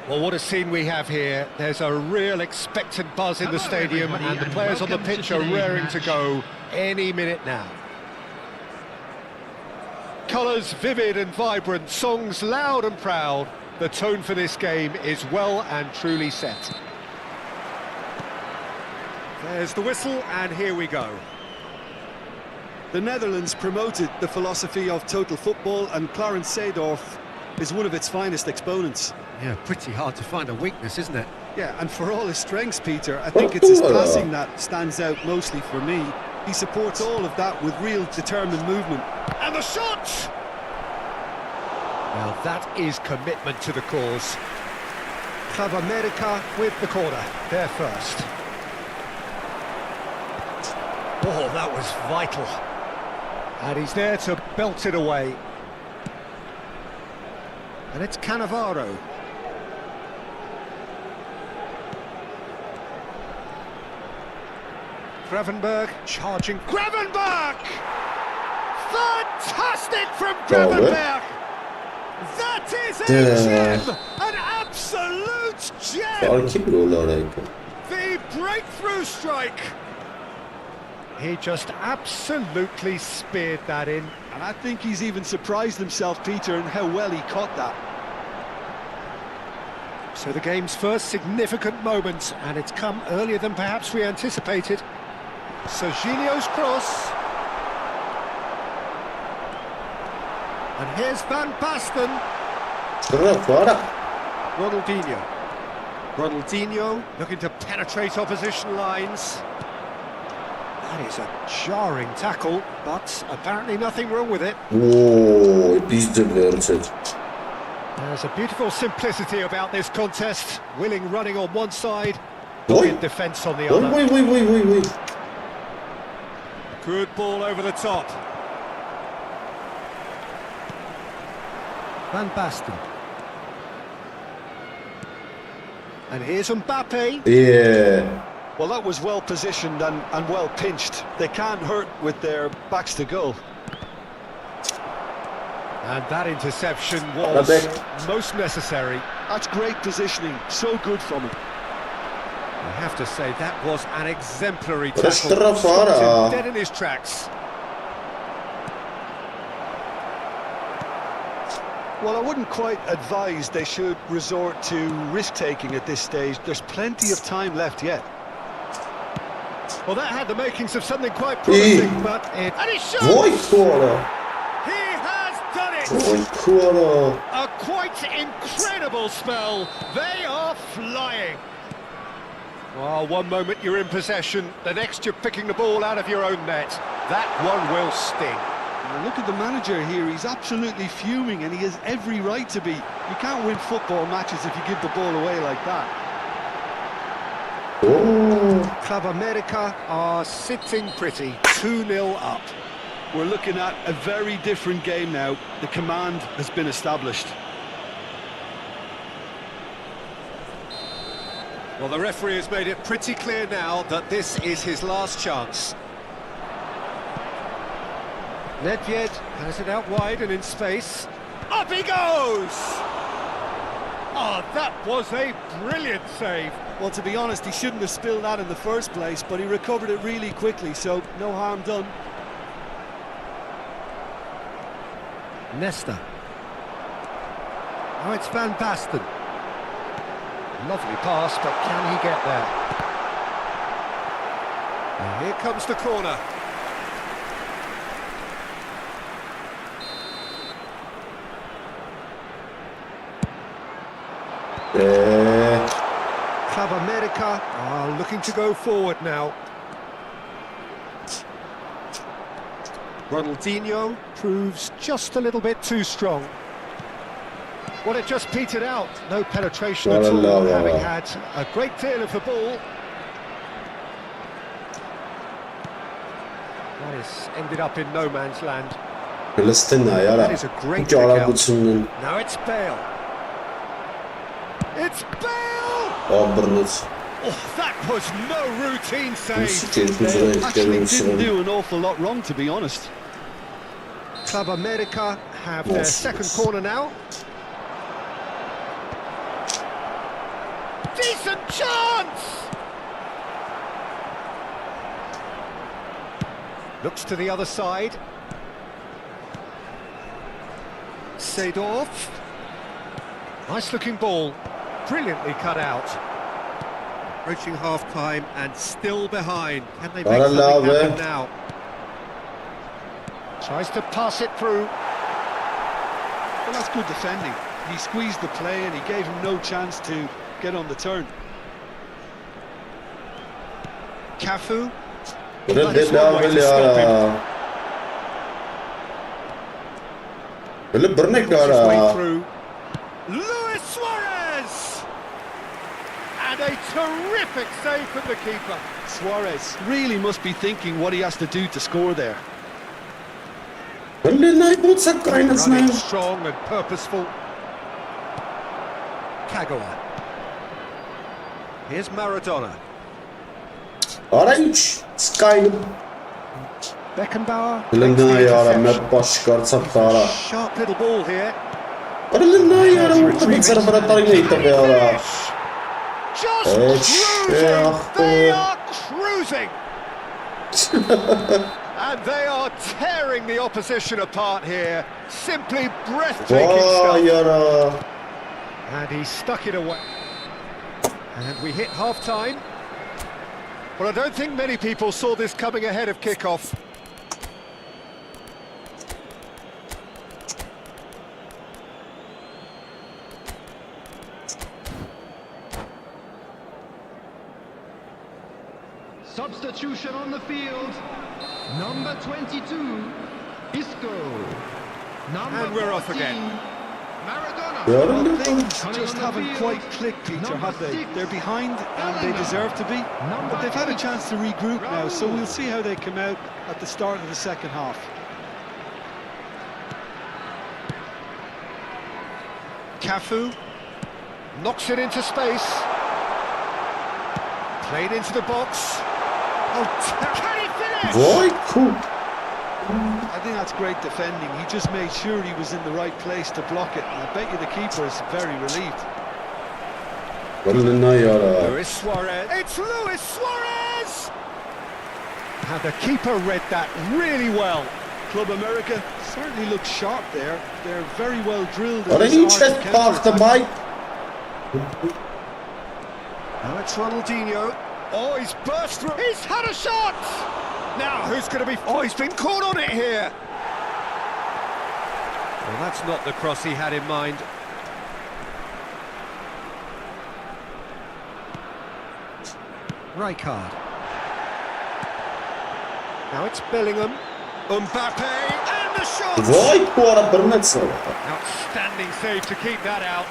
Well, what a scene we have here. There's a real expectant buzz in the stadium and the players on the pitch are raring to go any minute now. Colours vivid and vibrant, songs loud and proud. The tone for this game is well and truly set. There's the whistle and here we go. The Netherlands promoted the philosophy of total football, and Clarence Seedorf is one of its finest exponents. Yeah, pretty hard to find a weakness, isn't it? Yeah, and for all his strengths, Peter, I think it's his passing that stands out mostly for me. He supports all of that with real determined movement. And the shot! Well, that is commitment to the cause. Club America with the corner, there first. Oh, that was vital. And he's there to belt it away. And it's Cannavaro. Gravenberg charging. Gravenberg! Fantastic from Gravenberg! That is a gem! An absolute gem! The breakthrough strike! He just absolutely speared that in. And I think he's even surprised himself, Peter, in how well he caught that. So the game's first significant moment, and it's come earlier than perhaps we anticipated. Serginho's cross. And here's Van Basten. Ronaldinho. Ronaldinho looking to penetrate opposition lines. That is a jarring tackle, but apparently nothing wrong with it. Oo, bizde verted. There's a beautiful simplicity about this contest. Willing running on one side, dogged defence on the other. Wait. Good ball over the top. Van Basten. And here's Mbappe. Yeah. Well, that was well positioned and well pinched. They can't hurt with their backs to goal. And that interception was most necessary. That's great positioning, so good from him. I have to say, that was an exemplary tackle. Stopped him dead in his tracks. Well, I wouldn't quite advise they should resort to risk-taking at this stage. There's plenty of time left yet. Well, that had the makings of something quite promising, but it... And it shows! He has done it! A quite incredible spell. They are flying. Well, one moment you're in possession, the next you're picking the ball out of your own net. That one will sting. Well, look at the manager here. He's absolutely fuming, and he has every right to be. You can't win football matches if you give the ball away like that. Club America are sitting pretty, 2-0 up. We're looking at a very different game now. The command has been established. Well, the referee has made it pretty clear now that this is his last chance. Nedved has it out wide and in space. Up he goes! Oh, that was a brilliant save. Well, to be honest, he shouldn't have spilled that in the first place, but he recovered it really quickly, so no harm done. Nesta. Now it's Van Basten. Lovely pass, but can he get there? And here comes the corner. Club America are looking to go forward now. Ronaldinho proves just a little bit too strong. Well, it just petered out. No penetration at all, having had a great deal of the ball. That is ended up in no man's land. That is a great kick out. Now it's Bale. It's Bale! Oh, that was no routine save. Actually didn't do an awful lot wrong, to be honest. Club America have their second corner now. decent chance! Looks to the other side. Seedorf. Nice looking ball. Brilliantly cut out. Approaching half-time and still behind. Can they make something happen now? Tries to pass it through. Well, that's good defending. He squeezed the play and he gave him no chance to get on the turn. Cafu. Luis Suarez! And a terrific save from the keeper. Suarez really must be thinking what he has to do to score there. Running strong and purposeful. Kagawa. Here's Maradona. Առաջ, Sky. Beckenbauer. Sharp little ball here. Just cruising. They are cruising. And they are tearing the opposition apart here. Simply breathtaking stuff. And he stuck it away. And we hit half-time. Well, I don't think many people saw this coming ahead of kick-off. Substitution on the field. Number 22, Isco. And we're off again. Maradona. Things just haven't quite clicked, Peter, have they? They're behind and they deserve to be, but they've had a chance to regroup now, so we'll see how they come out at the start of the second half. Cafu knocks it into space. Played into the box. Oh, can he finish? I think that's great defending. He just made sure he was in the right place to block it. And I bet you the keeper is very relieved. Luis Suarez. It's Luis Suarez! And the keeper read that really well. Club America certainly looks sharp there. They're very well drilled. Now it's Ronaldinho. Oh, he's burst through. He's had a shot! Now, who's going to be... Oh, he's been caught on it here. Well, that's not the cross he had in mind. Rijkaard. Now it's Bellingham. Mbappe, and the shot! Outstanding save to keep that out.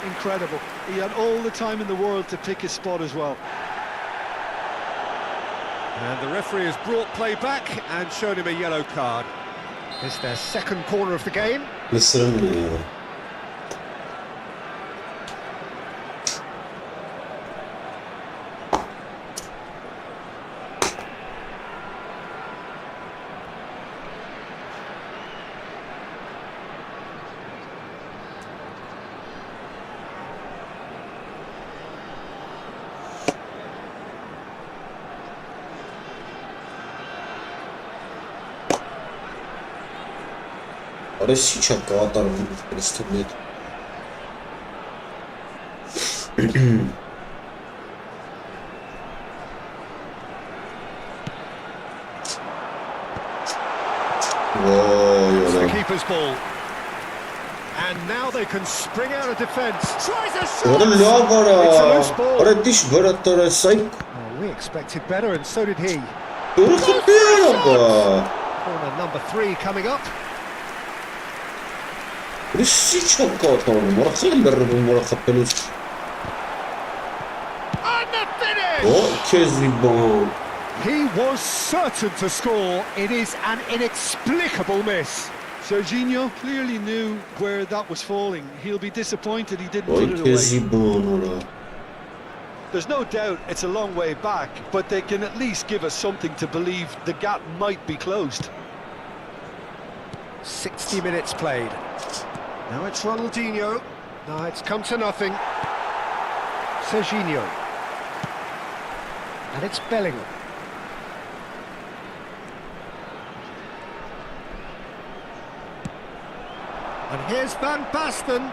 Incredible. He had all the time in the world to pick his spot as well. And the referee has brought play back and shown him a yellow card. It's their second corner of the game. Listen. Россия катаром представляет. It's the keeper's ball. And now they can spring out of defence. Tries a shot! It's a loose ball. Oh, we expected better, and so did he. Corner number 3 coming up. And the finish! He was certain to score. It is an inexplicable miss. Serginho clearly knew where that was falling. He'll be disappointed he didn't put it away. There's no doubt it's a long way back, but they can at least give us something to believe the gap might be closed. 60 minutes played. Now it's Ronaldinho. No, it's come to nothing. Serginho. And it's Bellingham. And here's Van Basten.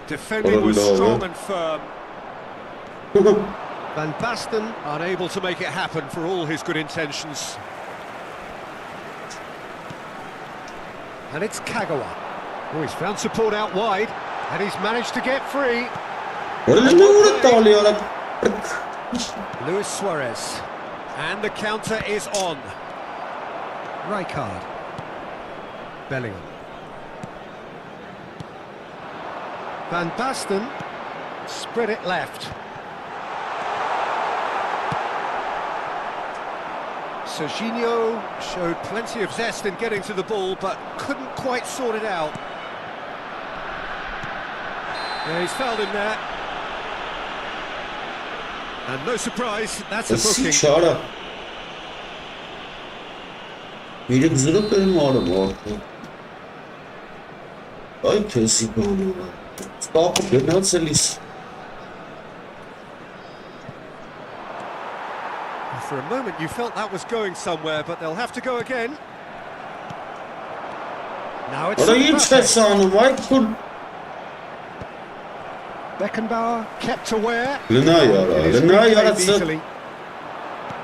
Defending was strong and firm. Van Basten unable to make it happen for all his good intentions. And it's Kagawa. Oh, he's found support out wide, and he's managed to get free. Luis Suarez. And the counter is on. Rijkaard. Bellingham. Van Basten. Spread it left. Serginho showed plenty of zest in getting to the ball, but couldn't quite sort it out. Yeah, he's fouled him there. And no surprise, that's a booking. For a moment you felt that was going somewhere, but they'll have to go again. Now it's Beckenbauer kept aware.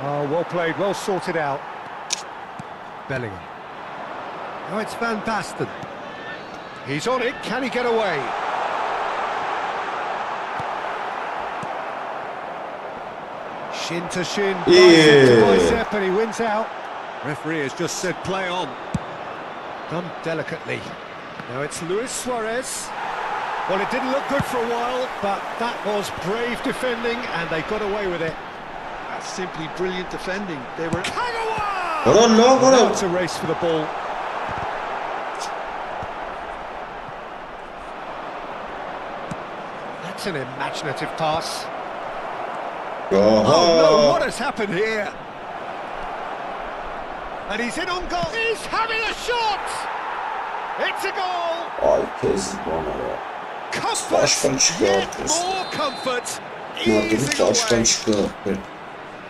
Oh, well played, well sorted out. Bellingham. Now it's Van Basten. He's on it, can he get away? Shin to shin, bicep to bicep, and he wins out. Referee has just said play on. Done delicately. Now it's Luis Suarez. Well, it didn't look good for a while, but that was brave defending, and they got away with it. That's simply brilliant defending. They were... Now it's a race for the ball. That's an imaginative pass. Oh no, what has happened here? And he's in on goal. He's having a shot! It's a goal! Comfort! Yet more comfort! Easing away.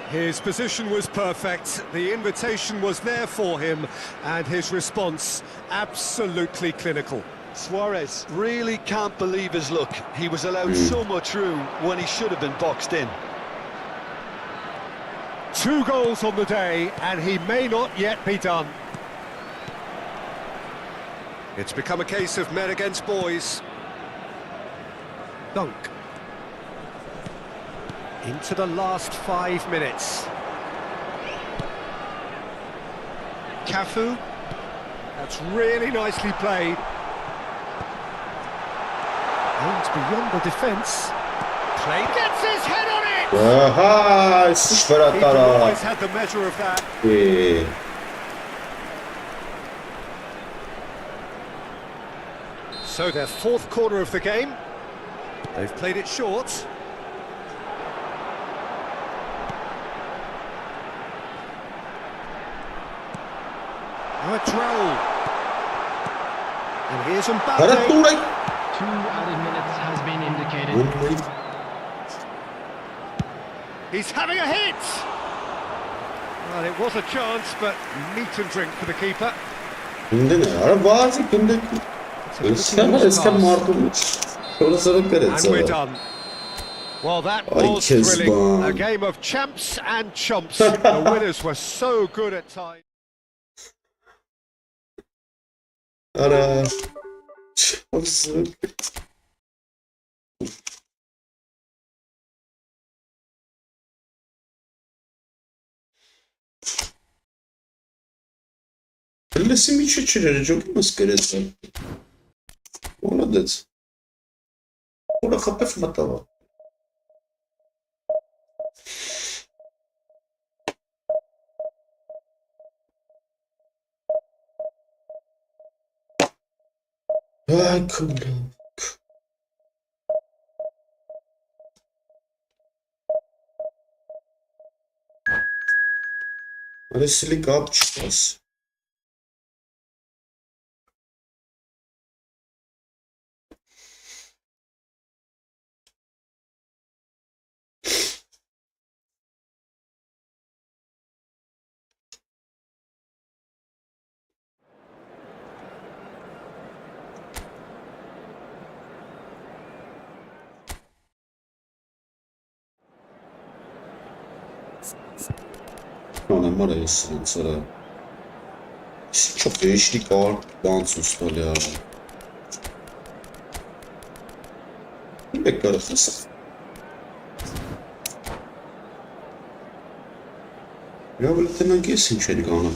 His position was perfect, the invitation was there for him, and his response absolutely clinical. Suarez really can't believe his luck. He was allowed so much room when he should have been boxed in. 2 goals on the day, and he may not yet be done. It's become a case of men against boys. Dunk. Into the last 5 minutes. Cafu. That's really nicely played. Aims beyond the defence. Play gets his head on it! He always had the measure of that. So their 4th quarter of the game. They've played it short. Now it's Raul. And here's Mbappe. 2 added minutes has been indicated. He's having a hit! Well, it was a chance, but meat and drink for the keeper. And we're done. Well, that was thrilling. A game of champs and chumps. The winners were so good at times. Молодец. Ура, хапев матава. Ай, куда? Resili kapçıklas. Anam var ya sıra. Çok değişik var. Dans ustalı ya. Bir bekle arasın. Ya böyle hemen gelsin çelik anam.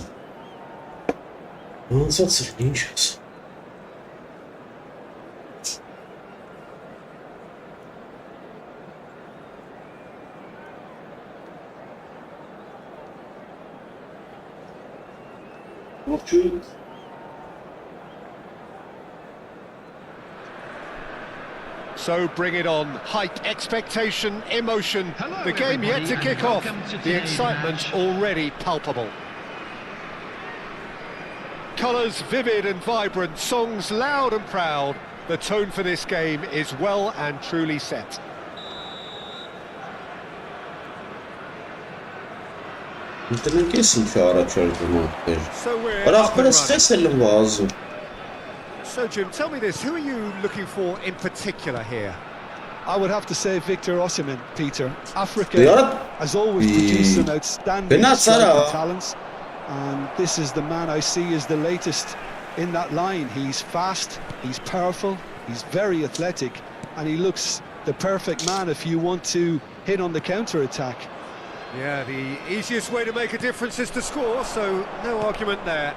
Anlatsın inşallah. So bring it on. Hype, expectation, emotion. Hello, The game yet to everybody, kick and off. welcome to The today's excitement match. already palpable. Colours vivid and vibrant, songs loud and proud. The tone for this game is well and truly set. Muhtemelen kesin ki araç öldürme. So we're Bırak up and biraz running. stres elim lazım. So Jim, tell me this, who are you looking for in particular here? I would have to say Victor Osimhen, Peter. Africa Ya has always produced some outstanding Bernat striking Sara. talents, and this is the man I see as the latest in that line. He's fast, he's powerful, he's very athletic, and he looks the perfect man if you want to hit on the counter-attack. Yeah, the easiest way to make a difference is to score, so no argument there.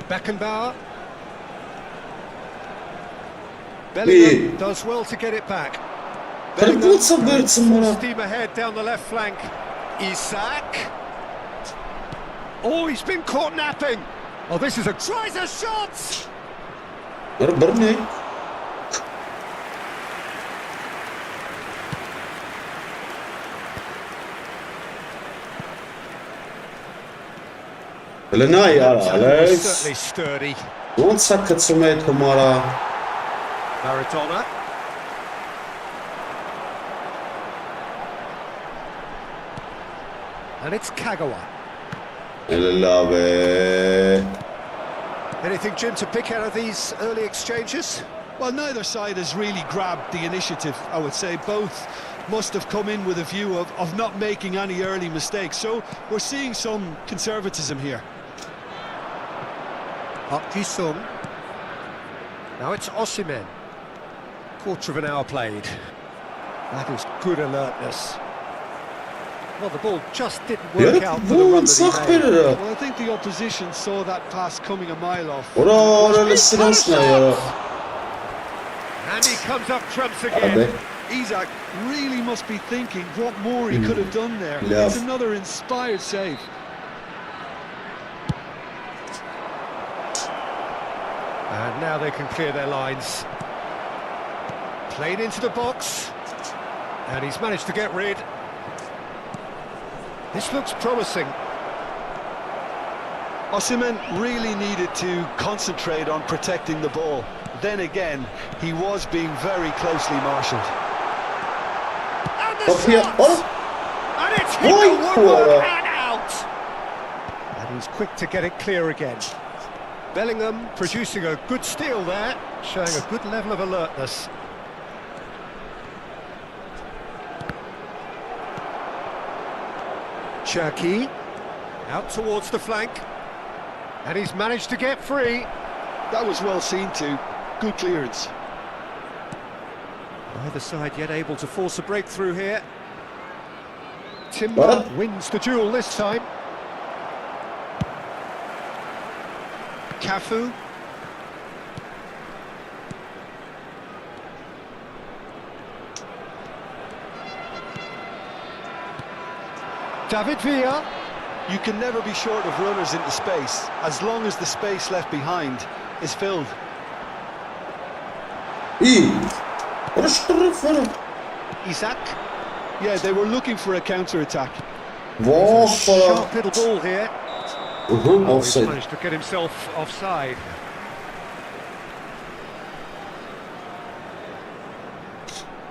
Beckenbauer. Bellingham does well to get it back. Kırıklıksa bırsın bana. Steam ahead down the left flank. Isak. Oh, he's been caught napping. Oh, this is a tries a shot. Bır ne? Hele ne ya Alex? Certainly sturdy. On sakatırmaya tomara. Maradona. And it's Kagawa. Hele abi. Anything, Jim, to pick out of these early exchanges? Well, neither side has really grabbed the initiative, I would say. Both must have come in with a view of not making any early mistakes. So we're seeing some conservatism here. Park Ji-sung. Now it's Osimhen. Quarter of an hour played. That is good alertness. Well, the ball just didn't work out for the run that he made. Well, I think the opposition saw that pass coming a mile off. Orada sırasına ya. And he comes up trumps again. Isak really must be thinking what more he could have done there. Yeah. It's another inspired save. And now they can clear their lines. Played into the box. And he's managed to get rid. This looks promising. Osimhen really needed to concentrate on protecting the ball. Then again, he was being very closely marshalled. And the shot! And it's hit Oi, the woodwork Cora. and out! And he's quick to get it clear again. Bellingham producing a good steal there, showing a good level of alertness. Cherki, out towards the flank, and he's managed to get free. That was well seen too. Good clearance. Neither side yet able to force a breakthrough here. Timber wins the duel this time. Cafu. David Villa. You can never be short of runners into space, as long as the space left behind is filled. Isak. Yeah, they were looking for a counter-attack. Sharp little ball here. He's Offside. managed to get himself offside.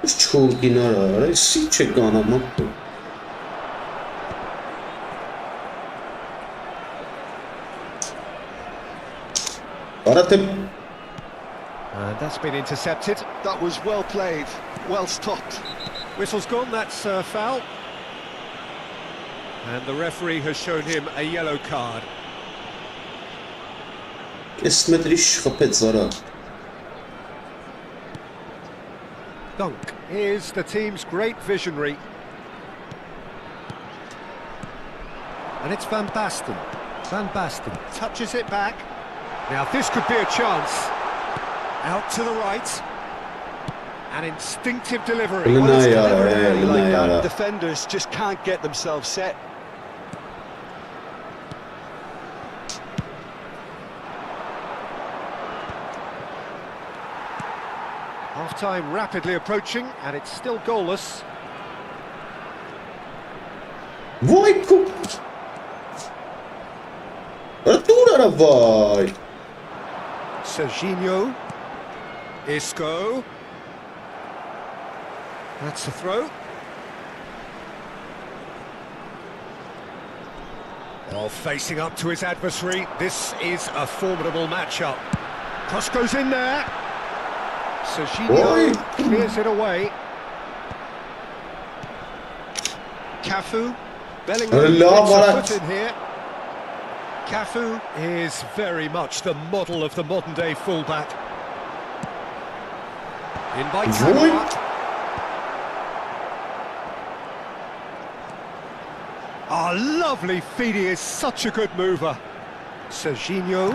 Çok inar. Si çek anam. And that's been intercepted. That was well played. well stopped. Whistle's gone, that's foul. And the referee has shown him a yellow card. Dunk is the team's great visionary. And it's Van Basten. Van Basten touches it back. Now this could be a chance. Out to the right. An instinctive delivery. Defenders just can't get themselves set. Half-time rapidly approaching, and it's still goalless. Serginho. Isco. That's the throw. Well, facing up to his adversary, this is a formidable matchup. Cross goes in there. Serginho clears it away. Cafu. Bellingham gets a foot in here. Cafu is very much the model of the modern-day fullback. In by Tagoa. Oh, lovely feed, he is such a good mover. Serginho.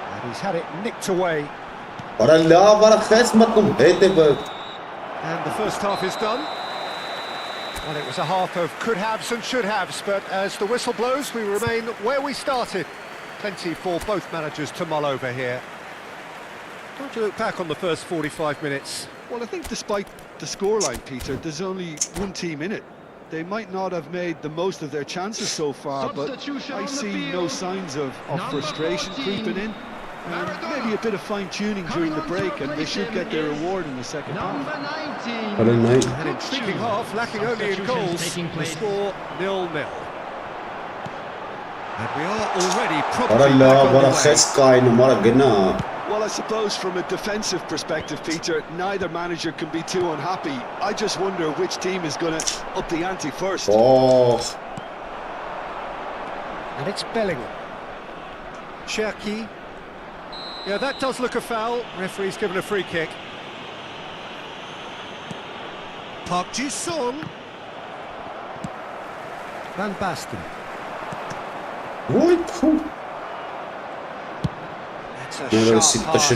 And he's had it nicked away. And the first half is done. Well, it was a half of could-haves and should-haves, but as the whistle blows, we remain where we started. Plenty for both managers to mull over here. Don't you look back on the first 45 minutes? Well, I think despite the scoreline, Peter, there's only one team in it. They might not have made the most of their chances so far, but I see no signs of frustration creeping in. Maybe a bit of fine-tuning during the break, and they should get their reward in the second half. An intriguing half, lacking only in goals. The score 0-0. And we are already probably back on the way. Well, I suppose from a defensive perspective, Peter, neither manager can be too unhappy. I just wonder which team is going to up the ante first. And it's Bellingham. Cherki. Yeah, that does look a foul. Referee's given a free kick. Park Ji-sung. Van Basten. That's a sharp pass.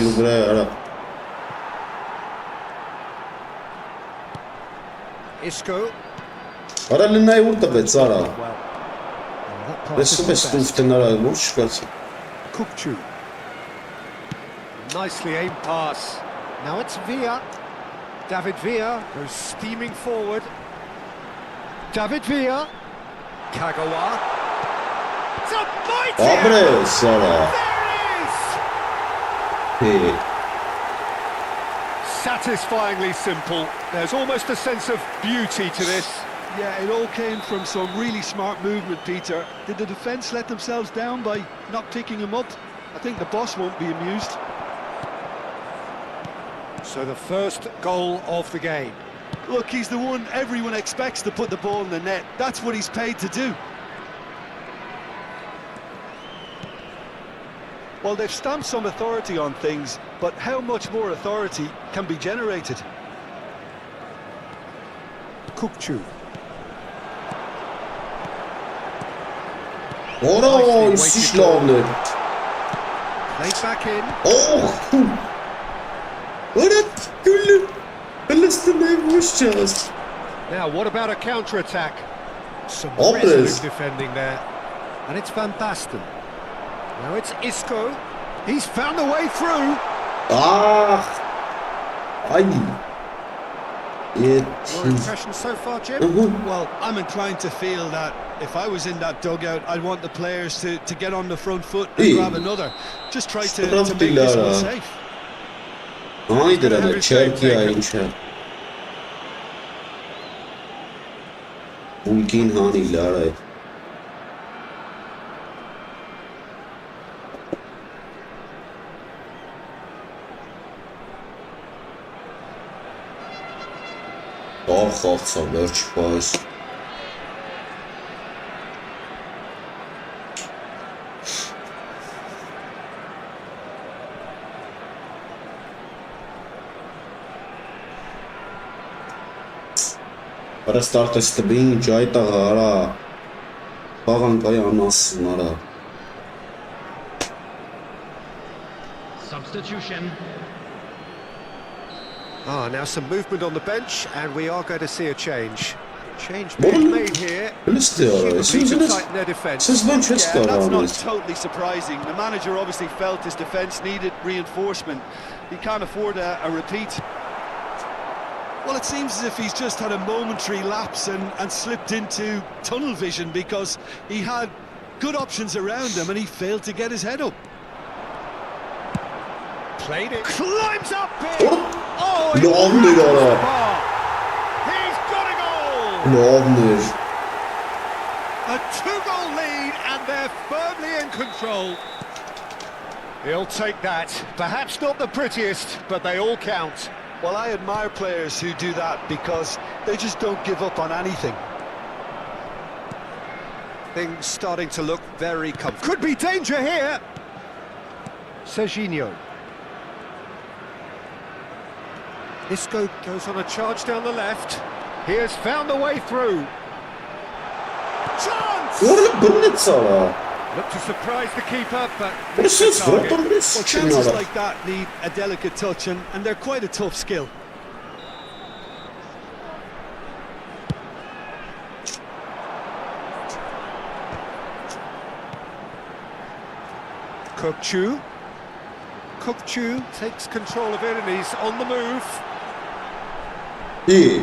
Isco. Well, that pass is Kukçu. Nicely aimed pass. Now it's Villa. David Villa goes steaming forward. David Villa. Kagawa. It's a mighty effort. There it is! Satisfyingly simple. There's almost a sense of beauty to this. Yeah, it all came from some really smart movement, Peter. Did the defence let themselves down by not picking him up? I think the boss won't be amused. So the first goal of the game. Look, he's the one everyone expects to put the ball in the net. That's what he's paid to do. Well, they've stamped some authority on things, but how much more authority can be generated? Kukçu. Played back in. Now, what about a counter-attack? Some resolute defending there. And it's Van Basten. Now it's Isco. He's found a way through. Your impression so far, Jim? Well, I'm inclined to feel that if I was in that dugout, I'd want the players to get on the front foot and grab another. Just try to make this one safe. լավ խաղցա վերջ պայս Restart stăbin, ce ai tăgara Pagan ca anas nara Substitution. Now some movement on the bench, and we are going to see a change. Change being made here. Siz ben Yeah, that's not totally surprising. The manager obviously felt his defence needed reinforcement. He can't afford a repeat. Well, it seems as if he's just had a momentary lapse and slipped into tunnel vision because he had good options around him and he failed to get his head up. Played it. Climbs up big. Oh, he's got a goal. A 2-goal lead and they're firmly in control. He'll take that. Perhaps not the prettiest, but they all count. Well, I admire players who do that because they just don't give up on anything. Things starting to look very comfortable. Could be danger here. Serginho. Isco goes on a charge down the left. He has found the way through. Chance! Looked to surprise the keeper, but missed the target. Well, chances like that need a delicate touch, and they're quite a tough skill. Kukçu takes control of it, and he's on the move. İyi.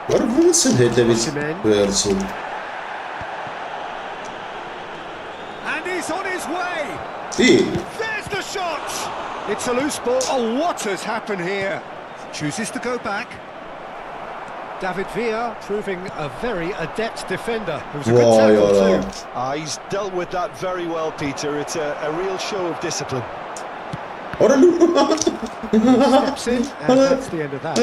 Var mısın hedefin versin? And he's on his way. İyi. There's the shot. It's a loose ball. Oh, what has happened here? Chooses to go back. David Villa proving a very adept defender. Who's a good tackle too. He's dealt with that very well, Peter. It's a real show of discipline. Steps in, and that's the end of that.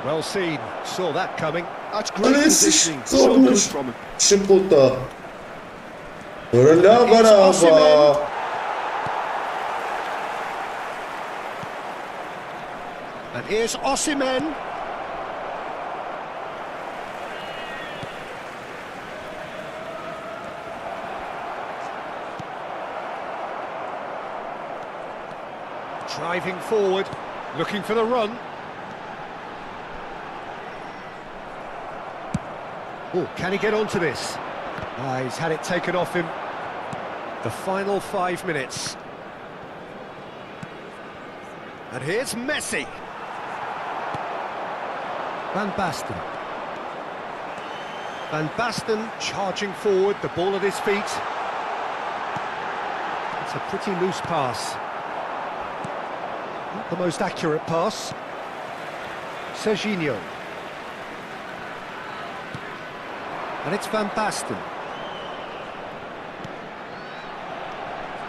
Well seen. Saw that coming. That's great positioning. So good from him. Шипута. And here's Osimhen. Driving forward, looking for the run. Oh, can he get onto this? He's had it taken off him. The final 5 minutes. And here's Messi. Van Basten. Van Basten charging forward, the ball at his feet. It's a pretty loose pass. Not the most accurate pass. Serginho. And it's Van Basten.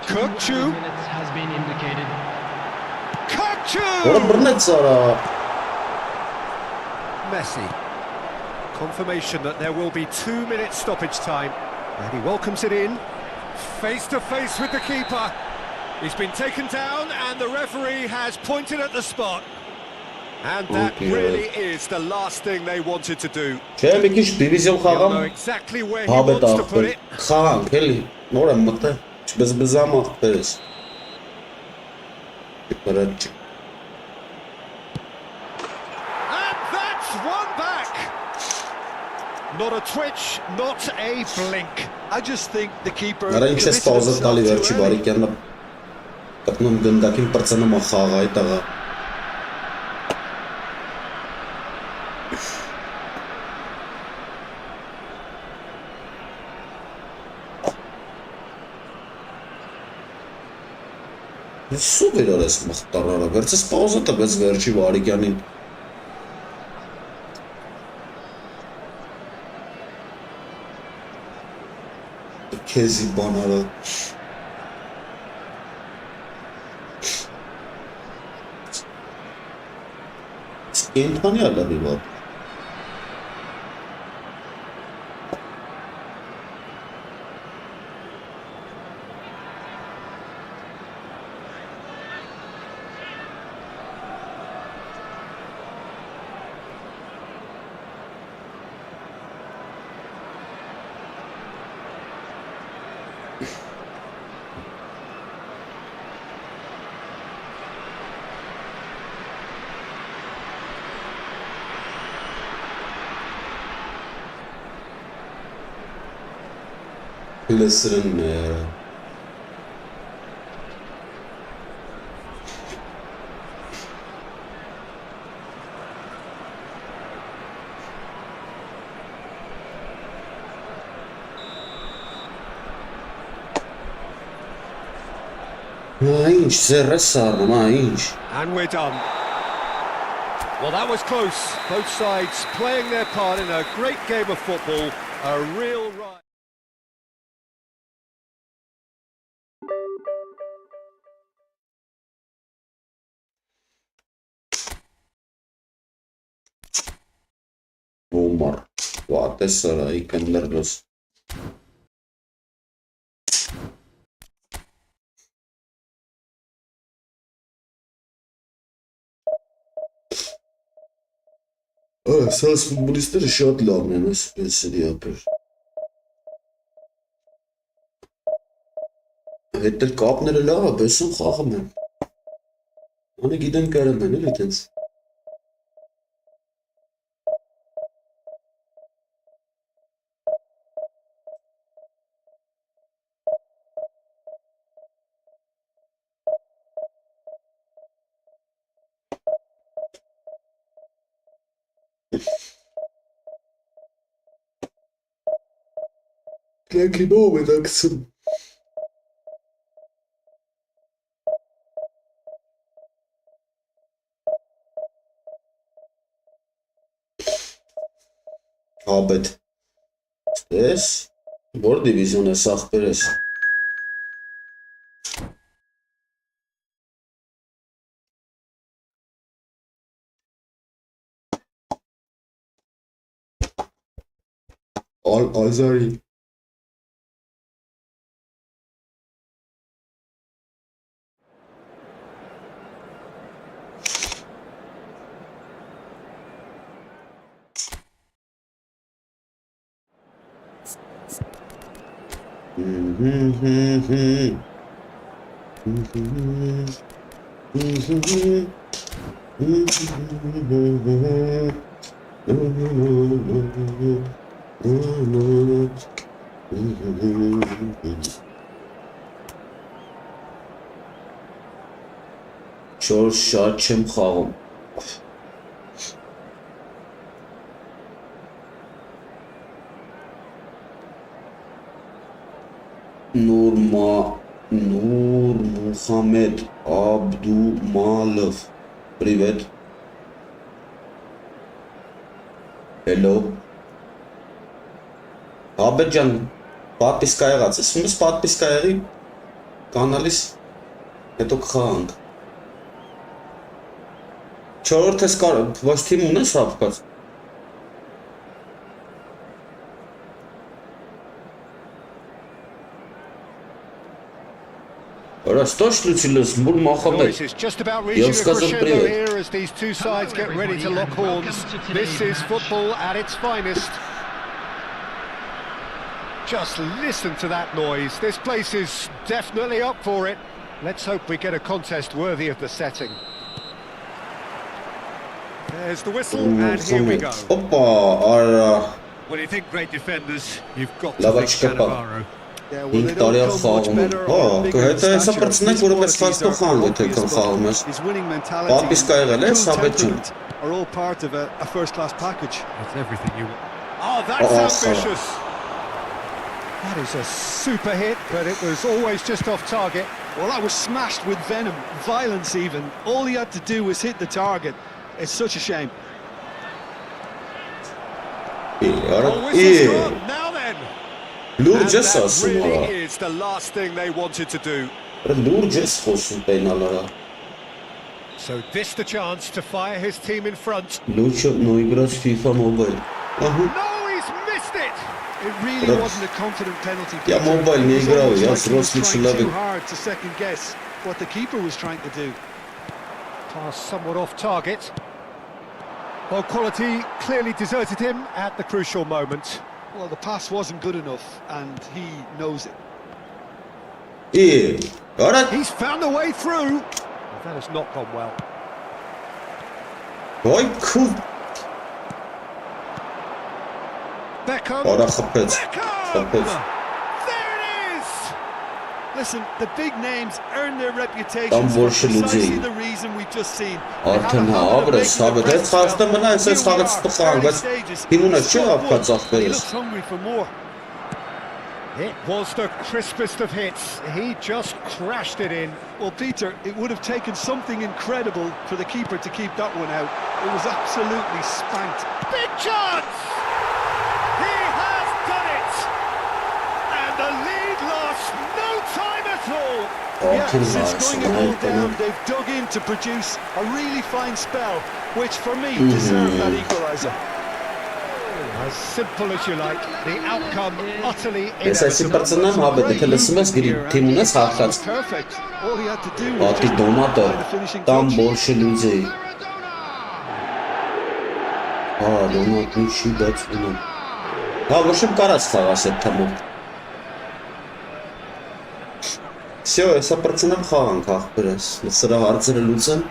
Kukçu. 2 minutes has been indicated. Kukçu! Messi. Confirmation that there will be 2 minutes stoppage time. And he welcomes it in. Face to face with the keeper. He's been taken down and the referee has pointed at the spot. And that really is the last thing they wanted to do. Չէ, մի քիչ դիվիզիոն He'll know խաղամ։ exactly where he wants to put it. Խաղանք, էլի, նոր եմ մտել։ Չբզբզամ ախպերս։ Առաջ։ And that's one back. Not a twitch, not a blink. I just think the keeper Արա ինչ ես պաուզա տալի վերջի բարիկյանն կպնում գնդակին պրծնում խաղ այդ աղա։ Սուպեր արես մխտարարը, վերցես պաուզա տվեց վերջի բարիկյանին։ Քեզի բանարը։ Կենթանի ալավի վատ։ Listen, Mainz, Serrasano, Mainz. And we're done. Well, that was close. Both sides playing their part in a great game of football. A real ride. Omar, what is I can learn this. Əsas futbolistləri շատ լավն են այսպեսի ապեր։ Հետ էլ կապները լավ է, բեսում խաղում են։ Անի գիտեն կարում են, էլ ետենց։ Какие новые акции? Abed. Здесь? Որ դիվիզիոն է սաղ բերես։ Al-Azari. Չոր շատ չեմ խաղում։ Նուր Мухаммед Абдумалов. Привет. Hello. Абեջան, պատպիսկա եղած ես, ումս պատպիսկա եղի, կանալիս, հետո կխաղանք։ Չորորդ ես ոչ թիմ ունես հապկած։ Растешь лучились, бур Мохаммед. Я сказал привет. As these two sides get ready to lock horns. This is football at its finest. Just listen to that noise. This place is definitely up for it. Let's hope we get a contest worthy of the setting. There's the whistle, and here we go. Opa, When you think great defenders, you've got to think Cannavaro. Yeah, well, they don't come much better on bigger это stature. սպրծնեք, որպես ֆաստոխան եթե կխաղում ես։ His winning mentality Պատպիսկա եղել է, and Սաբեջան։ temperament are all part of a first-class package. It's everything you want. Oh, that's ambitious. That is a super hit, but it was always just off target. Well, that was smashed with venom, violence even. All he had to do was hit the target. It's such a shame. Now then. Լուրջ ես That ասում really արա։ is the last thing they wanted to do. Լուրջ ես խոսում պենալարա։ So this the chance to fire his team in front. Lucho no играть FIFA Mobile. No, he's missed it. It really wasn't a confident penalty. Я Mobile не играл, я взрослый человек. Too hard to second guess what the keeper was trying to do. Pass somewhat off target. Well, quality clearly deserted him at the crucial moment. Well, the pass wasn't good enough, and he knows it. Yeah, alright. He's found a way through. That has not gone well. Ой, cool. Beckham. Beckham. There it is. Listen, the big names earn their reputations Там for больше precisely людей. the reason we've just seen. Արդեն հա, ապրես, հավետ, այդ խաստը մնա, այս խաղաց տխան, բայց թիմունը չի ապկած He ախպերս։ looks hungry for more. It was the crispest of hits. He just crashed it in. Well, Peter, it would have taken something incredible for the keeper to keep that one out. It was absolutely spanked. Big chance! He has done it! And the lead lost no time at all. Yeah, since going a goal down, they've dug in to produce a really fine spell, which for me deserved that equaliser. As simple as you like, the outcome utterly Ես այսի inevitable. պրծնեմ հավետ, եթե լսում ես գրի թիմունես հաղթած։ Perfect. All he had to do was Ատի just դոնատը, find the finishing տամ touch. բոլշը լուձեի։ Հա, դոնատն չի բաց ունեմ։ Հա, ոչմ կարած խաղաս էդ թմով։ Всё, եսա պրծնեմ խաղանք ախպերս, սրա հարցերը լուծեմ։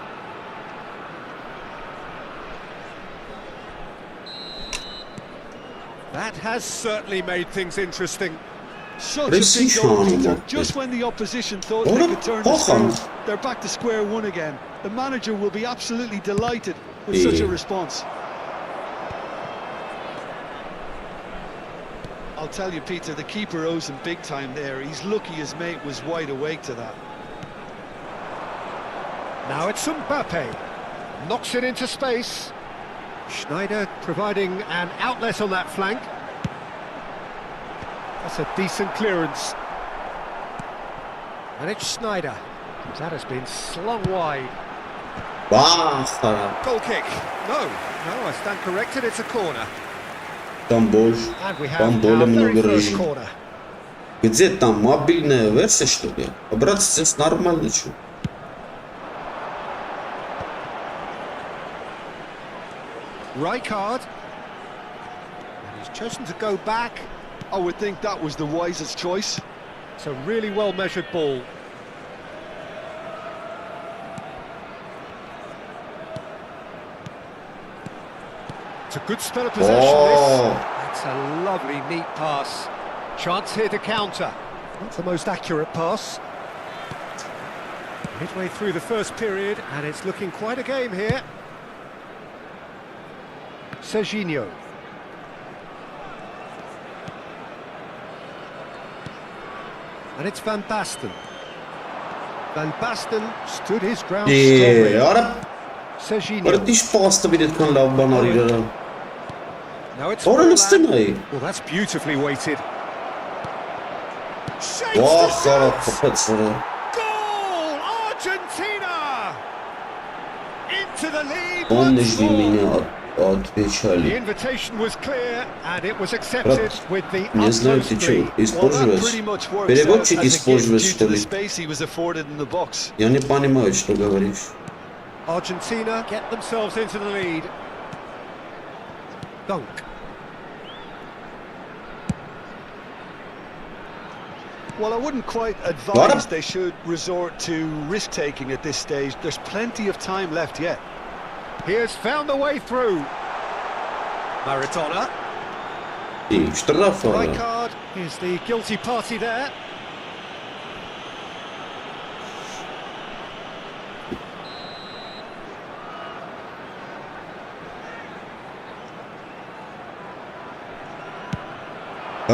That has certainly made things interesting. Such a big goal, Peter. Just when the opposition thought they could turn the screw, they're back to square one again. The manager will be absolutely delighted with such a response. I'll tell you, Peter, the keeper owes him big time there. He's lucky his mate was wide awake to that. Now it's Mbappe. Knocks it into space. Schneider providing an outlet on that flank. That's a decent clearance. And it's Schneider. That has been slung wide. Goal kick. No, I stand corrected, it's a corner. Там больше, And we have там более our very много first режим. corner. Где там мобильная версия, что ли? А брат, здесь нормально, что? Rijkaard. And he's chosen to go back. I would think that was the wisest choice. It's a really well-measured ball. It's a good spell of possession, this. It's a lovely, neat pass. Chance here to counter. Not the most accurate pass. Midway through the first period, and it's looking quite a game here. Serginho. And it's Van Basten. Van Basten stood his ground strongly. Ара, Serginho. բրտիշ պաստը վիրետ կան լավ բանար իրարը։ Now it's Որը Forlan. նստին այ։ Well, that's beautifully weighted. Shapes Վախ, the կարա, shot. պպեց վրա։ Goal! Argentina! Into the lead Он once нежди more. меня The отвечали. invitation was clear and it was accepted with the Не знаю, ты utmost что, glee. Well, that используешь? pretty much works out Переводчик as a gift используешь, due что to the ли? space he was afforded in the box. Я не понимаю, что говоришь. Argentina get themselves into the lead. Dunk. Well, I wouldn't quite advise they should resort to risk-taking at this stage. There's plenty of time left yet. He has found a way through. Maradona. И штраф, ара. Rijkaard is the guilty party there.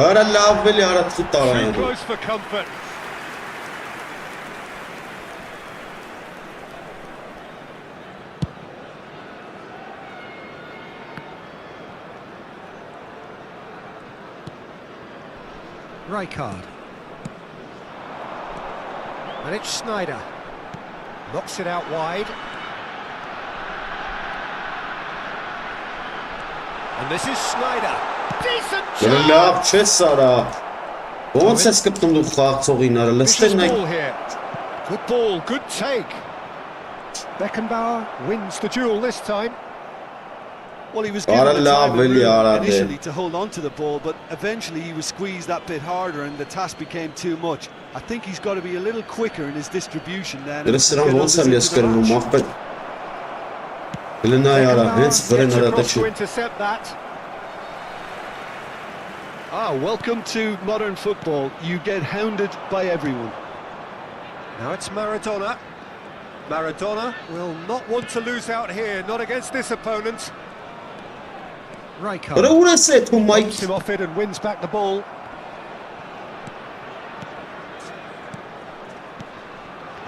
Ара լավ էլի արած Too տարան։ close for comfort. Rijkaard. And it's Schneider. Knocks it out wide. And this is Snyder. Decent Լավ chance. չես արա։ Ոնց ես կպտում դու խաղացողին արա, լստեն Vicious նայ։ ball here. Good ball, good take. Beckenbauer wins the duel this time. Well, he was given the Love, time and really, room initially to hold on to the ball, but eventually he was squeezed that bit harder and the task became too much. I think he's got to be a little quicker in his distribution then. Դրա սրան ոնց եմ ես կրնում աղբետ։ Գլնայ արա, հենց վրեն Gets արա across to տաչու։ intercept that. Welcome to modern football. You get hounded by everyone. Now it's Maradona. Maradona will not want to lose out here, not against this opponent. Դրա Rijkaard ուր ես է թու մայք։ knocks him off it and wins back the ball.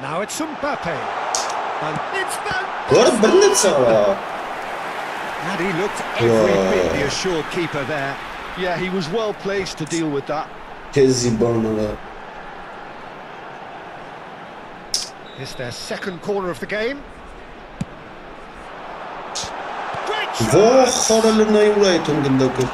Now it's Mbappe. And it's Որը Van բռնեց արա։ And he looked every bit the assured keeper there. Yeah, he was well placed to deal with that. Քեզի բան արա։ It's their second corner of the game. Great Ո՞ղ chance! խորը լնայ ուր է այդում գնդակը։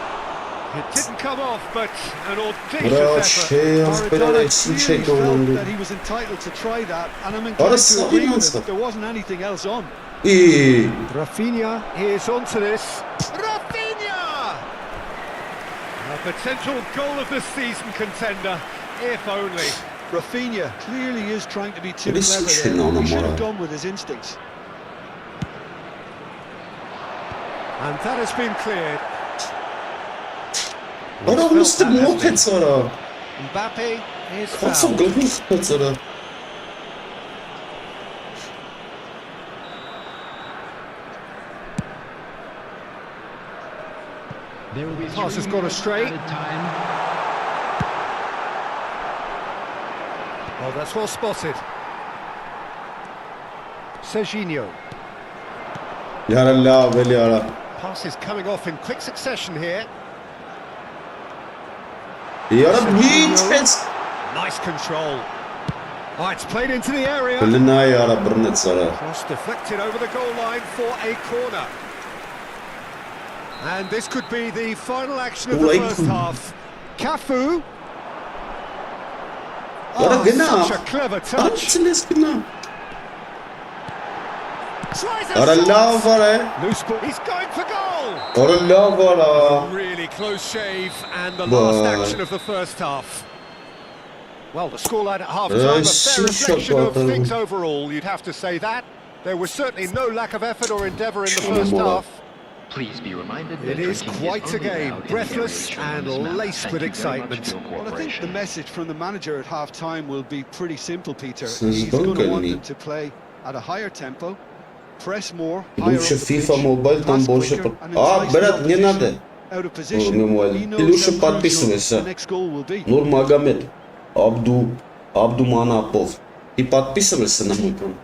It didn't come off, but an Բրա audacious չէ, effort. ասպեր արա ինչ է Clearly felt կողմում։ that he was entitled to try that, and I'm Արա inclined to սաղին agree with անցա։ him. There wasn't anything else on. Ի Rafinha is onto this. Rafinha! A potential goal of the season contender, if only. Rafinha clearly is trying to be too What is clever he there. doing on He should Amara? have gone with his instincts. And that has been cleared. Արա Felt ուստ that, hasn't մոթեց արա։ he? Mbappe is Կացո fouled. գլուխ խփեց արա։ There will be Pass has 3 gone minutes astray. added time. Oh, that's well spotted. Serginho. Յարա լավ էլի արա։ Passes coming off in quick succession here. Յարա միչեց։ Nice control. Oh, it's played into the area. Գլնայ արա բռնեց արա։ Cross deflected over the goal line for a corner. And this could be the final action of the Like- first half. Cafu. Արա գնա։ Such a clever touch. Անցնես գնա։ Tries a Արա shot. լավ արա։ Loose ball. He's going for goal. Արա լավ արա։ Really close shave and the But- last action of the first half. Well, the scoreline at half time, a fair Shit, reflection of shot, things overall, you'd have to say that. There was certainly no lack of effort or endeavour in the first half. Please be reminded It that is drinking quite a only game, allowed in the breathless area shown and on this map. laced Thank with you very much excitement. for your Well, I think the cooperation. message from the manager at half-time will be pretty simple, Peter. Since He's going to want Bunker them to play at a higher tempo, press more, higher Լուշը up the FIFA pitch, mobile там pass больше. quicker, and А, entice the брат, не opposition надо. out of position. Mobile. He Ты knows лучше how crucial подписывайся. the next goal will be. Нур Магомед. Абду Манапов. Ты подписывайся на мой канал.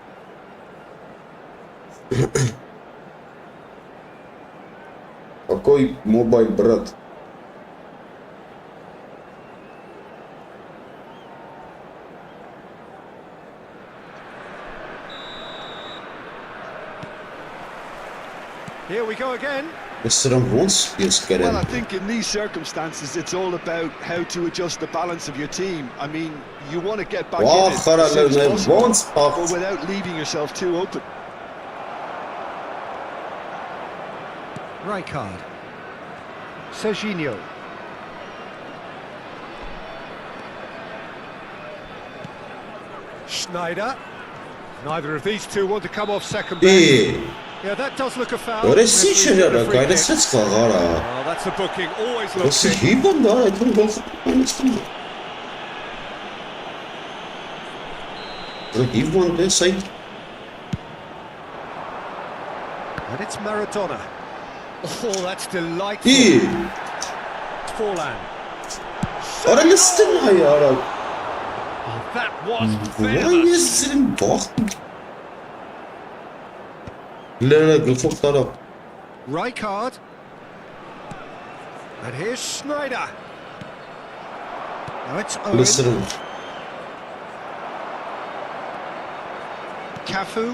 Какой мобайл, брат? Here we go again. Ես սրան ոնց ես Well, կերեմ։ I think in these circumstances, it's all about how to adjust the balance of your team. I mean, you want to get back Վա in it խարա as soon as լերն possible, ոնց but պախ։ without leaving yourself too open. Rijkaard. Serginho. Schneider. Neither of these two want to come off second best. Yeah, that does look a foul. Որը սի Referee's չէր given արա, a free kick. գայրեցեց խաղարա։ Oh, that's a booking. Always looks Ոսի in. հիբան դա այդում գլխը անցնում։ Որը հիբան դես այդ And it's Maradona. Oh, that's delightful. Forlan. Արա լստն այ արա։ Oh, that was Վայ venomous. ես ձերին բախտ։ Լերը գլխով տարա։ Rijkaard. And here's Schneider. Now it's Owen. Լսրում։ Cafu.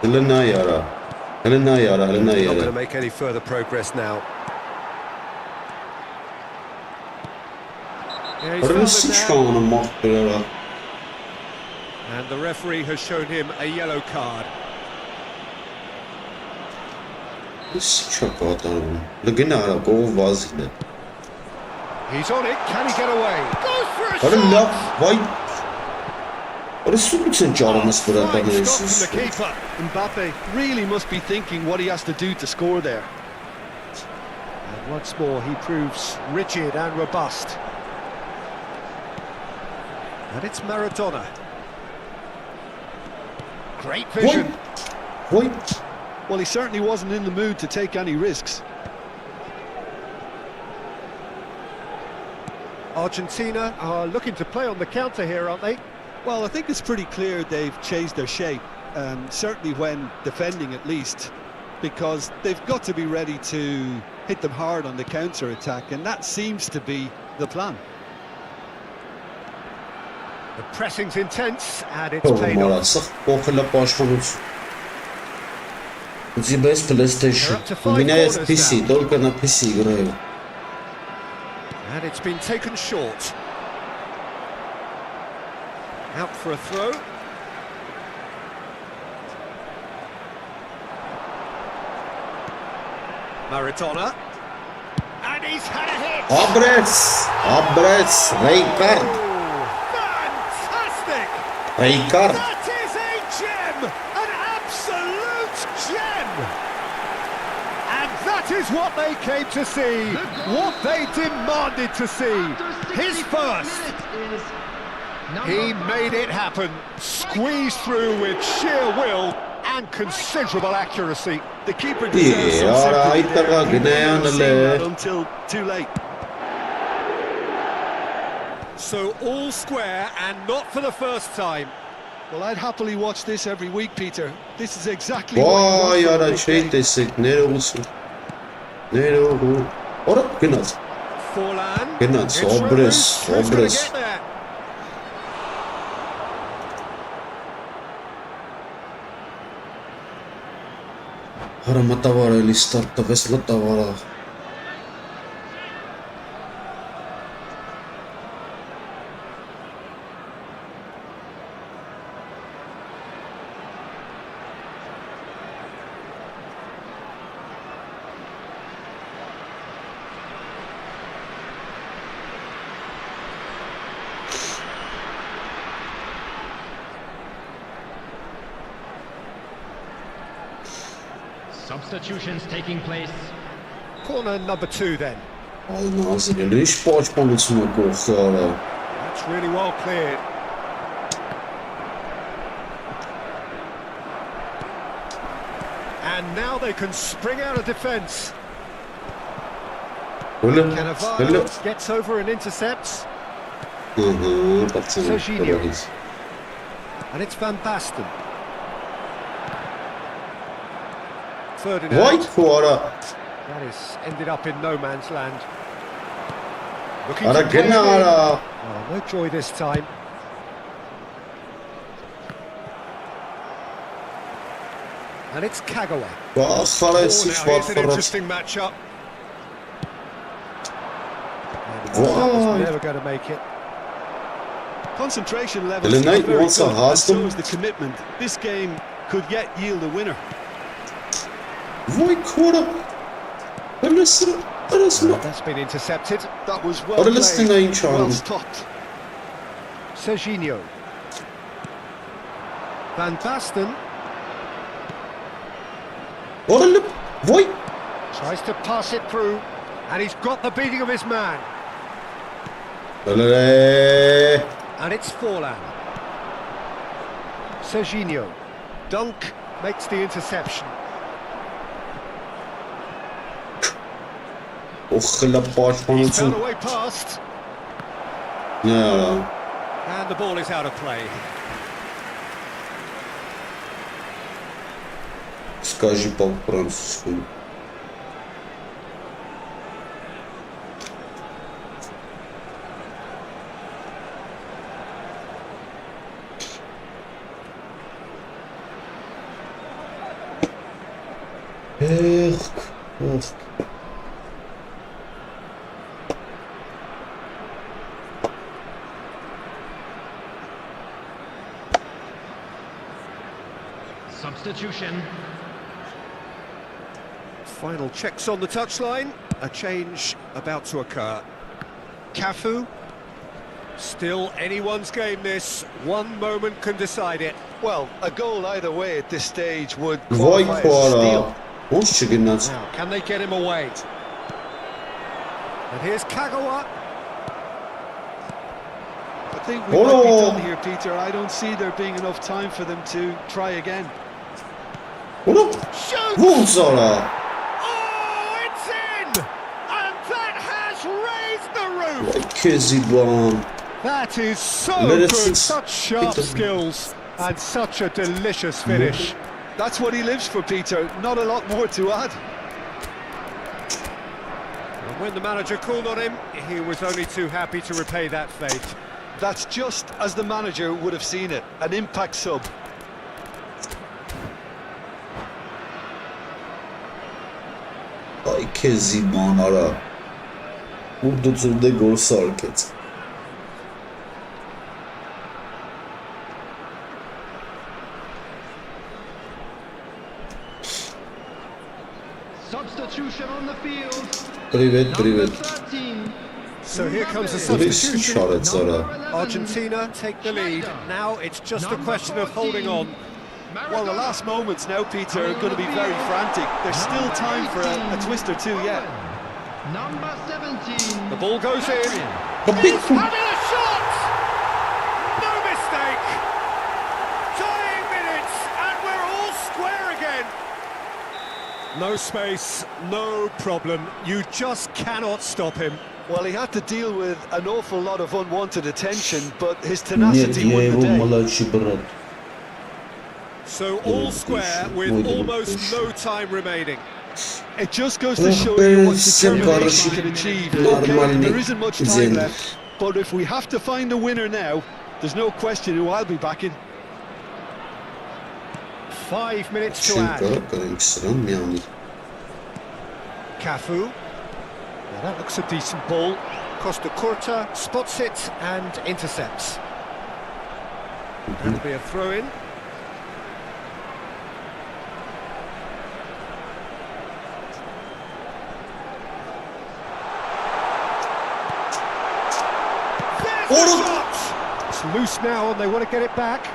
Լնայ արա։ Helena yara, Not Helena going to yara. make any further progress now. Yeah, he's Orada fouled sıç it now, kanı mahkere. and the referee has shown him a yellow card. Sıç adam. Lagina ara gol vazgeçti. He's on it. Can he get away? Goes for a Orada shot. laf vay. Orada su bütün canımız Fine burada stop from neysiz. the keeper. Mbappe really must be thinking what he has to do to score there. And once more, he proves rigid and robust. And it's Maradona. Great Vay. vision. Vay. Well, he certainly wasn't in the mood to take any risks. Argentina are looking to play on the counter here, aren't they? Well, I think it's pretty clear they've changed their shape, certainly when defending at least, because they've got to be ready to hit them hard on the counter-attack, and that seems to be the plan. The pressing's intense, and it's paid Oğlum off. orası kokuyla başkanız. Uzi bez PlayStation. У меня есть PC, только на PC играю. And it's been taken short. Out for a throw. Maradona. And he's had a hit. Abrec, Rijkaard, Oh, fantastic! Rijkaard. That is a gem! An absolute gem! And that is what they came to see, what they demanded to see. His first. He made it happen, squeezed through with sheer will and considerable accuracy. The keeper deserves some Yeah, sympathy alright, there. He may not have seen Ghanaian, that until too late. So all square, and not for the first time. Well, I'd happily watch this every week, Peter. This is exactly what you want Vay from a ara big şey game. desek nere olsun? Nere oldu? Orada Gınaz. Forlan. Gennady, It's Sobres, Rose. Who's gonna Sobres. get there? Harama var listarta veslata var. Substitutions taking place. Corner number 2 then. Ay nazire iş başpanısına korkuyor. That's really well cleared. And now they can spring out of defence. Öyle, öyle. Cannavaro gets over and intercepts. Hı hı, baksana. Serginho. Böyle. And it's Van Basten. Third and Vay out. kuara. That is ended up in no man's land. Looking Ara to play gene it in. ara. Oh, no joy this time. And it's Kagawa. Bak Oh, sıç now var here's an Fırat. interesting matchup. And Vay. that was never going to make it. Concentration levels Elena, are you very want some good, and so Haastem? is the commitment. This game could yet yield a winner. Vay kuara. Öyle sıra. Arasına. That's been intercepted. That was well Orada played, Stina'yı çağırdı. well stopped. Serginho. Van Basten Orada vay. tries to pass it through, and he's got the beating of his man. Öyle. And it's Forlan. Serginho. Dunk makes the interception. Okla He's found başpanısın. a way past, Ne ara? and the ball is out of play. Скажи по-французски. Substitution. Final checks on the touchline. A change about to occur. Cafu. Still anyone's game this. One moment can decide it. Well, a goal either way at this stage would qualify as a steal. Now, can they get him away? And here's Kagawa. I think we might be done here, Peter. I don't see there being enough time for them to try again. Shoot! Oh, it's in! And that has raised the roof! That is so good, such sharp skills and such a delicious finish. That's what he lives for, Peter. Not a lot more to add. And when the manager called on him, he was only too happy to repay that faith. That's just as the manager would have seen it, an impact sub. Ay Kezban ara. Burada turda gol sarket. Substitution on the field. Привет, привет. So here comes the substitution. Argentina take the lead. Now it's just a question of holding on. Well, the last moments now, Peter, are going to be very frantic. There's still time for a twist or two yet. Number 17. The ball goes in. He's having a shot! No mistake! Tying minutes, and we're all square again. No space, no problem. You just cannot stop him. Well, he had to deal with an awful lot of unwanted attention, but his tenacity won the day. So all square with almost no time remaining. It just goes to show you what determination can achieve. Okay, there isn't much time left, but if we have to find a winner now, there's no question who I'll be backing. 5 minutes to add. Cafu. Now that looks a decent ball. Costa Curta spots it and intercepts. That'll be a throw-in. It's loose now and they want to get it back.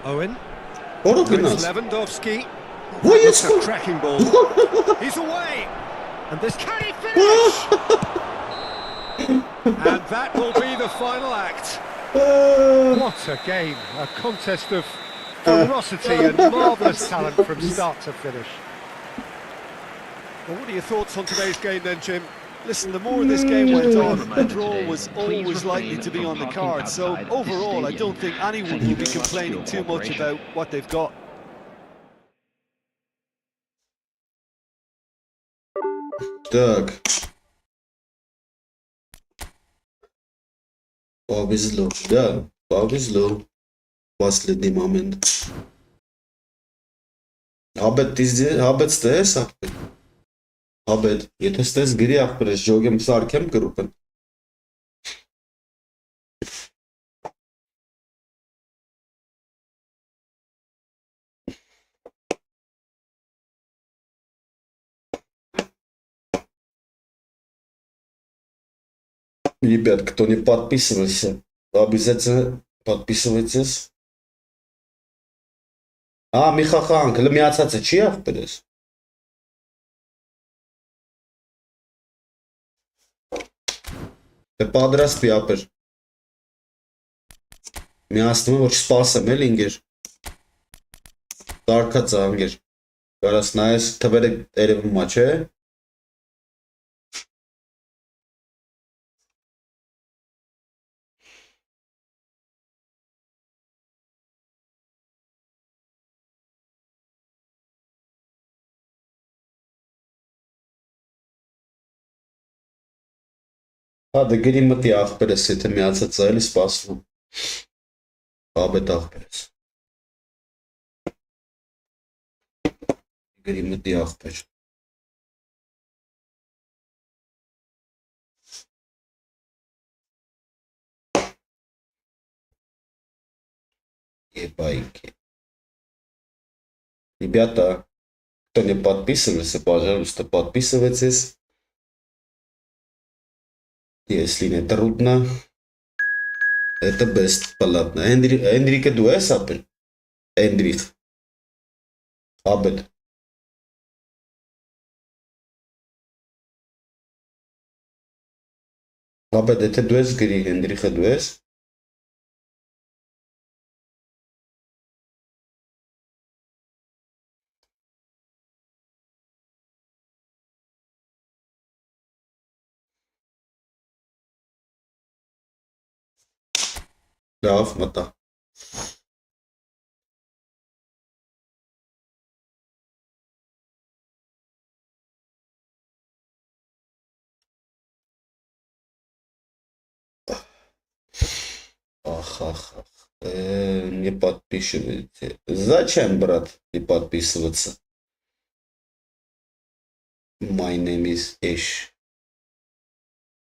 Owen. Lewandowski. That's a cracking ball. He's away. And this can he finish? And that will be the final act. What a game. A contest of ferocity and marvellous talent from start to finish. Well, what are your thoughts on today's game then, Jim? Listen, the more this game went on, a draw was always likely to be on the card. So overall, I don't think anyone will be complaining too much about what they've got. Так. Повезло, да, повезло. Последний момент. Հաբետ ստես ախպեր։ Հաբետ, եթե ստես գրի ախպերես ժոգեմ սարքեմ գրուպեն։ Ребят, кто не подписывался, обязательно подписывайтесь. Միխախանք, լմիացածը չի ախպերես։ Դե պատրաստվի ապեր։ Միացնում եմ, որ չսպասեմ էլ ինգեր։ Տարկած անգեր։ Կարաս նայես թվերը երևում ա, չէ։ Հա, դե գրի մտի ախպերես, եթե միացած է, էլի սպասվում։ Հաբետ ախպերես։ Գրիմտի աղբեր։ Ебайки. Ребята, кто не подписывался, пожалуйста, подписывайтесь. Если не трудно, это бесплатно. Энрике дуэс апель? Эндрих. Абед. Абед, это дуэс гри, Эндриха дуэс? Լավ, մտա։ Ах. Не подписывайте. Зачем, брат, не подписываться? My name is Эш.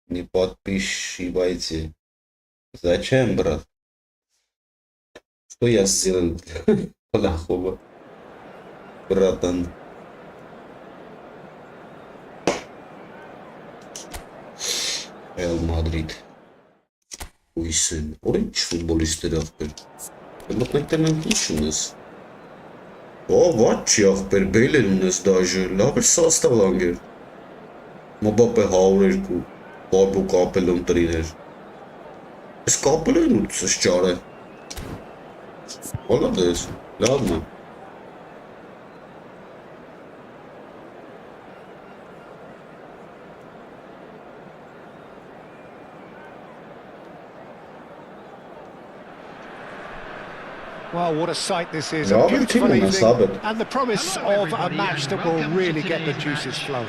Не подписывайте. Зачем, брат? Что я сделал плохого, братан? Реал Мадрид. Уйсен. Orange futbolistleri աղբեր։ Մտնեք մենք ինչ ունես։ Ոչ աղբեր, Բեյլեր ունես դաժը, լավ է սաստավ անգեր։ Մբապե 102, Բարբու կապելում տրիներ։ Ես կապել են ու ծս ճար է։ Հոլադես, լավն է։ Well, what a sight this is. A beautiful evening and the promise of a match that will really get the juices flowing.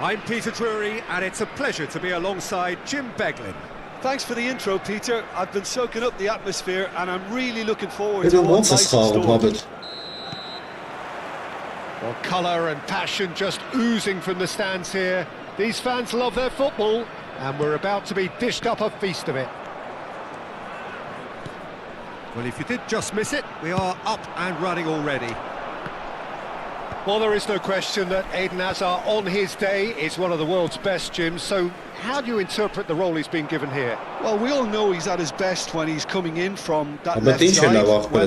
I'm Peter Drury and it's a pleasure to be alongside Jim Beglin. Thanks for the intro, Peter. I've been soaking up the atmosphere and I'm really looking forward to what lies in store. Well, colour and passion just oozing from the stands here. These fans love their football and we're about to be dished up a feast of it. Well, if you did just miss it, we are up and running already. Well, there is no question that Eden Hazard, on his day, is one of the world's best, Jim. So how do you interpret the role he's been given here? Well, we all know he's at his best when he's coming in from that left side, whether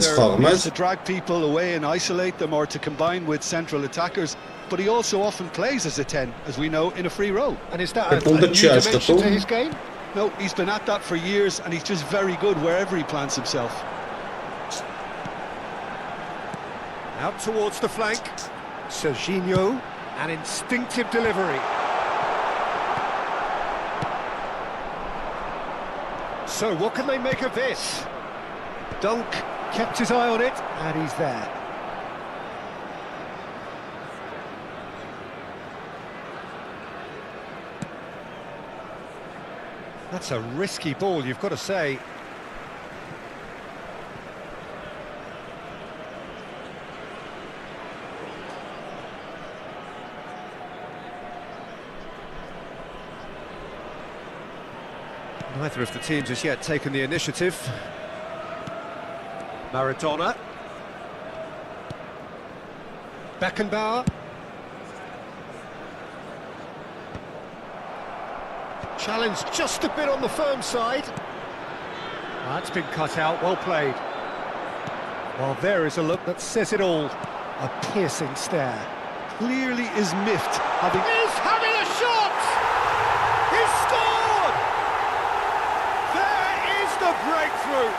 it's to drag people away and isolate them or to combine with central attackers. But he also often plays as a 10, as we know, in a free role. And is that a new dimension to his game? No, he's been at that for years and he's just very good wherever he plants himself. Out towards the flank. Serginho, an instinctive delivery. So what can they make of this? Dunk kept his eye on it and he's there. That's a risky ball, you've got to say. Neither of the teams has yet taken the initiative. Maradona. Beckenbauer. Challenge just a bit on the firm side. That's been cut out, well played. Well, there is a look that says it all. A piercing stare. Clearly is miffed. He's having a shot! He's scored! There is the breakthrough!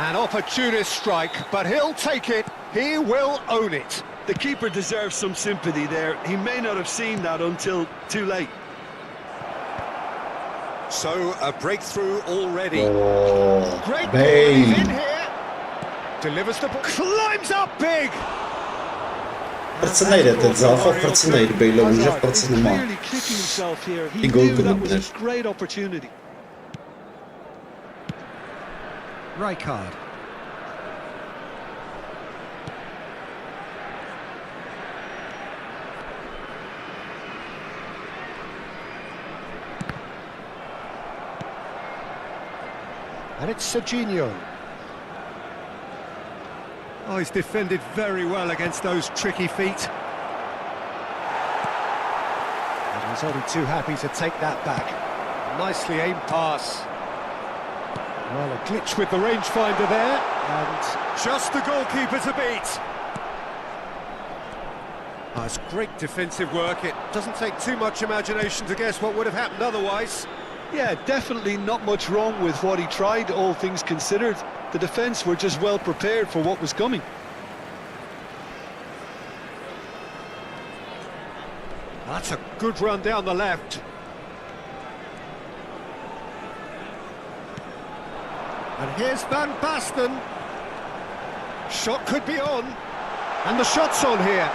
An opportunist strike, but he'll take it. He will own it. The keeper deserves some sympathy there. He may not have seen that until too late. So, a breakthrough already. Oh, Great ball, he's in here. Delivers the ball, climbs up big. Պրծներ է դետ զալխով պրծներ բեյլով ուժեղ պրծնում է Clearly kicking himself here. He He goal knew that was committed. a great opportunity. Rijkaard. And it's Serginho. Oh, he's defended very well against those tricky feet. And he's only too happy to take that back. Nicely aimed pass. Well, a glitch with the rangefinder there, and just the goalkeeper to beat. Oh, it's great defensive work. It doesn't take too much imagination to guess what would have happened otherwise. Yeah, definitely not much wrong with what he tried, all things considered. The defence were just well prepared for what was coming. That's a good run down the left. And here's Van Basten. Shot could be on. And the shot's on here.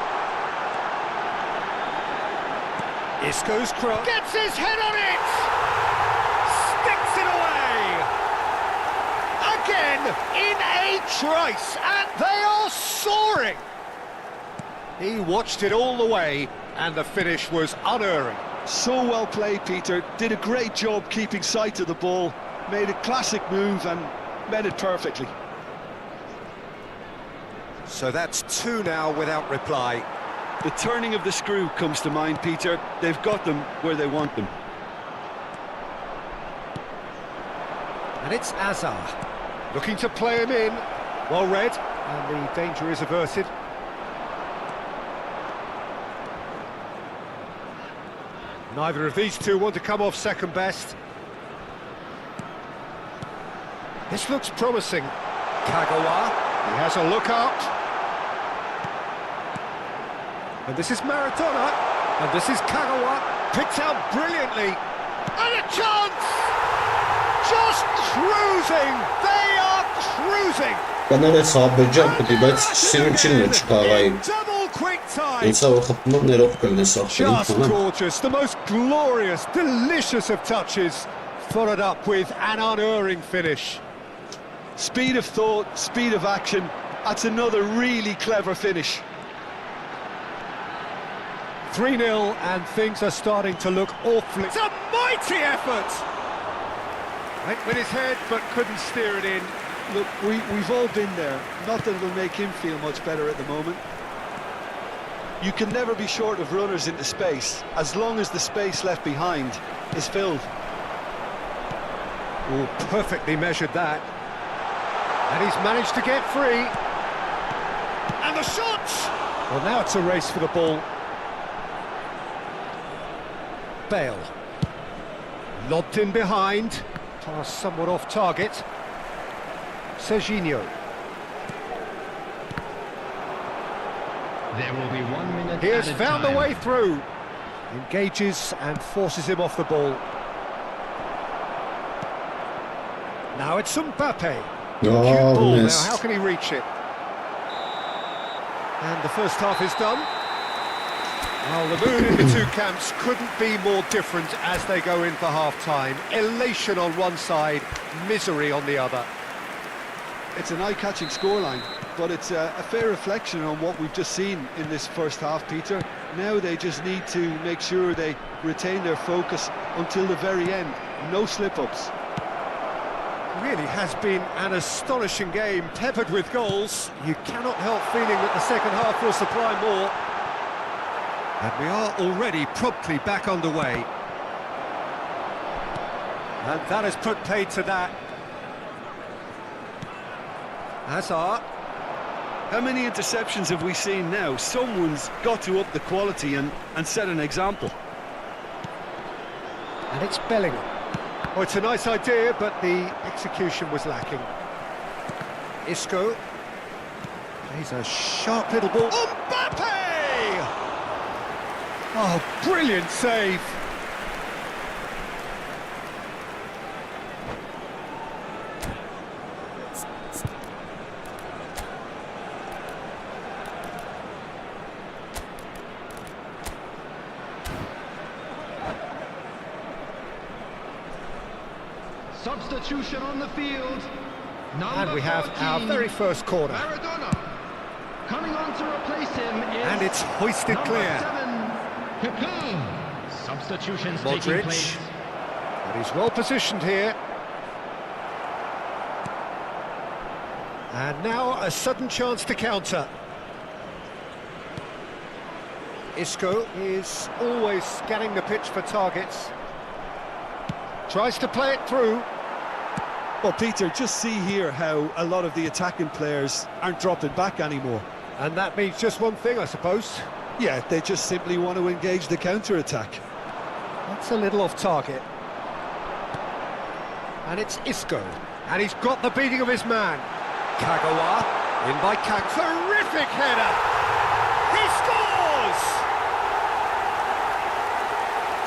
Isco's cross. Gets his head on it! Sticks it away! Again, in a trice, and they are soaring! He watched it all the way, and the finish was unerring. So well played, Peter. Did a great job keeping sight of the ball. Made a classic move and met it perfectly. So that's 2 now without reply. The turning of the screw comes to mind, Peter. They've got them where they want them. And it's Azar. Looking to play him in. Well read, and the danger is averted. Neither of these two want to come off second best. This looks promising. Kagawa, he has a look up. And this is Maradona, and this is Kagawa, picked out brilliantly. And a chance! Just cruising! They are cruising! Կանարես Աբերջան պտի, բայց սիրունչին է չկաղայի։ Double quick time! Ինցավ խպմով ներով կլնես Just աղբերին։ gorgeous, the most glorious, delicious of touches, followed up with an unerring finish. Speed of thought, speed of action. That's another really clever finish. 3-0, and things are starting to look awfully... It's a mighty effort! Went with his head, but couldn't steer it in. Look, we've all been there. Not that it'll make him feel much better at the moment. You can never be short of runners into space, as long as the space left behind is filled. Oh, perfectly measured that. And he's managed to get free. And the shot! Well, now it's a race for the ball. Bale. Lobbed in behind. Pass somewhat off target. Serginho. There will be 1 minute. He has added found time. the way through. Engages and forces him off the ball. Now it's Mbappe. Cute ball now, how can he reach it? And the first half is done. Well, the mood in the two camps couldn't be more different as they go in for half-time. Elation on one side, misery on the other. It's an eye-catching scoreline, but it's a fair reflection on what we've just seen in this first half, Peter. Now they just need to make sure they retain their focus until the very end. No slip-ups. Really has been an astonishing game, peppered with goals. You cannot help feeling that the second half will supply more. And we are already promptly back underway. And that has put paid to that. Hazard. How many interceptions have we seen now? Someone's got to up the quality and set an example. And it's Bellingham. Oh, it's a nice idea, but the execution was lacking. Isco. He's a sharp little ball. Mbappe! Oh, brilliant save. Substitution on the field. And we have 14, our very first corner. Maradona. Coming on to replace him is And it's hoisted clear. 7, Substitutions taking Modric. place. But he's well positioned here. And now a sudden chance to counter. Isco is always scanning the pitch for targets. Tries to play it through. Well, Peter, just see here how a lot of the attacking players aren't dropping back anymore. And that means just one thing, I suppose. Yeah, they just simply want to engage the counter-attack. That's a little off target. And it's Isco. And he's got the beating of his man. Kagawa, in by Kag. Terrific header! He scores!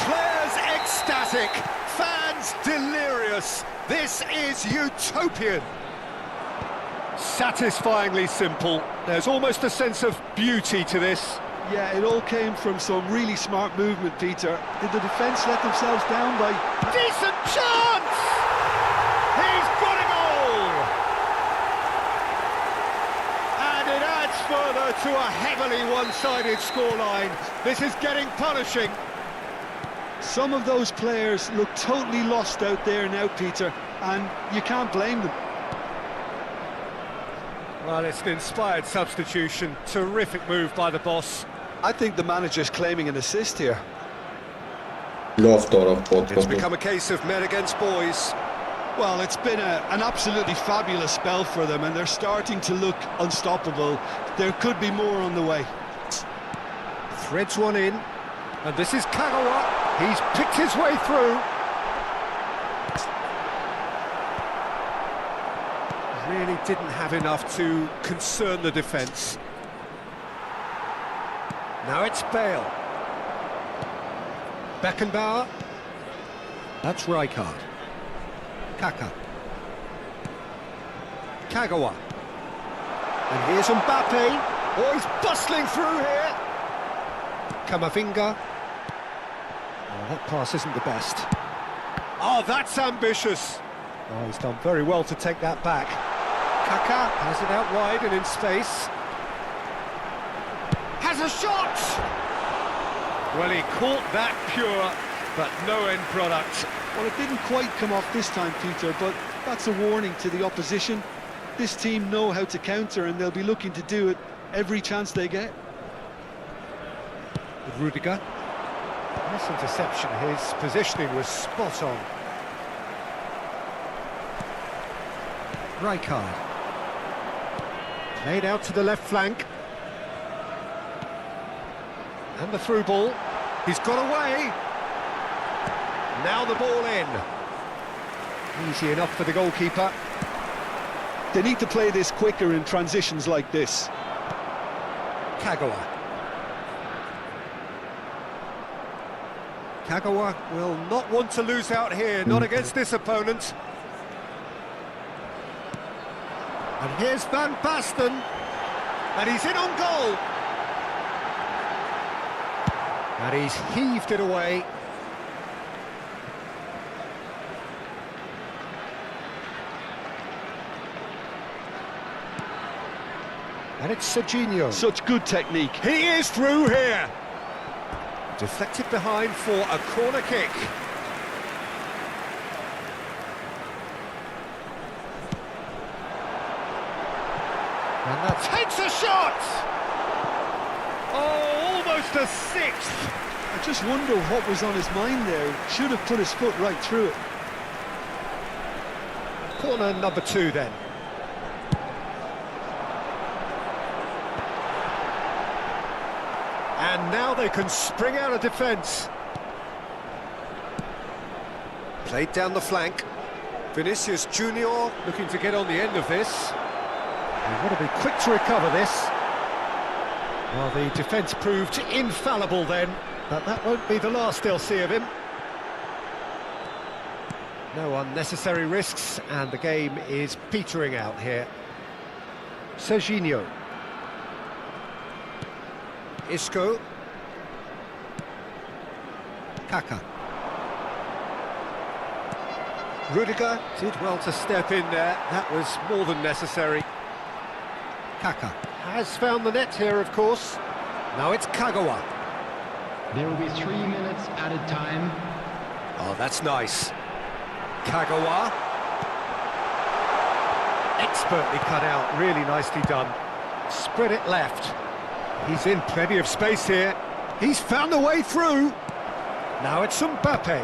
Players ecstatic, fans delirious. This is utopian. Satisfyingly simple. There's almost a sense of beauty to this. Yeah, it all came from some really smart movement, Peter. Did the defence let themselves down by... Decent chance! He's got a goal! And it adds further to a heavily one-sided scoreline. This is getting punishing. Some of those players look totally lost out there now, Peter, and you can't blame them. Well, it's an inspired substitution. Terrific move by the boss. I think the manager's claiming an assist here. It's become a case of men against boys. Well, it's been an absolutely fabulous spell for them, and they're starting to look unstoppable. There could be more on the way. Threads one in, and this is Kagawa. He's picked his way through. Really didn't have enough to concern the defence. Now it's Bale. Beckenbauer. That's Rijkaard. Kaka. Kagawa. And here's Mbappe. Oh, he's bustling through here. Kamavinga. Oh, that pass isn't the best. Oh, that's ambitious. Oh, he's done very well to take that back. Kaka has it out wide and in space. Has a shot! Well, he caught that pure, but no end product. Well, it didn't quite come off this time, Peter, but that's a warning to the opposition. This team know how to counter, and they'll be looking to do it every chance they get. Rudiger. Nice interception. His positioning was spot on. Rijkaard. Played out to the left flank. And the through ball. He's got away. Now the ball in. Easy enough for the goalkeeper. They need to play this quicker in transitions like this. Kagawa. Kagawa will not want to lose out here, not against this opponent. And here's Van Basten, and he's in on goal. And he's heaved it away. And it's Serginho. Such good technique. He is through here. Deflected behind for a corner kick. And that takes a shot! Oh, almost a sixth! I just wonder what was on his mind there. Should have put his foot right through it. Corner number 2 then. And now they can spring out of defence. Played down the flank. Vinicius Junior looking to get on the end of this. They want to be quick to recover this. Well, the defence proved infallible then, but that won't be the last they'll see of him. No unnecessary risks, and the game is petering out here. Serginho. Isco. Kaka. Rudiger did well to step in there. That was more than necessary. Kaka has found the net here, of course. Now it's Kagawa. There will be 3 minutes added time. Oh, that's nice. Kagawa. Expertly cut out, really nicely done. Spread it left. He's in plenty of space here. He's found a way through. Now it's Mbappe.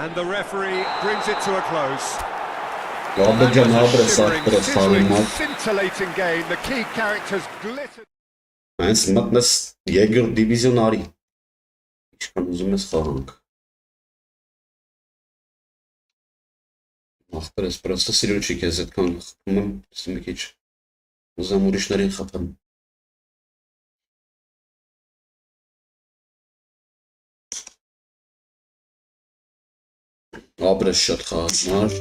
And the referee brings it to a close. Scintillating game. The key characters glittered. Այս մտնես երկրորդ դիվիզիոնարի։ Ինչքան ուզում ես խաղանք։ Ախտերս պրոստը սիրուն չի կեզ այդքան խփում եմ, մի քիչ ուզեմ ուրիշներին խփեմ։ Ապրես շատ խաղացմար։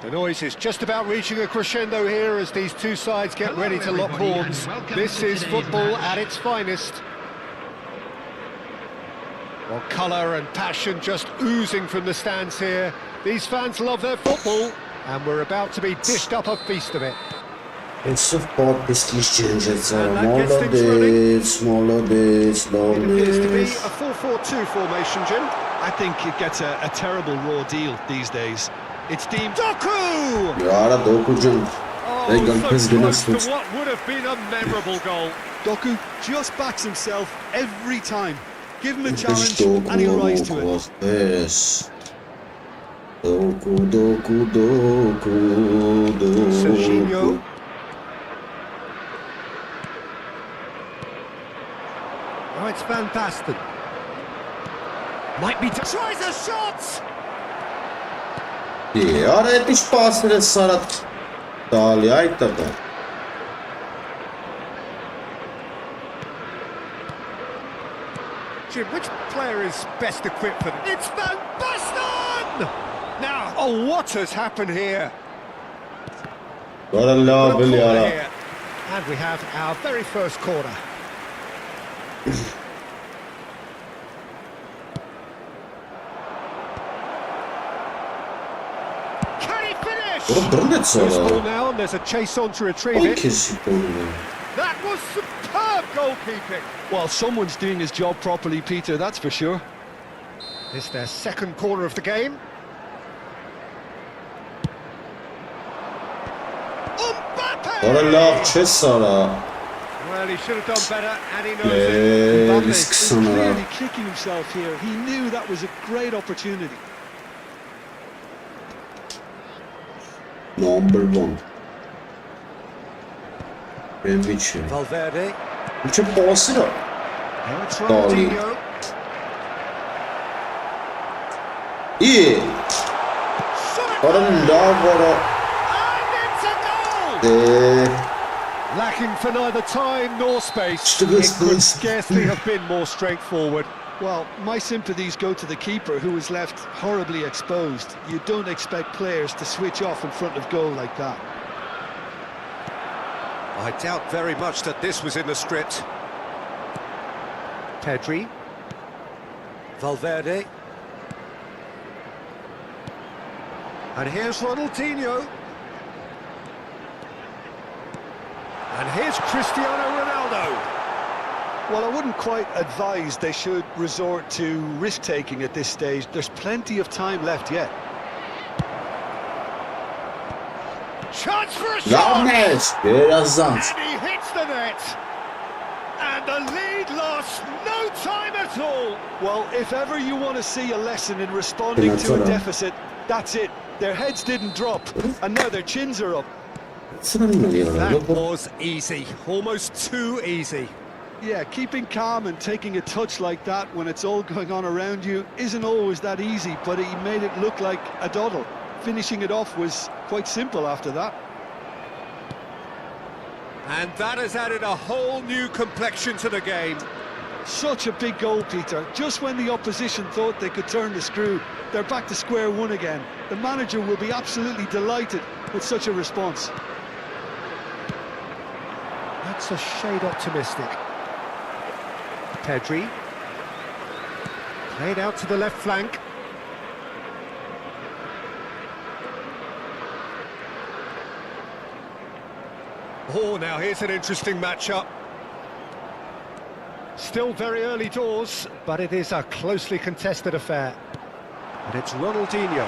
The noise is just about reaching a crescendo here as these two sides get ready to lock horns. This is football at its finest. Well, colour and passion just oozing from the stands here. These fans love their football, and we're about to be dished up a feast of it. It's a pot, this changes. Smaller bits, long It appears to be a 4-4-2 formation, Jim. I think it gets a terrible raw deal these days. It's deemed Doku! Yara Doku jump. So close to what would have been a memorable goal. Doku just backs himself every time. Give him a challenge and he'll rise to it. Yes. Doku, Doku, Doku, Serginho. Oh, it's Van Basten. Might be... Tries a shot! Ara etmiş pasını sarat. Dali aytada. Jim, which player is best equipped for this? It's Van Basten! Now, oh, what has happened here? Corner here. And we have our very first corner. Loose ball now, and there's a chase on to retrieve it. That was superb goalkeeping. Well, someone's doing his job properly, Peter, that's for sure. It's their second corner of the game. Ora laf c'è sarà. Well, he should have done better, and he knows it. Mbappe Risk is sanırım. clearly kicking himself here. He knew that was a great opportunity. Number 1. Benvici. Valverde. C'è posto. Now it's Ronaldinho. İyi. Ora lavoro. And it's a goal! Eee. Lacking for neither time nor space. İşte It could gösterisi. scarcely have been more straightforward. Well, my sympathies go to the keeper, who was left horribly exposed. You don't expect players to switch off in front of goal like that. I doubt very much that this was in the script. Pedri. Valverde. And here's Ronaldinho. And here's Cristiano Ronaldo. Well, I wouldn't quite advise they should resort to risk-taking at this stage. There's plenty of time left yet. Chance for a shot! Lanet. Birazdan. And he hits the net. And the lead lost no time at all. Well, if ever you want to see a lesson in responding to a deficit, that's it. Their heads didn't drop, and now their chins are up. That was easy, almost too easy. Yeah, keeping calm and taking a touch like that when it's all going on around you isn't always that easy, but he made it look like a doddle. Finishing it off was quite simple after that. And that has added a whole new complexion to the game. Such a big goal, Peter. Just when the opposition thought they could turn the screw, they're back to square one again. The manager will be absolutely delighted with such a response. That's a shade optimistic. Pedri. Played out to the left flank. Oh, now here's an interesting matchup. Still very early doors, but it is a closely contested affair. And it's Ronaldinho.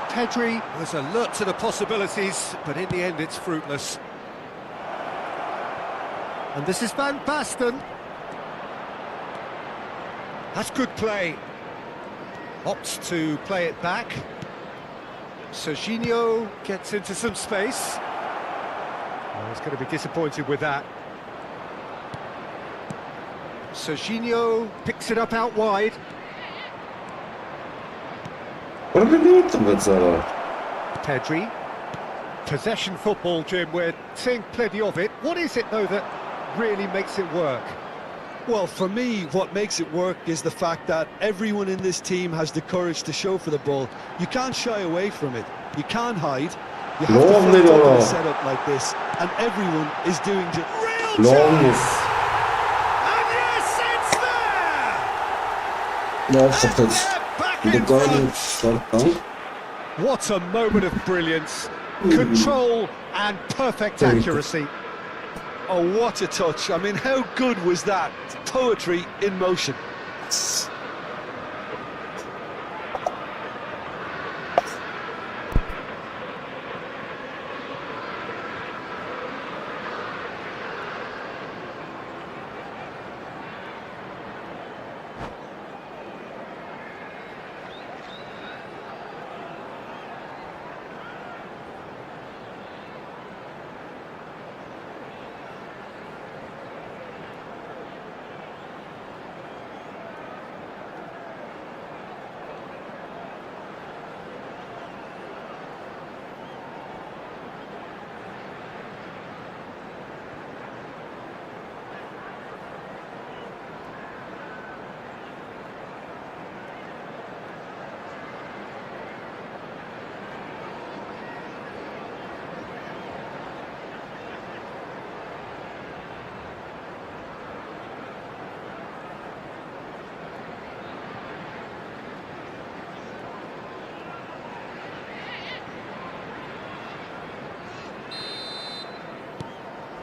Pedri was alert to the possibilities, but in the end it's fruitless. And this is Van Basten. That's good play. Opts to play it back. Serginho gets into some space. Oh, he's going to be disappointed with that. Serginho picks it up out wide. Pedri. Possession football, Jim, we're seeing plenty of it. What is it, though, that really makes it work? Well, for me, what makes it work is the fact that everyone in this team has the courage to show for the ball. You can't shy away from it. You can't hide. You have to fight over a setup like this, and everyone is doing just Real chance! And yes, it's there! Back in front. What a moment of brilliance, control and perfect accuracy. Oh, what a touch. I mean, how good was that? Poetry in motion.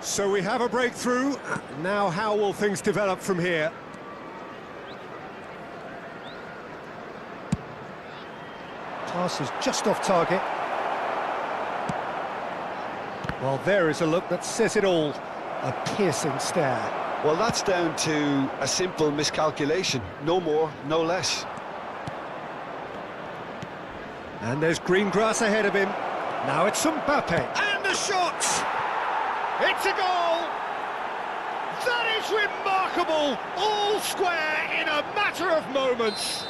So we have a breakthrough. Now how will things develop from here? Pass is just off target. Well, there is a look that says it all. A piercing stare. Well, that's down to a simple miscalculation. No more, no less. And there's green grass ahead of him. Now it's Mbappe. And the shot! It's a goal! That is remarkable! All square in a matter of moments.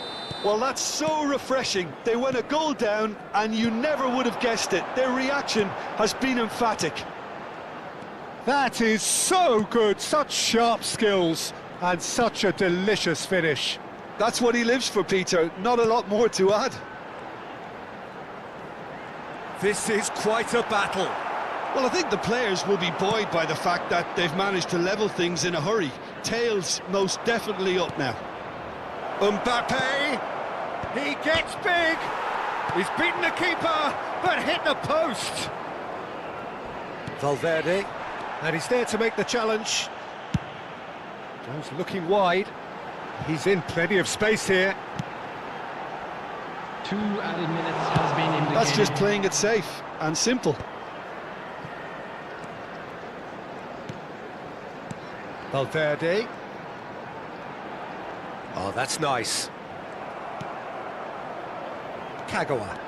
Well, that's so refreshing. They went a goal down, and you never would have guessed it. Their reaction has been emphatic. That is so good, such sharp skills, and such a delicious finish. That's what he lives for, Peter. Not a lot more to add. This is quite a battle. Well, I think the players will be buoyed by the fact that they've managed to level things in a hurry. Tails most definitely up now. Mbappe, he gets big. He's beaten the keeper, but hit the post. Valverde, and he's there to make the challenge. Jones looking wide. He's in plenty of space here. 2 added minutes has been indicated. That's just playing it safe and simple. Valverde. Oh, that's nice. Kagawa.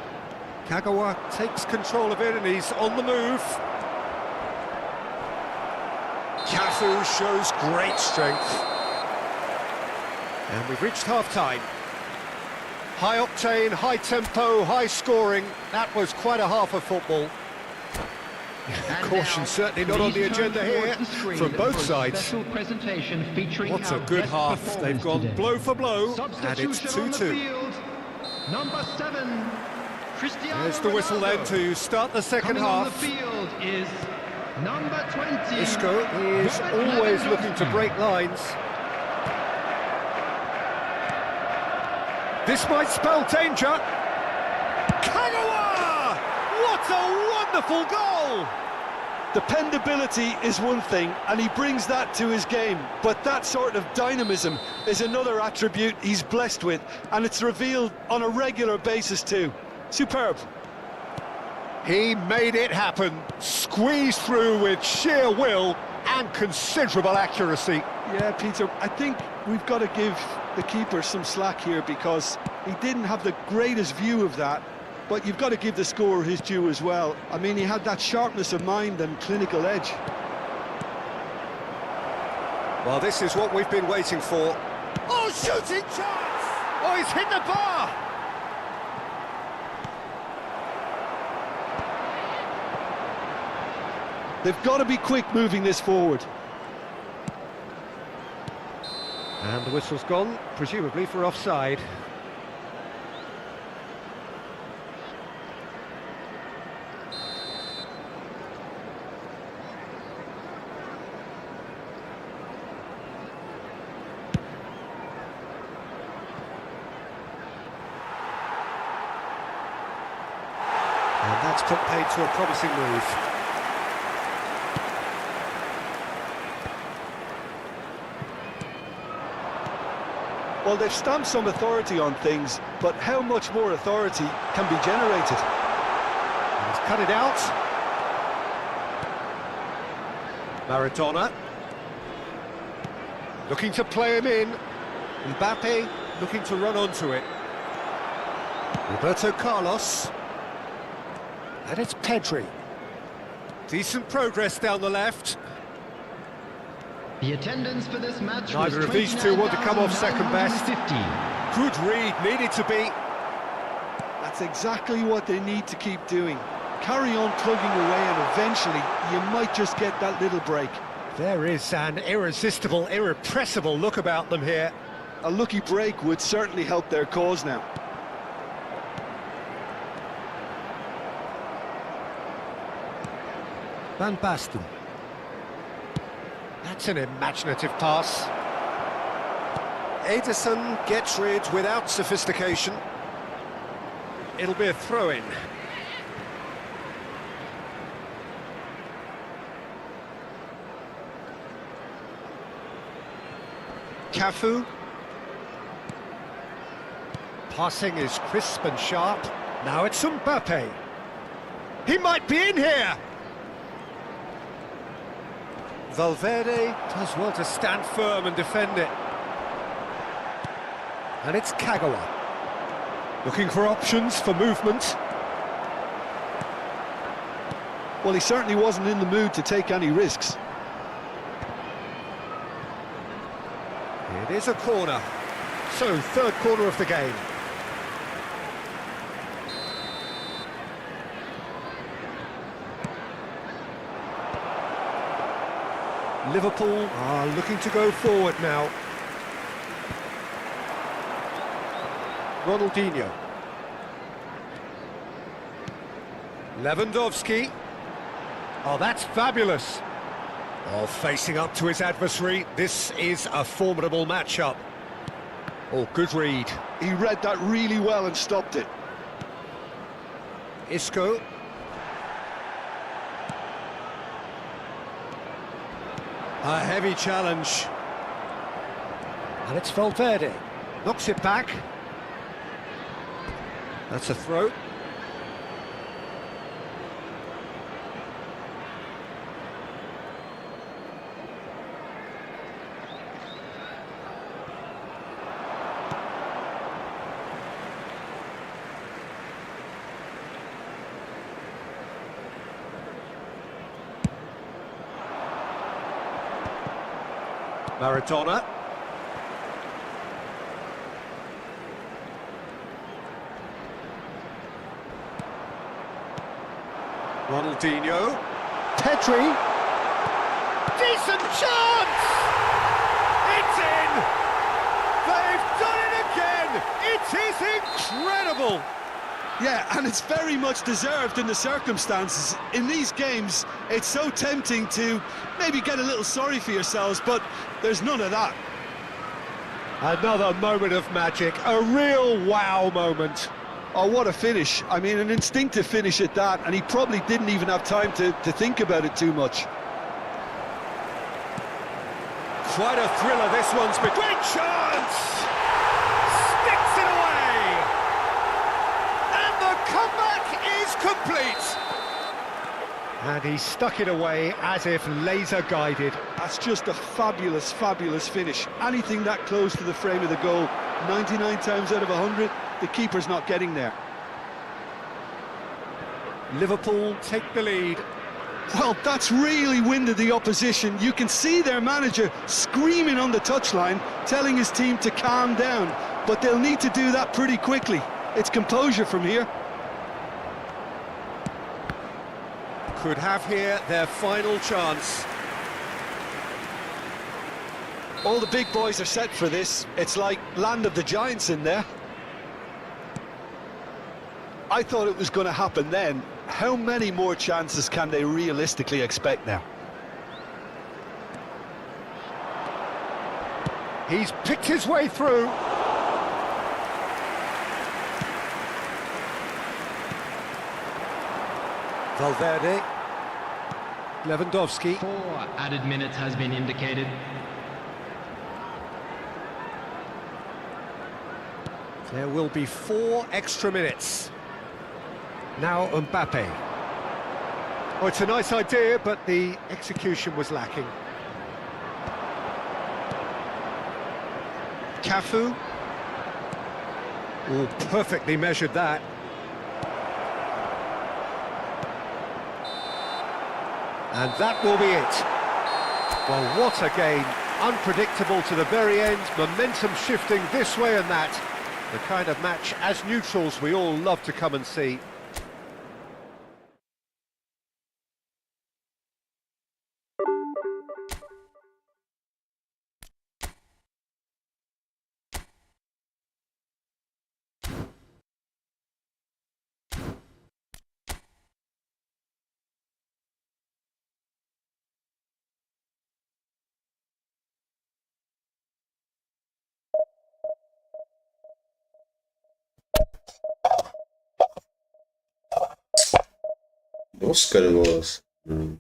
Kagawa takes control of it and he's on the move. Cafu shows great strength. And we've reached half-time. High octane, high tempo, high scoring. That was quite a half of football. Caution certainly not on the agenda here from both sides. What a good half. They've gone blow for blow, and it's 2-2. Number 7, Cristiano There's the whistle then to start the second Coming on half. the field is number 20. Isco is always looking to break lines. This might spell danger. Kagawa! What a wonderful goal! Dependability is one thing, and he brings that to his game, but that sort of dynamism is another attribute he's blessed with, and it's revealed on a regular basis too. Superb. He made it happen, squeezed through with sheer will and considerable accuracy. Yeah, Peter, I think we've got to give the keeper some slack here because he didn't have the greatest view of that, but you've got to give the scorer his due as well. I mean, he had that sharpness of mind and clinical edge. Well, this is what we've been waiting for. Oh, shooting chance! Oh, he's hit the bar! They've got to be quick moving this forward. And the whistle's gone, presumably for offside. And that's put paid to a promising move. Well, they've stamped some authority on things, but how much more authority can be generated? And he's cut it out. Maradona. Looking to play him in. Mbappe looking to run onto it. Roberto Carlos. And it's Pedri. Decent progress down the left. The attendance for this match Neither was of these two want to come off second best. 29,950. Good read, needed to be. That's exactly what they need to keep doing. Carry on plugging away and eventually you might just get that little break. There is an irresistible, irrepressible look about them here. A lucky break would certainly help their cause now. Van Basten. That's an imaginative pass. Ederson gets rid without sophistication. It'll be a throw-in. Cafu. Passing is crisp and sharp. Now it's Mbappe. He might be in here. Valverde does well to stand firm and defend it. And it's Kagawa. Looking for options for movement. Well, he certainly wasn't in the mood to take any risks. It is a corner. So, third corner of the game. Liverpool are looking to go forward now. Ronaldinho. Lewandowski. Oh, that's fabulous. Oh, facing up to his adversary. This is a formidable matchup. Oh, good read. He read that really well and stopped it. Isco. A heavy challenge. And it's Valverde. Knocks it back. That's a throw. Maradona. Ronaldinho. Pedri. Decent chance! It's in! They've done it again! It is incredible! Yeah, and it's very much deserved in the circumstances. In these games, it's so tempting to maybe get a little sorry for yourselves, but there's none of that. Another moment of magic, a real wow moment. Oh, what a finish. I mean, an instinctive finish at that, and he probably didn't even have time to think about it too much. Quite a thriller this one's been. Great chance! Sticks it away! And the comeback is complete! And he stuck it away as if laser guided. That's just a fabulous, fabulous finish. Anything that close to the frame of the goal, 99 times out of 100, the keeper's not getting there. Liverpool take the lead. Well, that's really winded the opposition. You can see their manager screaming on the touchline, telling his team to calm down. But they'll need to do that pretty quickly. It's composure from here. Could have here their final chance. All the big boys are set for this. It's like land of the giants in there. I thought it was going to happen then. How many more chances can they realistically expect now? He's picked his way through. Valverde. Lewandowski. 4 added minutes has been indicated. There will be 4 extra minutes. Now Mbappe. Oh, it's a nice idea, but the execution was lacking. Cafu. Oh, perfectly measured that. And that will be it. Well, what a game. Unpredictable to the very end, momentum shifting this way and that. The kind of match, as neutrals, we all love to come and see. Oscar was. Now,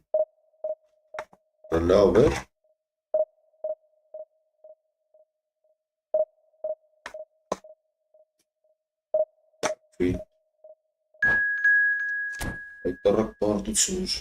այդ տառապարտություն էր։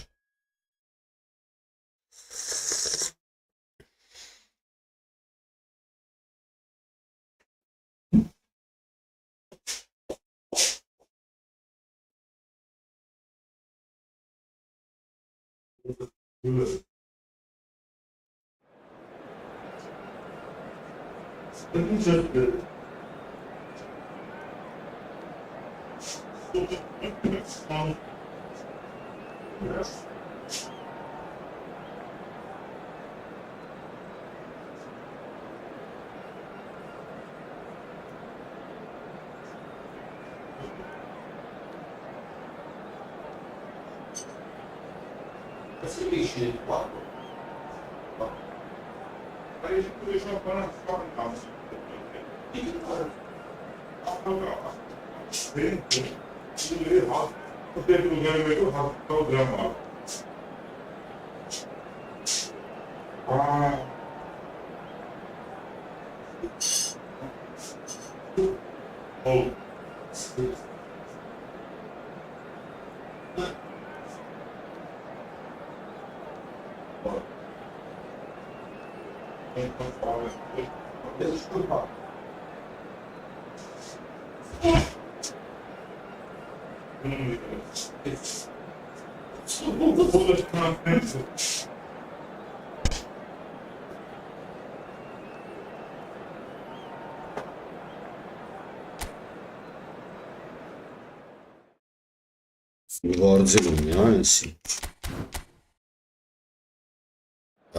Վարձելունի, այնսի։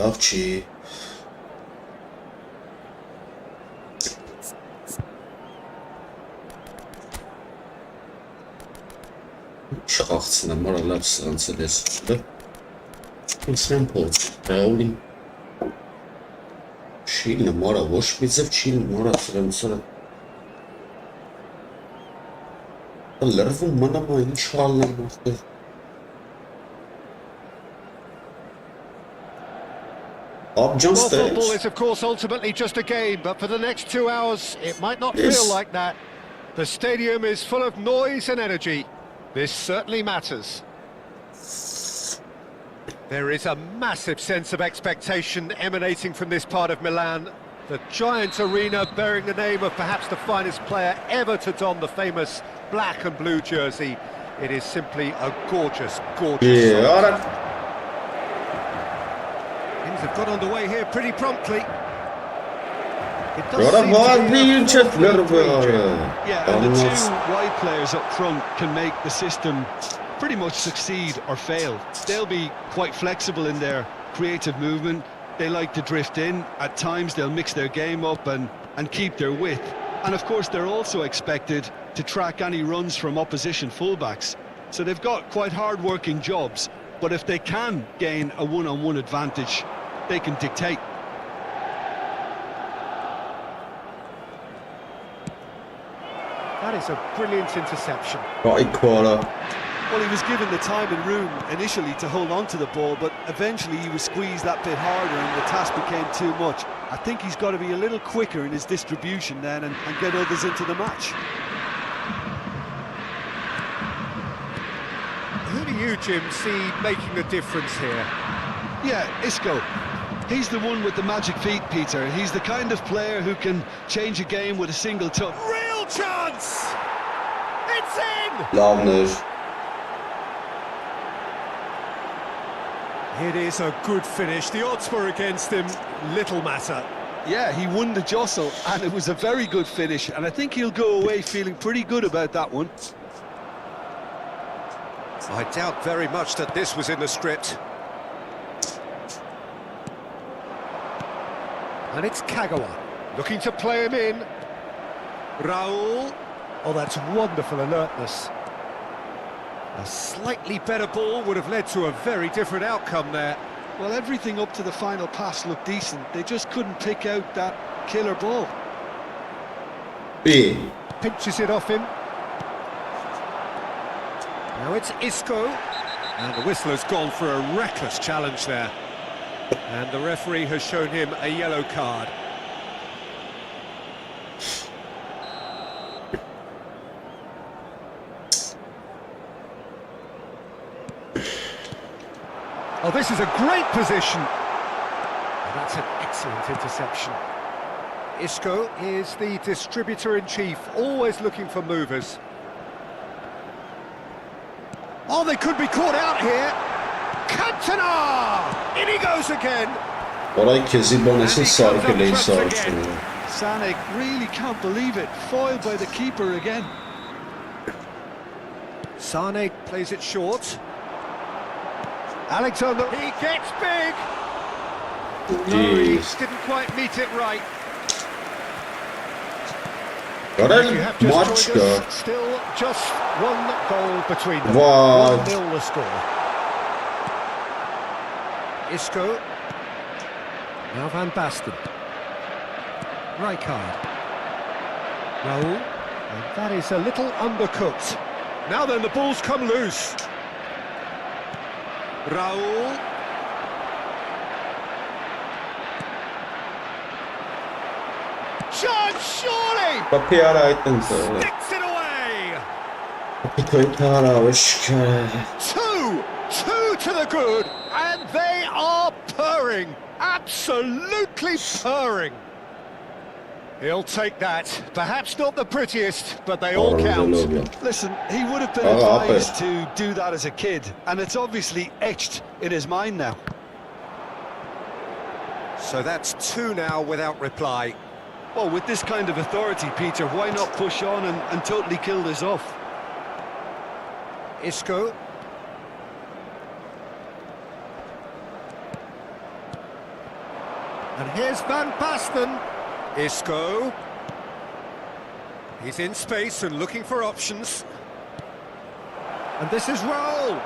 Աղջի։ Չաղցնեմ, արա լավ սրանցել ես, դա։ Ինսրեմ փոց, ռաուլին։ Չիլնը, մարա, ոչ միձև չիլն, մարա, սրանցել։ Լրվում մնամա ինչ հալն եմ ախտեր։ Well, football is of course ultimately just a game, but for the next 2 hours it might not feel like that. The stadium is full of noise and energy. This certainly matters. There is a massive sense of expectation emanating from this part of Milan. The giant arena bearing the name of perhaps the finest player ever to don the famous black and blue jersey. It is simply a gorgeous, gorgeous sight. Things have got underway here pretty promptly. It does seem to be and the two wide players up front can make the system pretty much succeed or fail. They'll be quite flexible in their creative movement. They like to drift in. At times they'll mix their game up and keep their width. And of course they're also expected to track any runs from opposition fullbacks. So they've got quite hard-working jobs, but if they can gain a one-on-one advantage, they can dictate. That is a brilliant interception. Right corner. Well, he was given the time and room initially to hold on to the ball, but eventually he was squeezed that bit harder and the task became too much. I think he's got to be a little quicker in his distribution then and get others into the match. Who do you, Jim, see making the difference here? Yeah, Isco. He's the one with the magic feet, Peter. He's the kind of player who can change a game with a single touch. Real chance! It's in! Lovely. It is a good finish. The odds were against him. Little matter. Yeah, he won the jostle, and it was a very good finish. And I think he'll go away feeling pretty good about that one. I doubt very much that this was in the script. And it's Kagawa, looking to play him in. Raul. Oh, that's wonderful alertness. A slightly better ball would have led to a very different outcome there. Well, everything up to the final pass looked decent. They just couldn't pick out that killer ball. B. Pinches it off him. Now it's Isco. And the whistler's gone for a reckless challenge there. And the referee has shown him a yellow card. Oh, this is a great position. Oh, that's an excellent interception. Isco is the distributor-in-chief, always looking for movers. Oh, they could be caught out here. Cantona! In he goes again. Oray kezi bonesin sarkılayı sarkılıyor. Sanek really can't believe it. Foiled by the keeper again. Sane plays it short. Alexander, he gets big. No, he didn't quite meet it right. Görelim maçta. Still just one goal between them. Vay. 1-0 the score. Isco. Now Van Basten. Rijkaard. Raul. And that is a little undercooked. Now then, the ball's come loose. Raul. Chance, surely! Kapıyı araydın sana. Sticks it away! Kapıyı aramış. Two to the good, and they are purring. Absolutely purring. He'll take that. Perhaps not the prettiest, but they all count. Listen, he would have been advised to do that as a kid, and it's obviously etched in his mind now. So that's two now without reply. Well, with this kind of authority, Peter, why not push on and totally kill this off? Isco. And here's Van Basten. Isco. He's in space and looking for options. And this is Raul.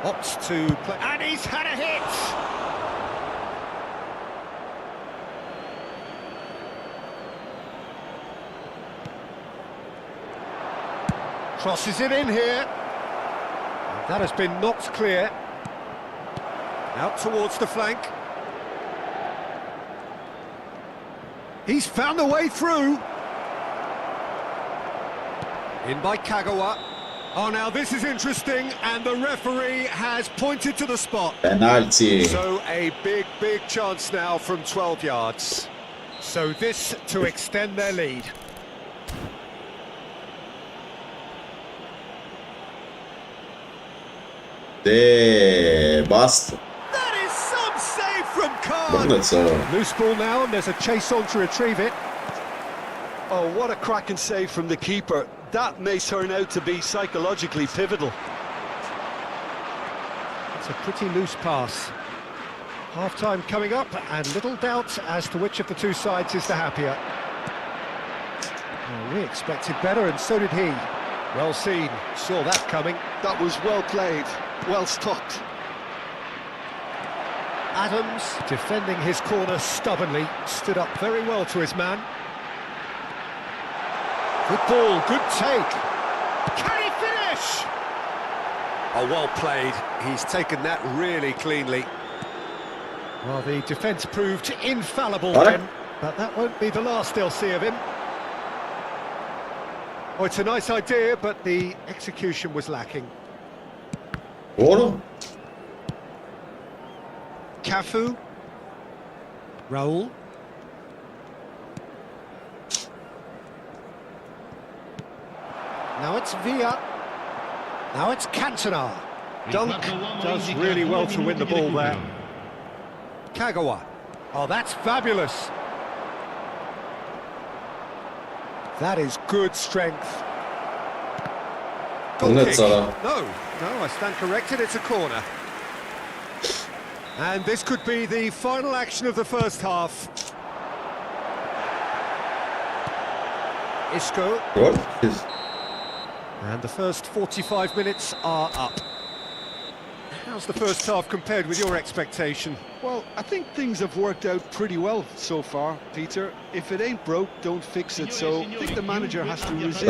Opts to play. And he's had a hit. Crosses it in here. And that has been knocked clear. Out towards the flank. He's found a way through. In by Kagawa. Oh, now this is interesting, and the referee has pointed to the spot. Penalty. So a big chance now from 12 yards. So this to extend their lead. Bastı. That is some save from Khan. Loose ball now, and there's a chase on to retrieve it. Oh, what a cracking save from the keeper. That may turn out to be psychologically pivotal. It's a pretty loose pass. Half-time coming up, and little doubt as to which of the two sides is the happier. Well, we expected better, and so did he. Well seen, saw that coming. That was well played, well stopped. Adams, defending his corner stubbornly, stood up very well to his man. Good ball, good take. Can he finish? Oh, well played. He's taken that really cleanly. Well, the defence proved infallible then, but that won't be the last they'll see of him. Oh, it's a nice idea, but the execution was lacking. Doğru. Cafu. Raul. Now it's Villa. Now it's Cantona. Dunk does really well to win the ball there. Kagawa. Oh, that's fabulous. That is good strength. Goal kick. No, I stand corrected, it's a corner. And this could be the final action of the first half. Isco. And the first 45 minutes are up. How's the first half compared with your expectation? Well, I think things have worked out pretty well so far, Peter. If it ain't broke, don't fix it. So I think the manager has to resist.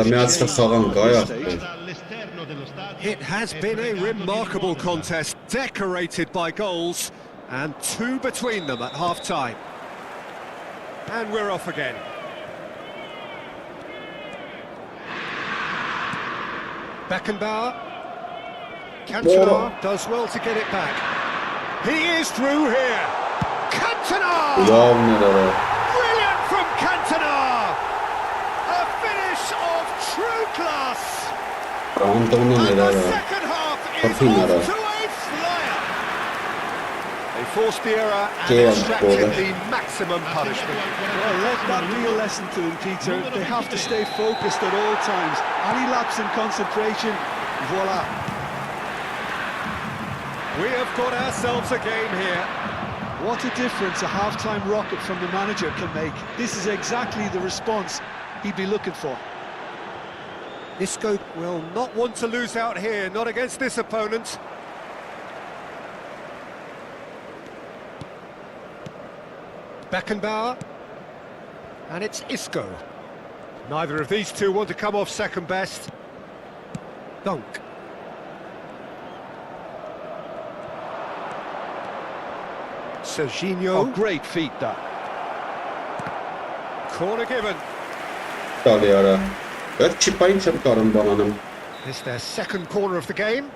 It has been a remarkable contest, decorated by goals, and two between them at half-time. And we're off again. Beckenbauer. Cantona does well to get it back. He is through here. Cantona! Brilliant from Cantona! A finish of true class. And the second half is off to a flyer. They forced the error and extracted the maximum punishment. Well, let that be a lesson to them, Peter. They have to stay focused at all times. Any lapse in concentration, voila. We have got ourselves a game here. What a difference a half-time rocket from the manager can make. This is exactly the response he'd be looking for. Isco will not want to lose out here, not against this opponent. Beckenbauer, and it's Isco. Neither of these two want to come off second best. Dunk. Serginho. Oh, great feat, that. Corner given. It's their second corner of the game.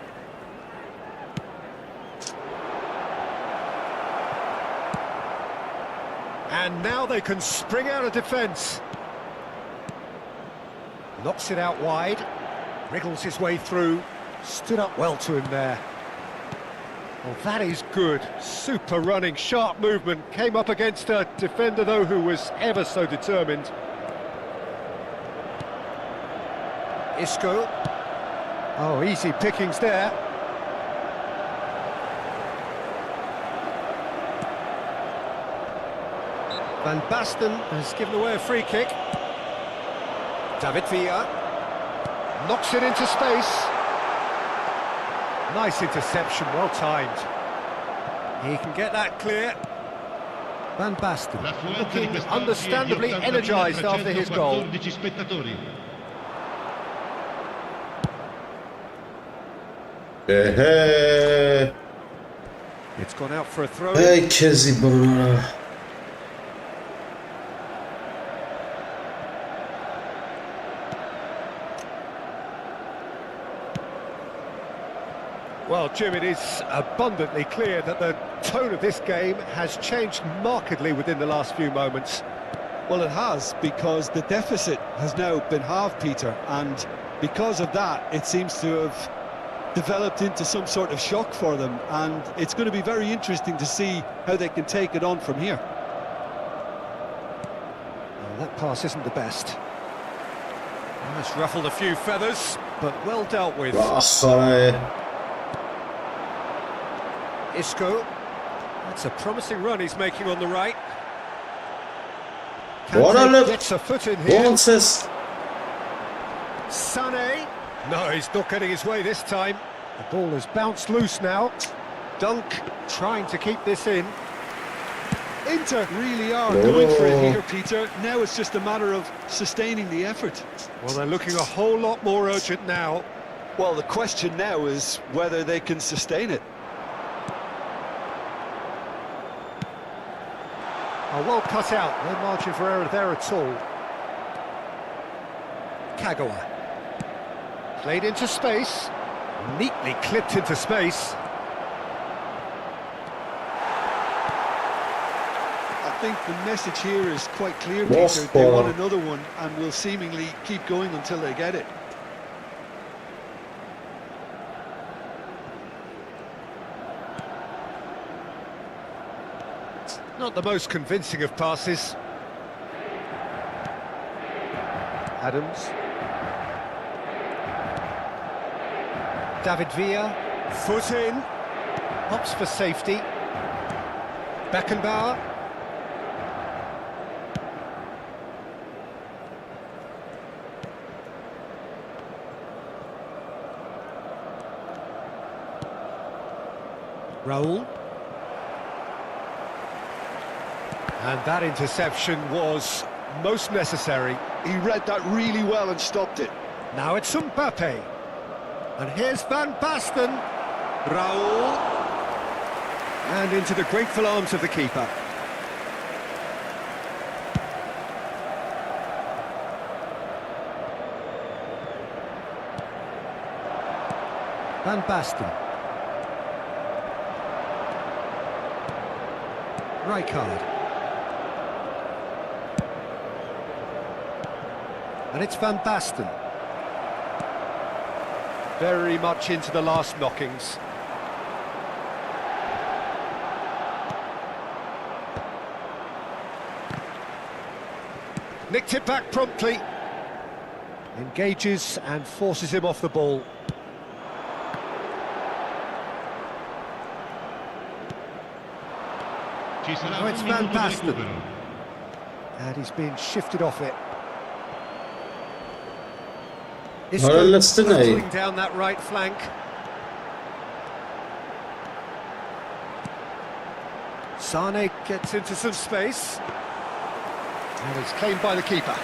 And now they can spring out of defence. Knocks it out wide. Wriggles his way through. Stood up well to him there. Well, that is good. Super running, sharp movement. Came up against a defender, though, who was ever so determined. Isco. Oh, easy pickings there. Van Basten has given away a free kick. David Villa knocks it into space. Nice interception, well timed. He can get that clear. Van Basten looking understandably energised after his goal. It's gone out for a throw. Well, Jim, it is abundantly clear that the tone of this game has changed markedly within the last few moments. Well, it has, because the deficit has now been halved, Peter, and because of that, it seems to have developed into some sort of shock for them, and it's going to be very interesting to see how they can take it on from here. Well, that pass isn't the best. Well, it's ruffled a few feathers, but well dealt with. Isco, that's a promising run he's making on the right. Kante gets a foot in here. Sané, no, he's not getting his way this time. The ball has bounced loose now. Dunk trying to keep this in. Inter really are going for it here, Peter. Now it's just a matter of sustaining the effort. Well, they're looking a whole lot more urgent now. Well, the question now is whether they can sustain it. Oh, well cut out, no margin for error there at all. Kagawa. Played into space, neatly clipped into space. I think the message here is quite clear, Peter. They want another one and will seemingly keep going until they get it. Not the most convincing of passes. Adams. David Villa, foot in. Hops for safety. Beckenbauer. Raul. And that interception was most necessary. He read that really well and stopped it. Now it's Mbappe. And here's Van Basten. Raul. And into the grateful arms of the keeper. Van Basten. Rijkaard. And it's Van Basten. Very much into the last knockings. Nicked it back promptly. Engages and forces him off the ball. Now it's Van Basten. And he's being shifted off it. Isco battling down that right flank. Sane gets into some space. And it's claimed by the keeper.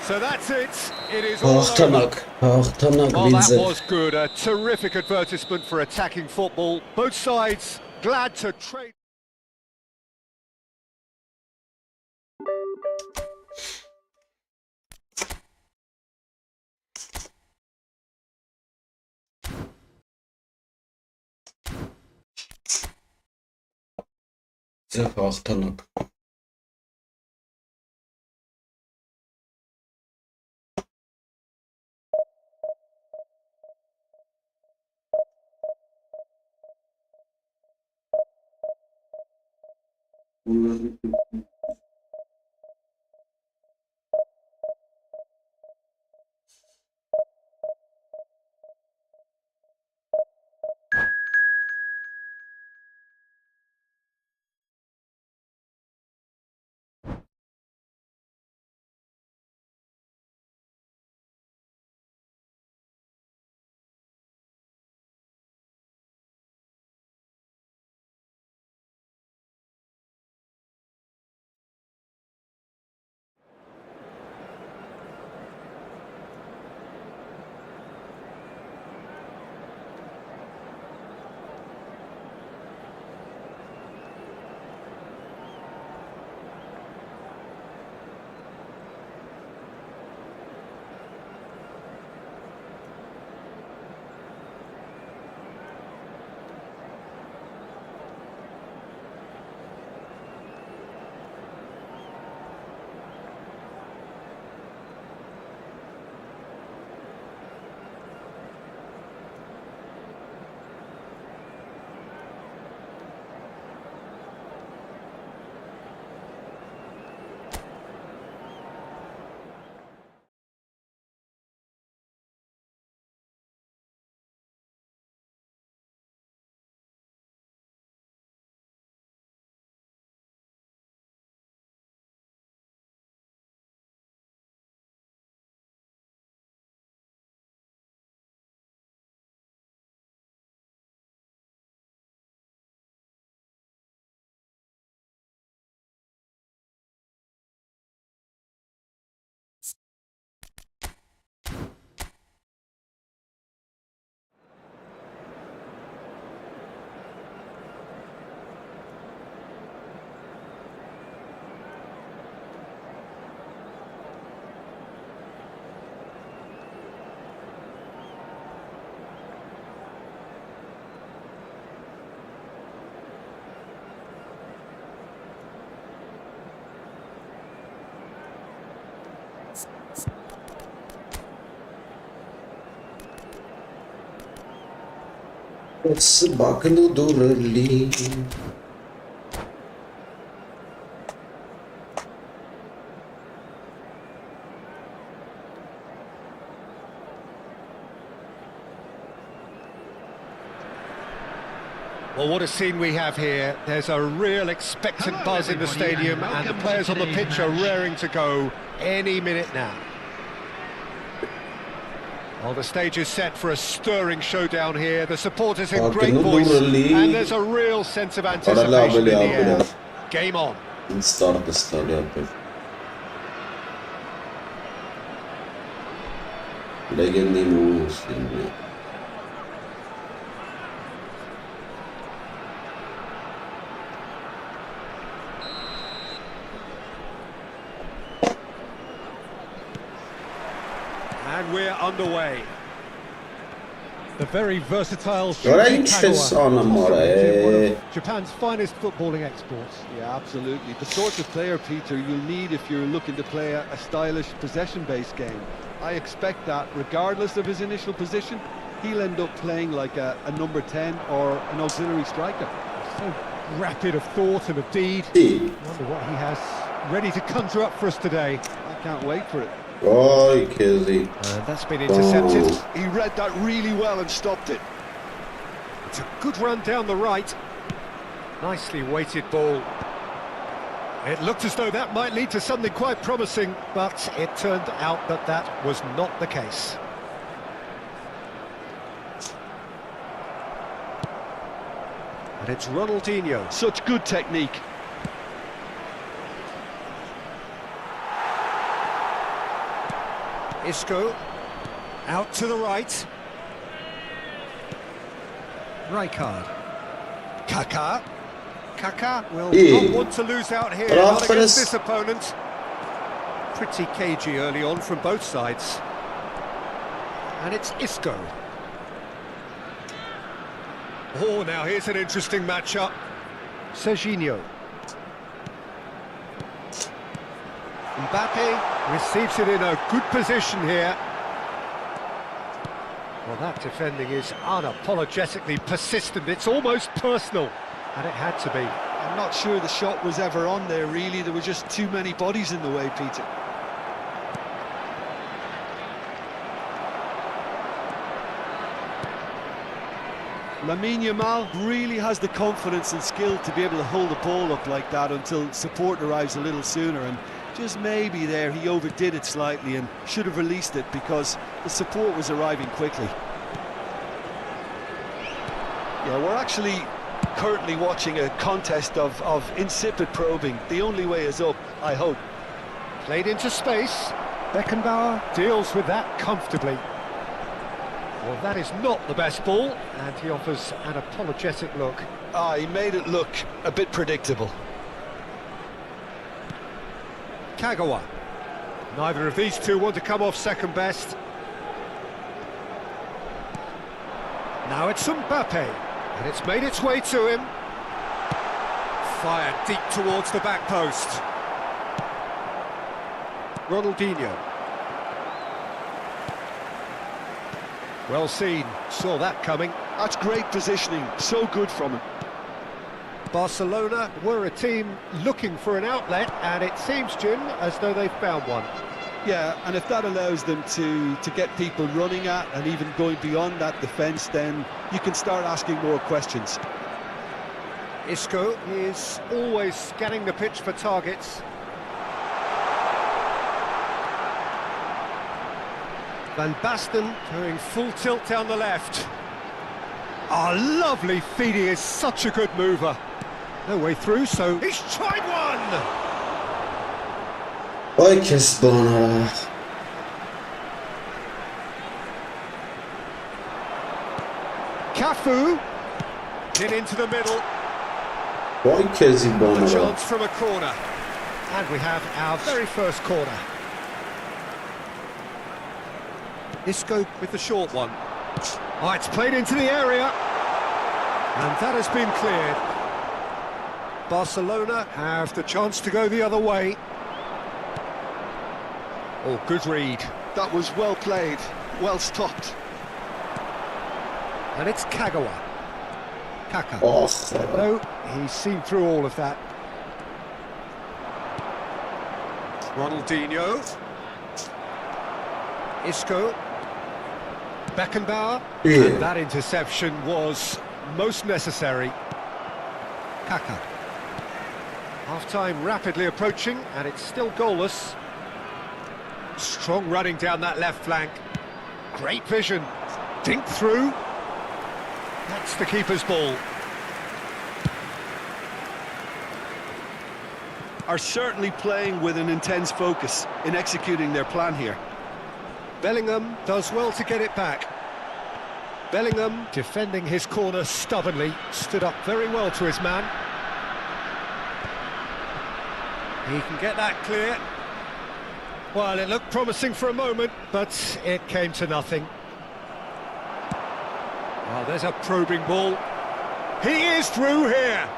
So that's it. It is all over. Well, that was good. A terrific advertisement for attacking football. Both sides glad to trade. Հաղթանակ It's Bakalo Dorali. Well, what a scene we have here. There's a real expectant buzz in the stadium, and the players on the pitch are raring to go any minute now. Well, the stage is set for a stirring showdown here. The supporters in great voice, and there's a real sense of anticipation in the air. Game on. Start the stadium. Legendary moves. And we're underway. The very versatile Japan's finest footballing exports. Yeah, absolutely. The sort of player, Peter, you'll need if you're looking to play a stylish possession-based game. I expect that, regardless of his initial position, he'll end up playing like a number 10 or an auxiliary striker. So rapid of thought and of deed. I wonder what he has ready to conjure up for us today. I can't wait for it. Ay kezi. That's been intercepted. He read that really well and stopped it. It's a good run down the right. Nicely weighted ball. It looked as though that might lead to something quite promising, but it turned out that that was not the case. And it's Ronaldinho. Such good technique. Isco, out to the right. Rijkaard. Kaká. Kaká will not want to lose out here, not against this opponent. Pretty cagey early on from both sides. And it's Isco. Oh, now here's an interesting matchup. Serginho. Mbappe receives it in a good position here. Well, that defending is unapologetically persistent. It's almost personal, and it had to be. I'm not sure the shot was ever on there, really. There were just too many bodies in the way, Peter. Lamine Yamal really has the confidence and skill to be able to hold the ball up like that until support arrives a little sooner, and just maybe there he overdid it slightly and should have released it because the support was arriving quickly. Yeah, we're actually currently watching a contest of insipid probing. The only way is up, I hope. Played into space. Beckenbauer deals with that comfortably. Well, that is not the best ball, and he offers an apologetic look. He made it look a bit predictable. Kagawa. Neither of these two want to come off second best. Now it's Mbappe, and it's made its way to him. Fired deep towards the back post. Ronaldinho. Well seen, saw that coming. That's great positioning, so good from him. Barcelona were a team looking for an outlet, and it seems, Jim, as though they've found one. Yeah, and if that allows them to get people running at and even going beyond that defence, then you can start asking more questions. Isco is always scanning the pitch for targets. Van Basten going full tilt down the left. Ah, lovely feed, he is such a good mover. No way through, so he's tried one! Ay kes bana. Cafu, hit into the middle. Ay kezi A bana. chance from a corner. And we have our very first corner. Isco with the short one. Oh, it's played into the area. And that has been cleared. Barcelona have the chance to go the other way. Oh, good read. That was well played, well stopped. And it's Kagawa. Kaká. Oh. No, he's seen through all of that. Ronaldinho. Isco. Beckenbauer. Yeah. And that interception was most necessary. Kaká. Half-time rapidly approaching, and it's still goalless. Strong running down that left flank. Great vision. Dink through. That's the keeper's ball. Are certainly playing with an intense focus in executing their plan here. Bellingham does well to get it back. Bellingham defending his corner stubbornly, stood up very well to his man. He can get that clear. Well, it looked promising for a moment, but it came to nothing. Well, there's a probing ball. He is through here.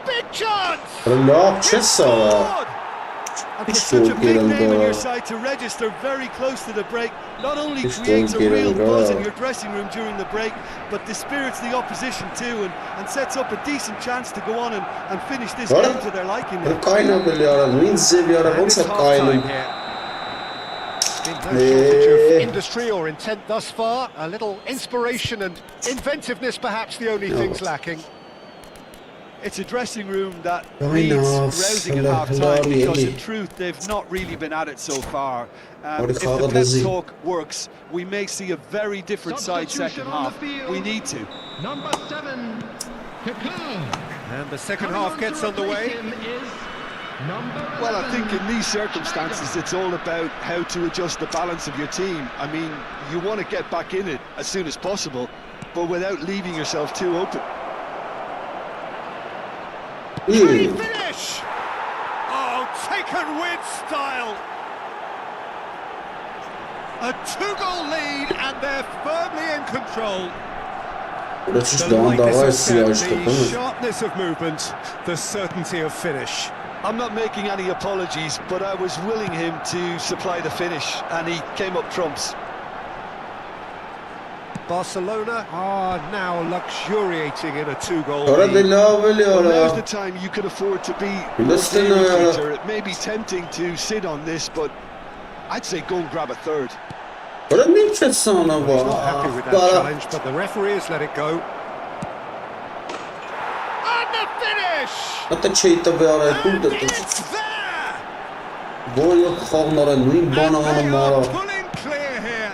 Big chance! Ale ne yapacağız sana? And for such a big name on your side to register very close to the break, not only creates a real buzz in your dressing room during the break, but dispirits the opposition too and sets up a decent chance to go on and finish this game to their liking. In no shortage of industry or intent thus far, a little inspiration and inventiveness perhaps the only things lacking. It's a dressing room that needs rousing at half-time because in truth they've not really been at it so far. If the pep talk works, we may see a very different side second half. We need to. Number 7, And the second half gets underway. Well, I think in these circumstances it's all about how to adjust the balance of your team. I mean, you want to get back in it as soon as possible, but without leaving yourself too open. Finish! Oh, taken with style! A 2-goal lead and they're firmly in control. The sharpness of movement, the certainty of finish. I'm not making any apologies, but I was willing him to supply the finish, and he came up trumps. Barcelona are now luxuriating in a 2-goal lead. Well, now's the time you could afford to be Peter. It may be tempting to sit on this, but I'd say go and grab a third. He's not happy with that challenge, but the referee has let it go. And the finish! It's there! Pulling clear here.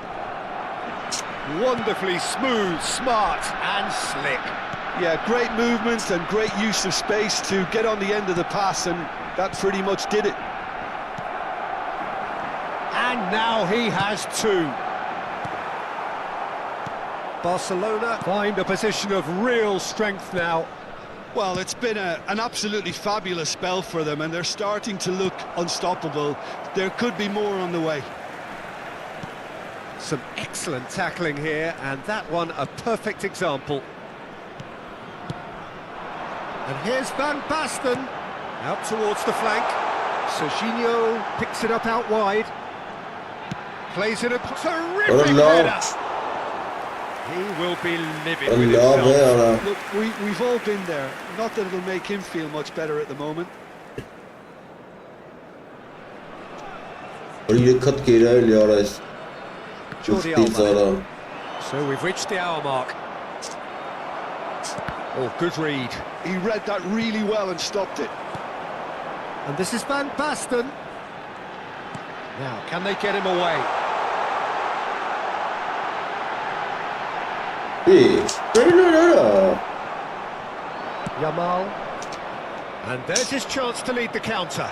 Wonderfully smooth, smart and slick. Yeah, great movement and great use of space to get on the end of the pass, and that pretty much did it. And now he has 2. Barcelona find a position of real strength now. Well, it's been an absolutely fabulous spell for them, and they're starting to look unstoppable. There could be more on the way. Some excellent tackling here, and that one a perfect example. And here's Van Basten, out towards the flank. Serginho picks it up out wide. Plays it a terrific header. He will be livid with himself. Look, we've all been there. Not that it'll make him feel much better at the moment. Jordi Alba. So we've reached the hour mark. Oh, good read. He read that really well and stopped it. And this is Van Basten. Now, can they get him away? Yamal. And there's his chance to lead the counter.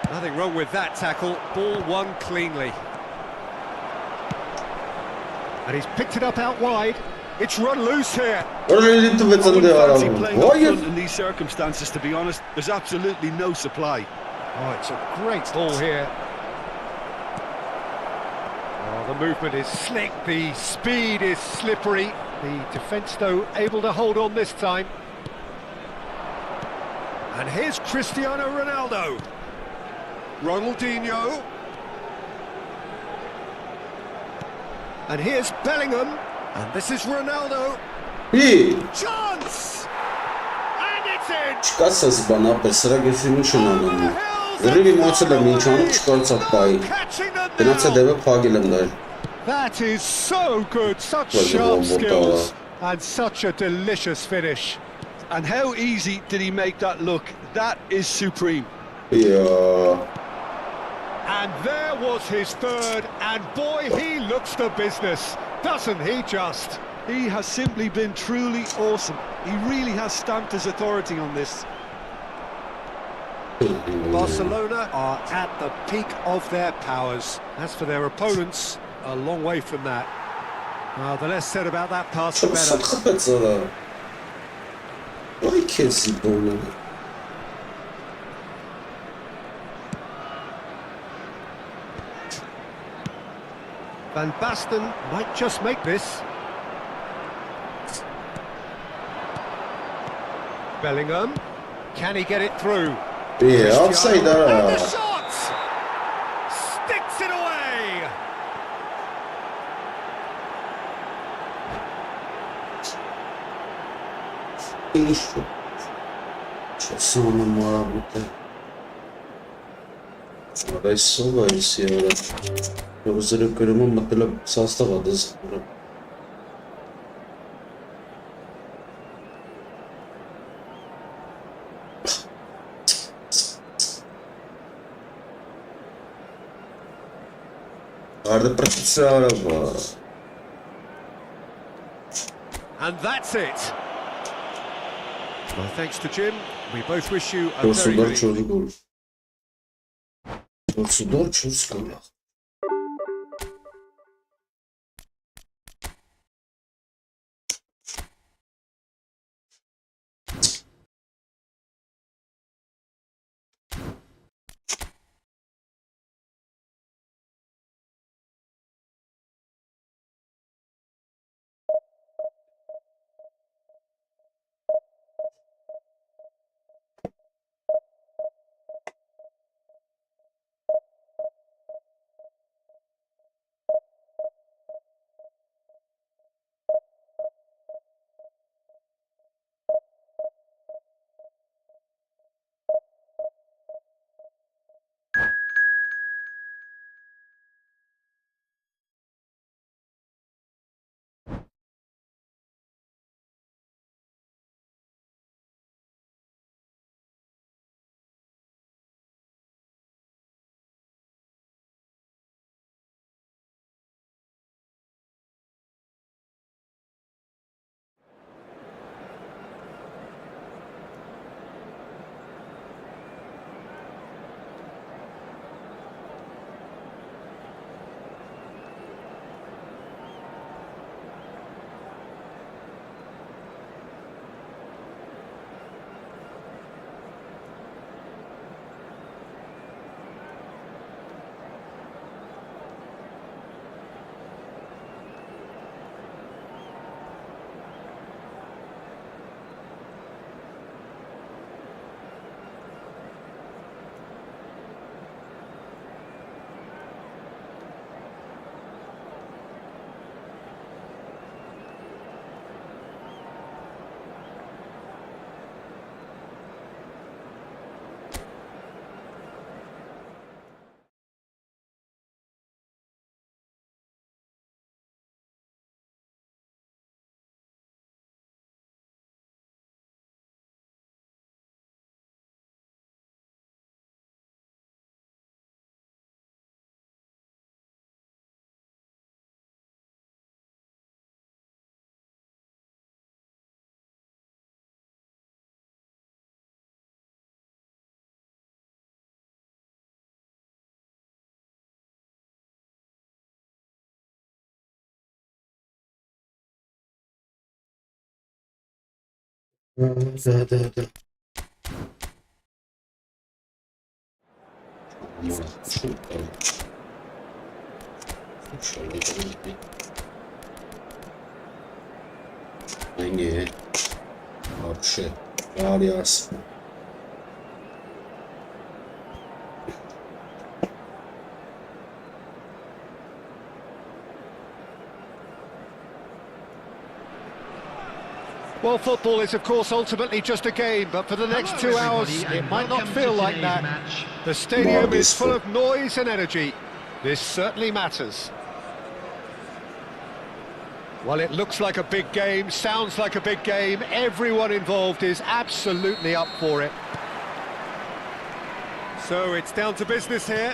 Nothing wrong with that tackle. Ball won cleanly. And he's picked it up out wide. It's run loose here. I wouldn't fancy playing up front in these circumstances, to be honest. There's absolutely no supply. Oh, it's a great ball here. Oh, the movement is slick, the speed is slippery. The defence, though, able to hold on this time. And here's Cristiano Ronaldo. Ronaldinho. And here's Bellingham. And this is Ronaldo. Chance! And it's in! That is so good, such sharp skills and such a delicious finish. And how easy did he make that look? That is supreme. Yeah. And there was his third, and boy, he looks the business, doesn't he just? He has simply been truly awesome. He really has stamped his authority on this. Barcelona are at the peak of their powers. As for their opponents, a long way from that. The less said about that pass, the better. Van Basten might just make this. Bellingham, can he get it through? Offside And the shot! Sticks it away! Isso. Çasını muhabbete. Orayı sola istiyor. Yoksa kırımı मतलब sasta vardı. Arada pratisar var. And that's it. Well, thanks to Jim. We both wish you a very good evening. Torcedor çocuk. Da. Hangi? Вообще. Alias. Well, football is, of course, ultimately just a game, but for the next 2 hours, it might not feel like that. The stadium is full of noise and energy. This certainly matters. Well, it looks like a big game, sounds like a big game. Everyone involved is absolutely up for it. So it's down to business here.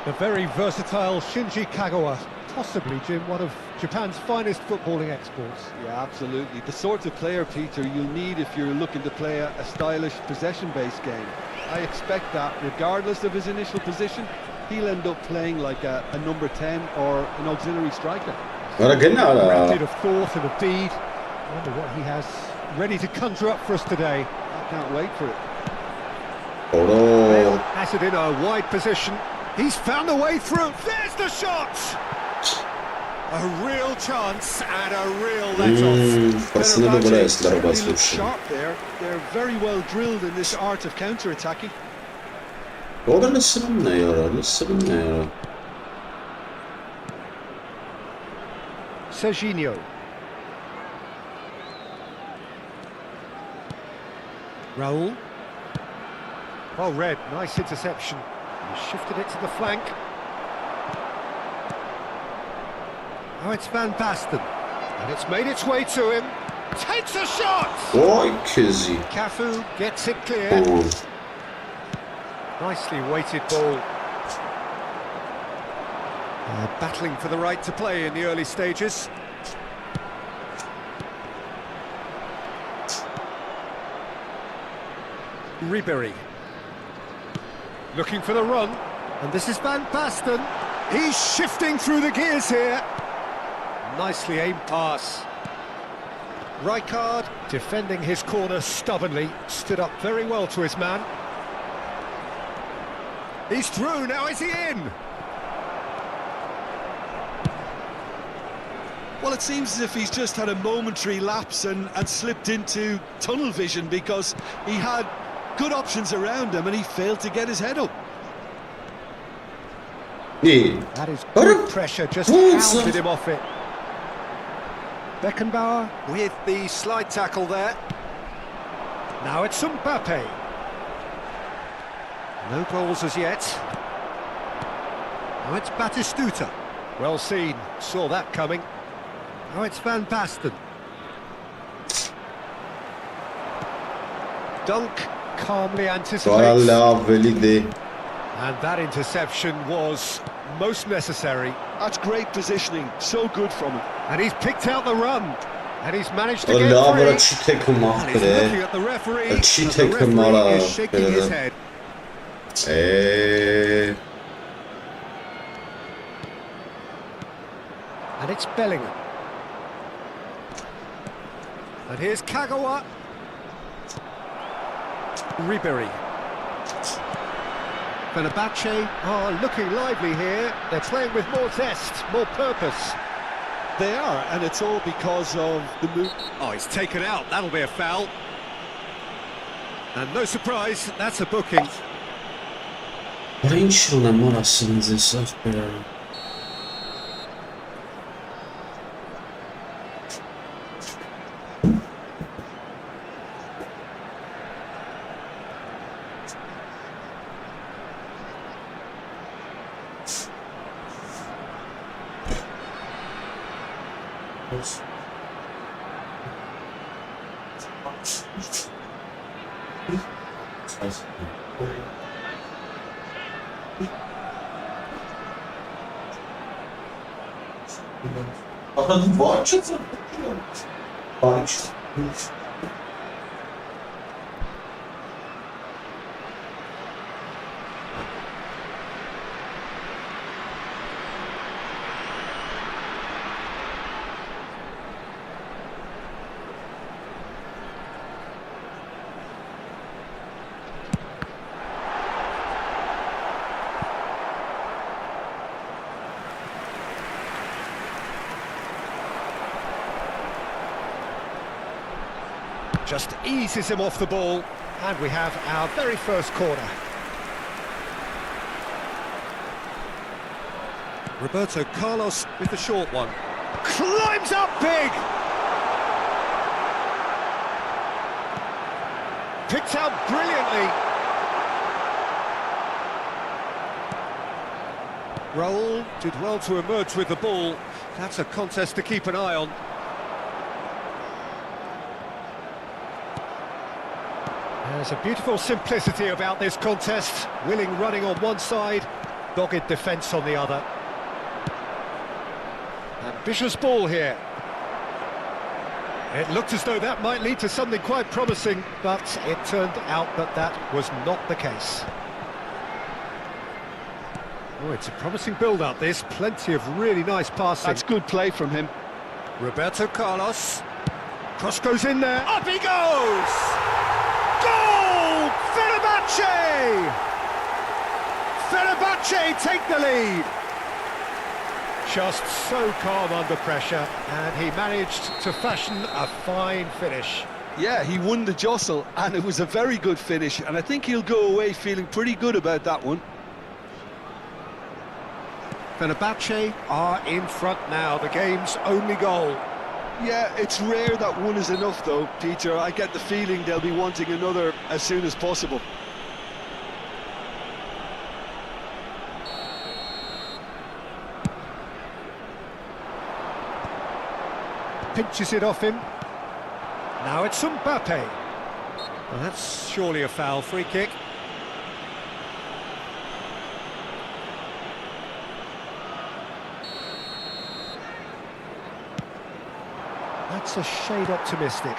The very versatile Shinji Kagawa, possibly, Jim, one of Japan's finest footballing exports. Yeah, absolutely. The sort of player, Peter, you'll need if you're looking to play a stylish possession-based game. I expect that, regardless of his initial position, he'll end up playing like a number 10 or an auxiliary striker. Rapid of thought and of deed. I wonder what he has ready to conjure up for us today. I can't wait for it. Bale has it in a wide position. He's found a way through. There's the shot! A real chance and a real let-off. Personally, what else? Certainly look sharp there. They're very well drilled in this art of counter-attacking. Orada listen ne yara? Listen ne yara? Serginho. Raul. Oh, Red, nice interception. He shifted it to the flank. Oh, it's Van Basten. And it's made its way to him. Takes a shot! Vay kezi. Cafu gets it clear. Oh. Nicely weighted ball. Battling for the right to play in the early stages. Ribery. Looking for the run. And this is Van Basten. He's shifting through the gears here. Nicely aimed pass. Rijkaard, defending his corner stubbornly, stood up very well to his man. He's through, now is he in? Well, it seems as if he's just had a momentary lapse and slipped into tunnel vision because he had good options around him and he failed to get his head up. İyi. That is good pressure, just hounded him off it. Beckenbauer with the slide tackle there. Now it's Mbappe. No goals as yet. Now it's Batistuta. Well seen, saw that coming. Now it's Van Basten. Dunk calmly anticipates. And that interception was most necessary. That's great positioning, so good from him. And he's picked out the run. And he's managed to get Allah free. bırak şu takım And he's looking at the referee. And Çi the takım referee is shaking his head. And it's Bellingham. And here's Kagawa. Ribery. Fenerbahce are looking lively here. They're playing with more zest, more purpose. They are, and it's all because of the move. Oh, he's taken out. That'll be a foul. And no surprise, that's a booking. Ręczna mora sędzia software. Just eases him off the ball, and we have our very first corner. Roberto Carlos with the short one. Climbs up big! Picked out brilliantly. Raul did well to emerge with the ball. That's a contest to keep an eye on. There's a beautiful simplicity about this contest. Willing running on one side, dogged defence on the other. Ambitious ball here. It looked as though that might lead to something quite promising, but it turned out that that was not the case. Oh, it's a promising build-up, this. Plenty of really nice passing. That's good play from him. Roberto Carlos. Cross goes in there. Up he goes! Goal! Fenerbahce! Fenerbahce take the lead. Just so calm under pressure, and he managed to fashion a fine finish. Yeah, he won the jostle, and it was a very good finish, and I think he'll go away feeling pretty good about that one. Fenerbahce are in front now, the game's only goal. Yeah, it's rare that one is enough though, Peter. I get the feeling they'll be wanting another as soon as possible. Pinches it off him. Now it's Mbappe. Well, that's surely a foul, free kick. That's a shade optimistic.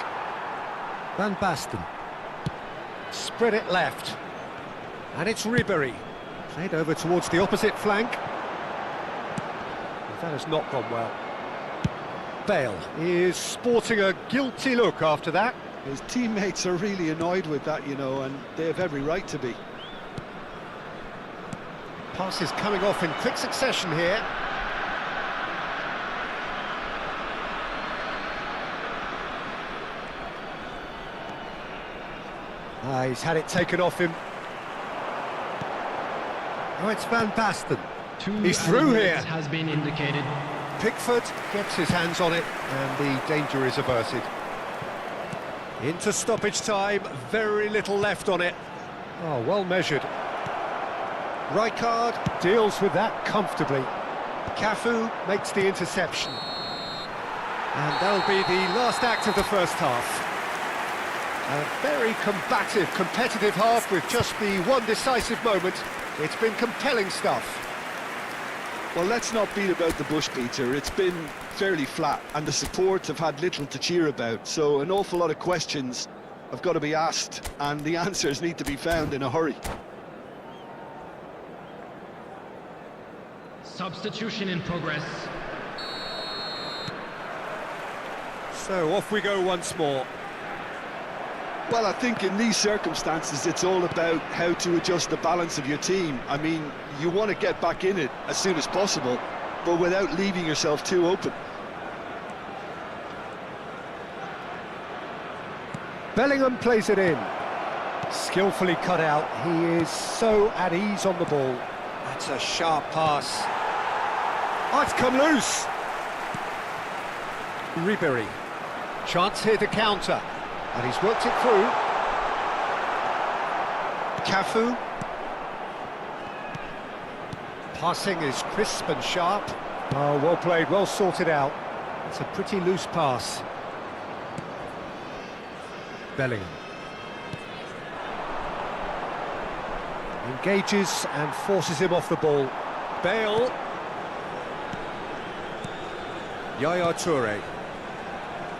Van Basten. Spread it left. And it's Ribéry. Played over towards the opposite flank. That has not gone well. Bale is sporting a guilty look after that. His teammates are really annoyed with that, you know, and they have every right to be. Passes coming off in quick succession here. He's had it taken off him. Oh, it's Van Basten. He's through here. Has been indicated. Pickford gets his hands on it, and the danger is averted. Into stoppage time, very little left on it. Oh, well measured. Rijkaard deals with that comfortably. Cafu makes the interception. And that'll be the last act of the first half. A very combative, competitive half with just the one decisive moment. It's been compelling stuff. Well, let's not beat about the bush, Peter. It's been fairly flat, and the supports have had little to cheer about, so an awful lot of questions have got to be asked, and the answers need to be found in a hurry. Substitution in progress. So off we go once more. Well, I think in these circumstances, it's all about how to adjust the balance of your team. I mean, you want to get back in it as soon as possible, but without leaving yourself too open. Bellingham plays it in. Skillfully cut out. He is so at ease on the ball. That's a sharp pass. Oh, it's come loose. Ribéry. Chance here to counter. And he's worked it through. Cafu. Passing is crisp and sharp. Oh, well played, well sorted out. It's a pretty loose pass. Bellingham. Engages and forces him off the ball. Bale. Yaya Toure.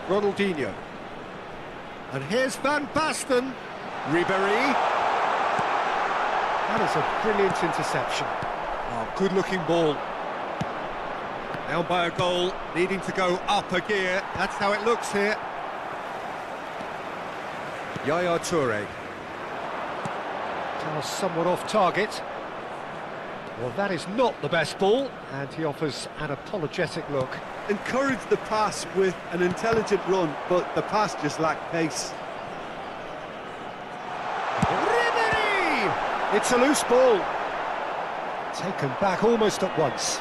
Ronaldinho. And here's Van Basten. Ribéry. That is a brilliant interception. Oh, good-looking ball. Down by a goal, needing to go up a gear. That's how it looks here. Yaya Toure. Now somewhat off target. Well, that is not the best ball, and he offers an apologetic look. Encourage the pass with an intelligent run, but the pass just lacked pace. Ribéry! It's a loose ball. Taken back almost at once.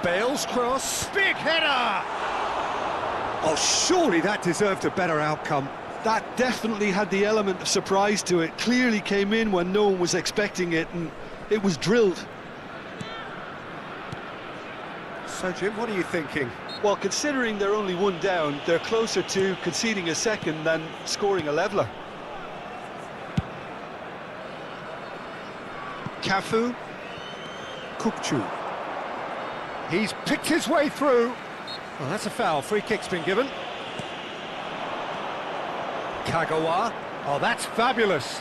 Bale's cross. Big header! Oh, surely that deserved a better outcome. That definitely had the element of surprise to it. Clearly came in when no one was expecting it, and it was drilled. So, Jim, what are you thinking? Well, considering they're only one down, they're closer to conceding a second than scoring a leveller. Cafu. Kupchu. He's picked his way through. Well, that's a foul. Free kick's been given. Kagawa. Oh, that's fabulous.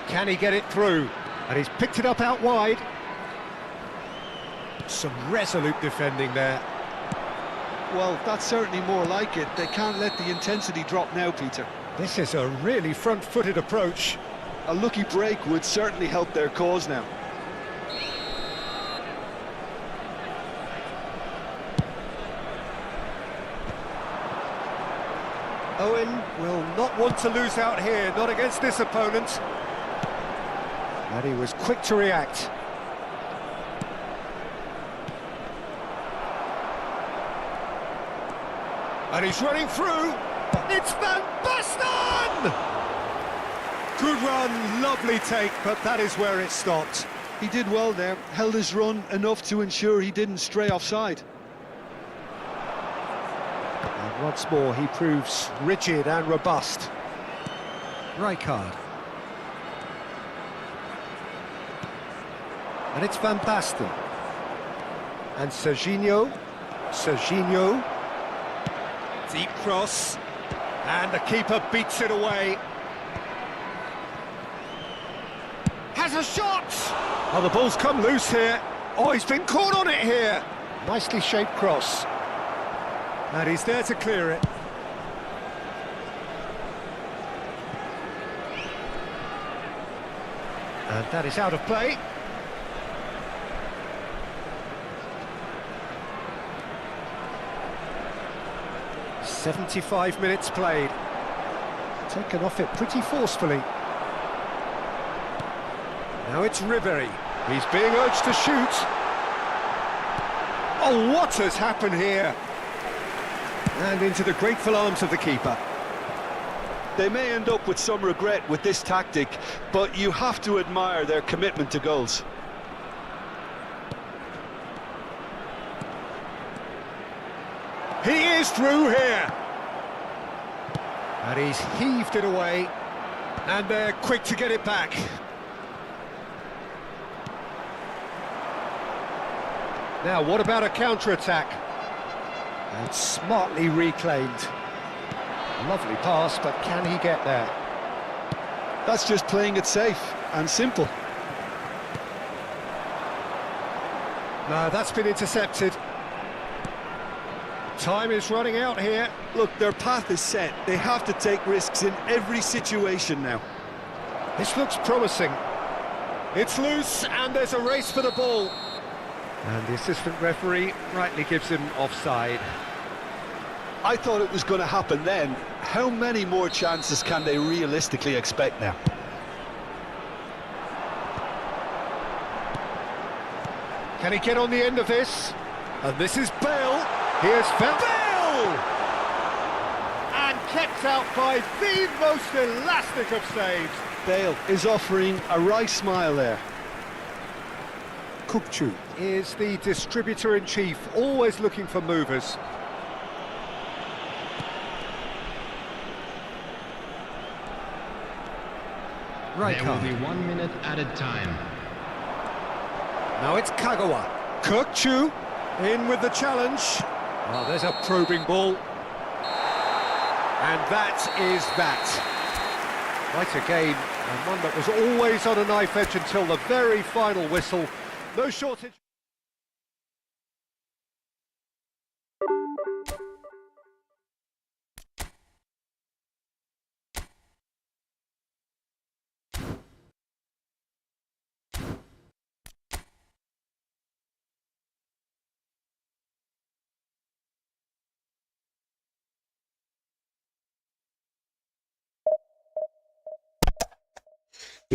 Can he get it through? And he's picked it up out wide. Some resolute defending there. Well, that's certainly more like it. They can't let the intensity drop now, Peter. This is a really front-footed approach. A lucky break would certainly help their cause now. Owen will not want to lose out here, not against this opponent. And he was quick to react. And he's running through. It's Van Basten! Good run, lovely take, but that is where it stopped. He did well there, held his run enough to ensure he didn't stray offside. And once more he proves rigid and robust. Rijkaard. And it's Van Basten. And Serginho. Deep cross. And the keeper beats it away. Has a shot! Oh, the ball's come loose here. Oh, he's been caught on it here. Nicely shaped cross. And he's there to clear it. And that is out of play. "75 minutes played. Taken off it pretty forcefully. Now it's Ribéry. He's being urged to shoot. Oh, what has happened here? And into the grateful arms of the keeper. They may end up with some regret with this tactic, but you have to admire their commitment to goals. He is through here. And he's heaved it away. And they're quick to get it back. Now, what about a counter-attack? And smartly reclaimed. Lovely pass, but can he get there? That's just playing it safe and simple. No, that's been intercepted. Time is running out here. Look, their path is set. They have to take risks in every situation now. This looks promising. It's loose, and there's a race for the ball. And the assistant referee rightly gives him offside. I thought it was going to happen then. How many more chances can they realistically expect now? Can he get on the end of this? And this is Bale. Here's Bale! And kept out by the most elastic of saves. Bale is offering a wry smile there. Kukçu is the distributor-in-chief, always looking for movers. There will be 1 minute added time. Now it's Kagawa. Kukçu in with the challenge. Oh, there's a probing ball. And that is that. Quite a game, and one that was always on a knife edge until the very final whistle. No shortage.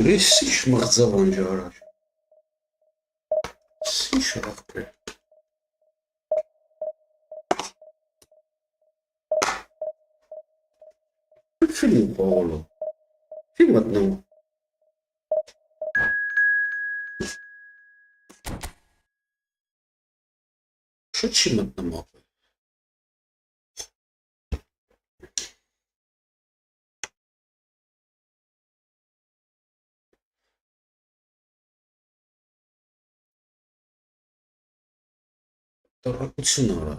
Լեսիշ մղձավան ջարար։ Սիշ աղբեր։ Ֆիլմ բաղոլո։ Ֆիլմ մտնում։ Շո չի մտնում ապը։ Տառակություն արա։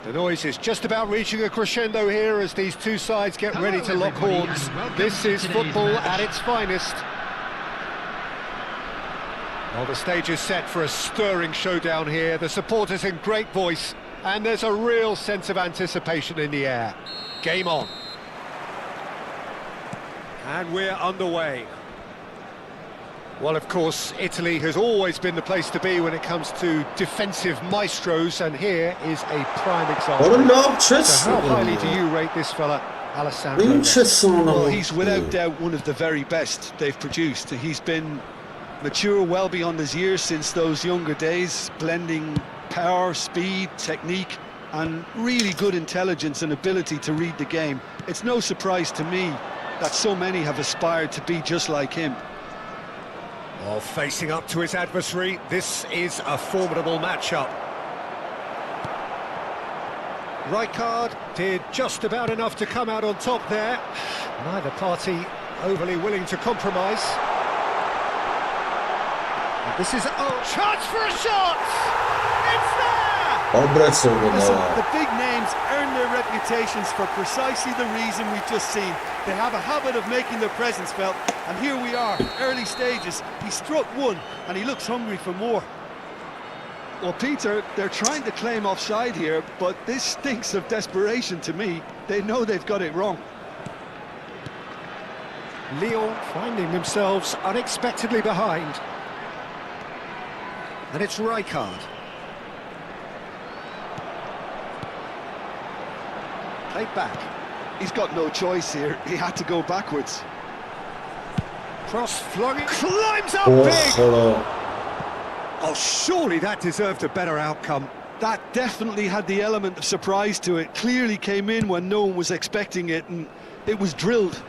The noise is just about reaching a crescendo here as these two sides get ready to lock horns. This is football at its finest. Well, the stage is set for a stirring showdown here. The supporters in great voice, and there's a real sense of anticipation in the air. Game on. And we're underway. Well, of course, Italy has always been the place to be when it comes to defensive maestros, and here is a prime example. So how highly do you rate this fella, Alessandro? Well, he's without doubt one of the very best they've produced. He's been mature well beyond his years since those younger days, blending power, speed, technique, and really good intelligence and ability to read the game. It's no surprise to me that so many have aspired to be just like him. Well, facing up to his adversary, this is a formidable matchup. Rijkaard did just about enough to come out on top there. Neither party overly willing to compromise. And this is a chance for a shot! It's there! Listen, the big names earn their reputations for precisely the reason we've just seen. They have a habit of making their presence felt, and here we are, early stages. He struck one, and he looks hungry for more. Well, Peter, they're trying to claim offside here, but this stinks of desperation to me. They know they've got it wrong. Lyon finding themselves unexpectedly behind. And it's Rijkaard. Played back. He's got no choice here. He had to go backwards. Cross flung, climbs up big! Oh, surely that deserved a better outcome. That definitely had the element of surprise to it. Clearly came in when no one was expecting it, and it was drilled.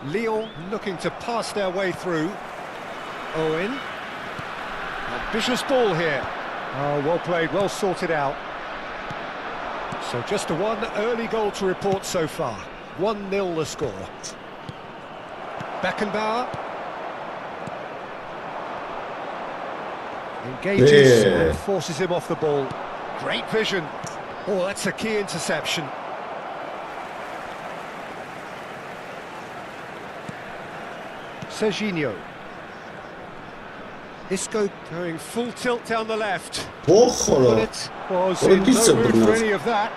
Lyon looking to pass their way through. Owen. Ambitious ball here. Oh, well played, well sorted out. So just a one early goal to report so far. 1-0 the score. Beckenbauer. Engages and forces him off the ball. Great vision. Oh, that's a key interception. Serginho. Isco going full tilt down the left. But it was in no mood for any of that.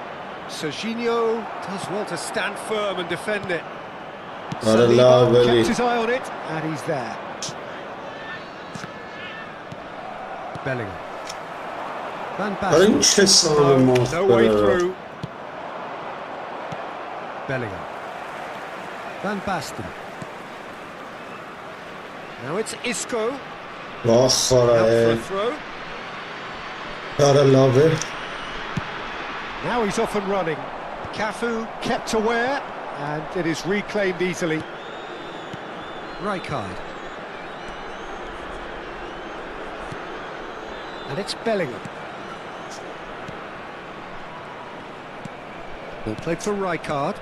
Serginho does well to stand firm and defend it. Saliba kept his eye on it, and he's there. Bellingham. Van Basten. No way through. Bellingham. Van Basten. Now it's Isco. Out for a throw. Gotta love it. Now he's off and running. Cafu kept aware, and it is reclaimed easily. Rijkaard. And it's Bellingham. Ball played for Rijkaard.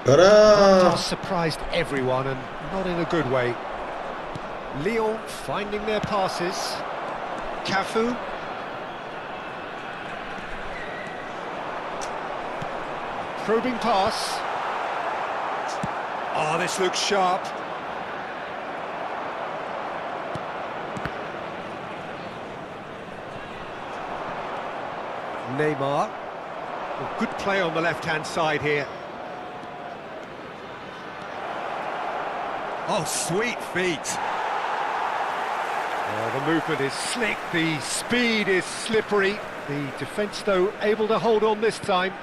Just surprised everyone, and not in a good way. Lyon finding their passes. Cafu. Probing pass. Oh, this looks sharp. Neymar. Well, good play on the left-hand side here. Oh, sweet feet. Oh, the movement is slick, the speed is slippery. The defence, though, able to hold on this time.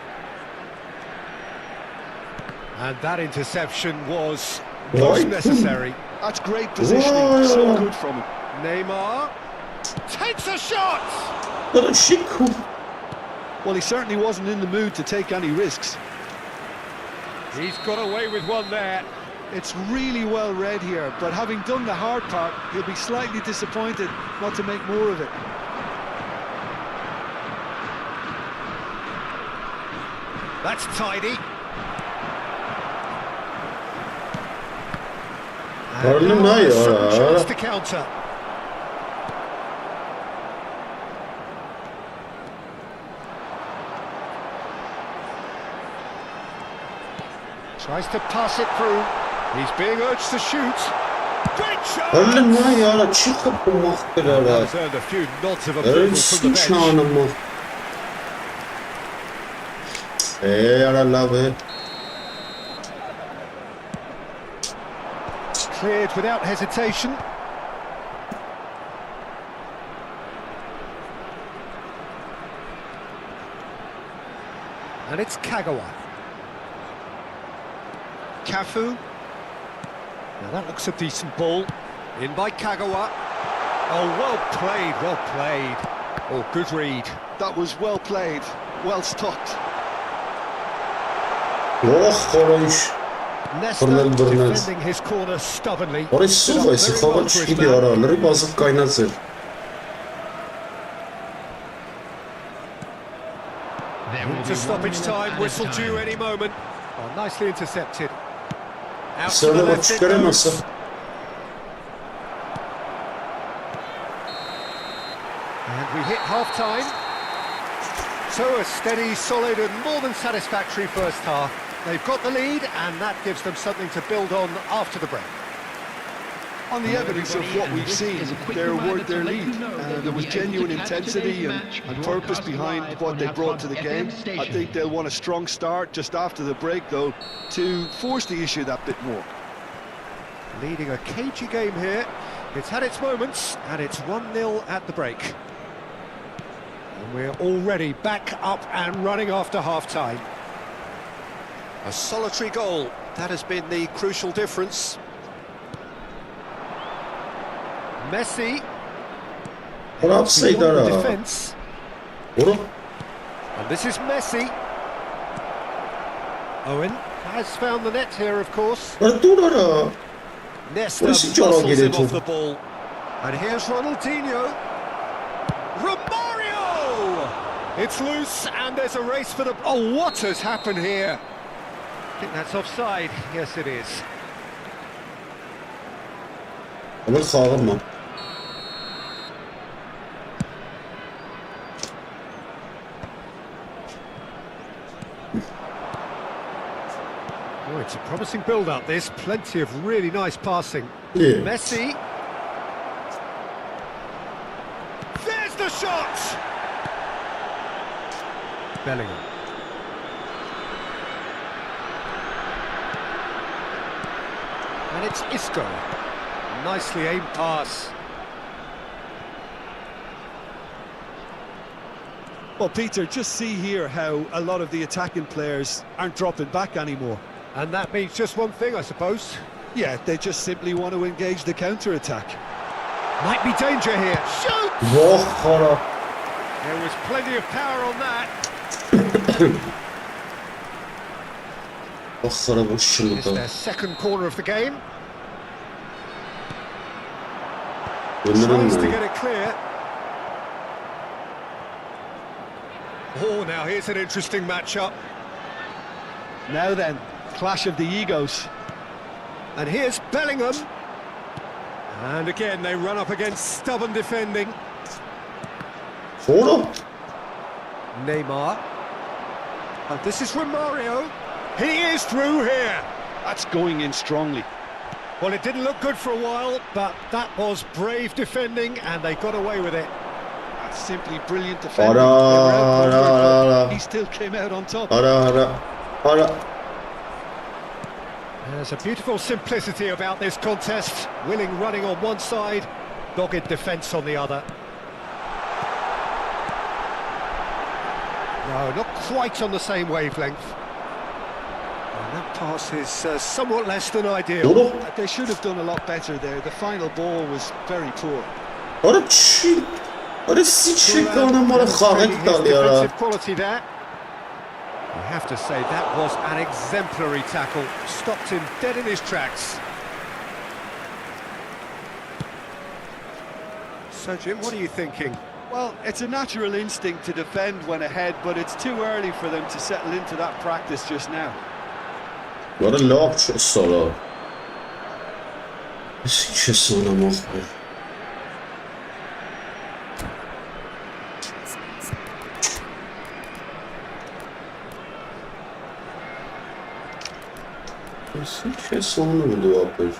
And that interception was most necessary. That's great positioning, so good from him. Neymar takes a shot! Well, he certainly wasn't in the mood to take any risks. He's got away with one there. It's really well read here, but having done the hard part, he'll be slightly disappointed not to make more of it. That's tidy. And now a sudden chance to counter. Tries to pass it through. He's being urged to shoot. Great shot! Ölüm lan ya, çıkıp bu mahkırara. He's earned a few nods of approval Ölsün from the bench. çanımı. Yara la be. Cleared without hesitation. And it's Kagawa. Cafu. Now that looks a decent ball. In by Kagawa. Oh, well played, well played. Oh, good read. That was well played, well stopped. Oh, konuş. Nesta Burnel. defending his corner stubbornly. Orası suvaysı, havaç gidiyor araları, bazı kaynatır. There will To be stoppage 1 minute time, added whistle time. due any moment. Oh, nicely intercepted. Out to the Sırada bak left it çıkaramazsa. goes. And we hit half-time. So a steady, solid and more than satisfactory first half. They've got the lead and that gives them something to build on after the break. On the evidence of what we've seen, they were their lead. There was genuine intensity and purpose behind what they brought to the game. I think they'll want a strong start just after the break, though, to force the issue that bit more. Leading a cagey game here. It's had its moments and it's 1-0 at the break. And we're already back up and running after half-time. A solitary goal, that has been the crucial difference. Messi. Bırak Seydar'a. Defense. Vurun. And this is Messi. Owen has found the net here, of course. Dur ara. Nesta Burası muscles cana him geliyor off top. the ball. And here's Ronaldinho. Romario! It's loose and there's a race for the... Oh, what has happened here? I think that's offside. Yes, it is. Ama sağırma. Oh, it's a promising build-up, this. Plenty of really nice passing. Yeah. Messi. There's the shot! Bellingham. And it's Isco. Nicely aimed pass. Well, Peter, just see here how a lot of the attacking players aren't dropping back anymore. And that means just one thing, I suppose. Yeah, they just simply want to engage the counter-attack. Might be danger here. Shoot! Vah kara. There was plenty of power on that. Bak kara bu It's şıldı. their second corner of the game. Ömrüm Tries to mü? get it clear. Oh, now here's an interesting matchup. Now then, clash of the egos. And here's Bellingham. And again, they run up against stubborn defending. Sonra. Neymar. And this is Romario. He is through here. That's going in strongly. Well, it didn't look good for a while, but that was brave defending, and they got away with it. That's simply brilliant defending. Ara. He still came out on top. Ara. There's a beautiful simplicity about this contest. Willing running on one side, dogged defence on the other. No, not quite on the same wavelength. And that pass is somewhat less than ideal. Doğru. They should have done a lot better there. The final ball was very poor. Ara çi. Ara siçek anam ara Demonstrating kahret his dal ya. defensive quality there. I have to say that was an exemplary tackle. Stopped him dead in his tracks. So Jim, what are you thinking? Well, it's a natural instinct to defend when ahead, but it's too early for them to settle into that practice just now. Ara lak çok sara. Siçe sana mahver. Ինչ ես անում դու ապեր։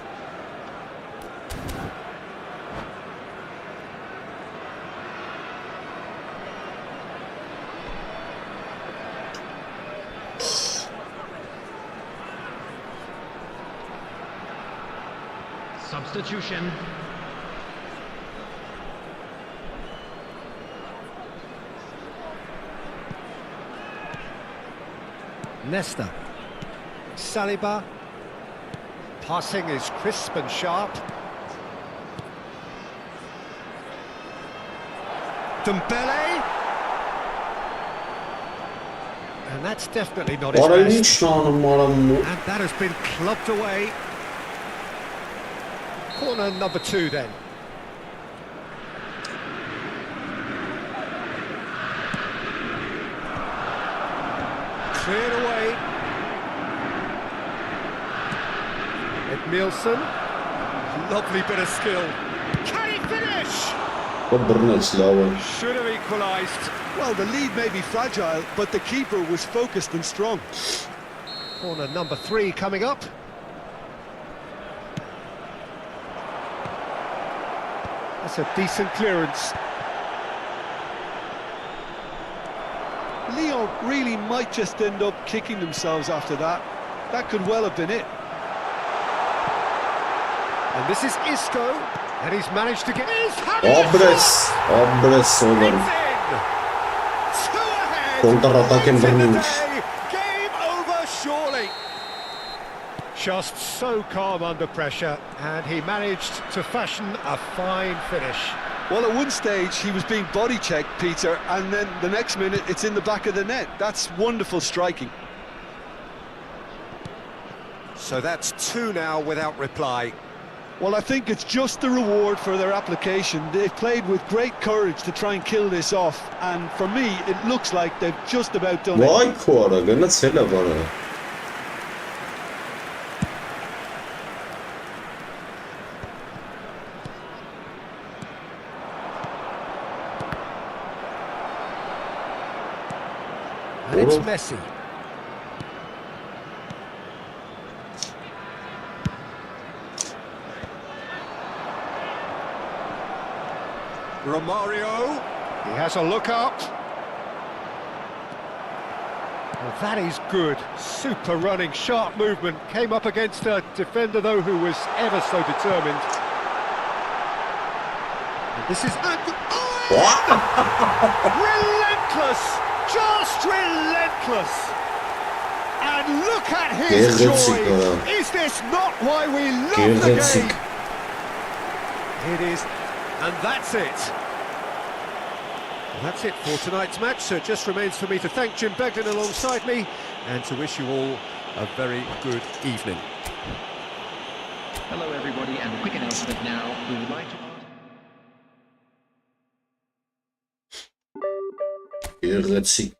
Substitution. Nesta. Saliba. Passing is crisp and sharp. Dembele. And that's definitely not his best. And that has been clubbed away. Corner number 2 then. Cleared away. Edmilson. Lovely bit of skill. Can he finish? Should have equalised. Well, the lead may be fragile, but the keeper was focused and strong. Corner number 3 coming up. That's a decent clearance. Lyon really might just end up kicking themselves after that. That could well have been it. And this is Isco, and he's managed to get his hand Obres olur. Two ahead. Kontratakiem Late in the bronić. day. Game over surely. Just so calm under pressure, and he managed to fashion a fine finish. Well, at one stage he was being body checked, Peter, and then the next minute it's in the back of the net. That's wonderful striking. So that's 2 now without reply. Well, I think it's just the reward for their application. They've played with great courage to try and kill this off, and for me it looks like they've just about done it. Vay kuara, gönetsene bana. And it's Messi. Romario, he has a look up. Well, that is good. Super running, sharp movement. Came up against a defender, though, who was ever so determined. And this is... relentless! Just relentless! And look at his joy! Is this not why we love the game? It is. And that's it. Well, that's it for tonight's match, so it just remains for me to thank Jim Begden alongside me and to wish you all a very good evening. Hello everybody, and a quick announcement now. We would like to... Gehirnzig.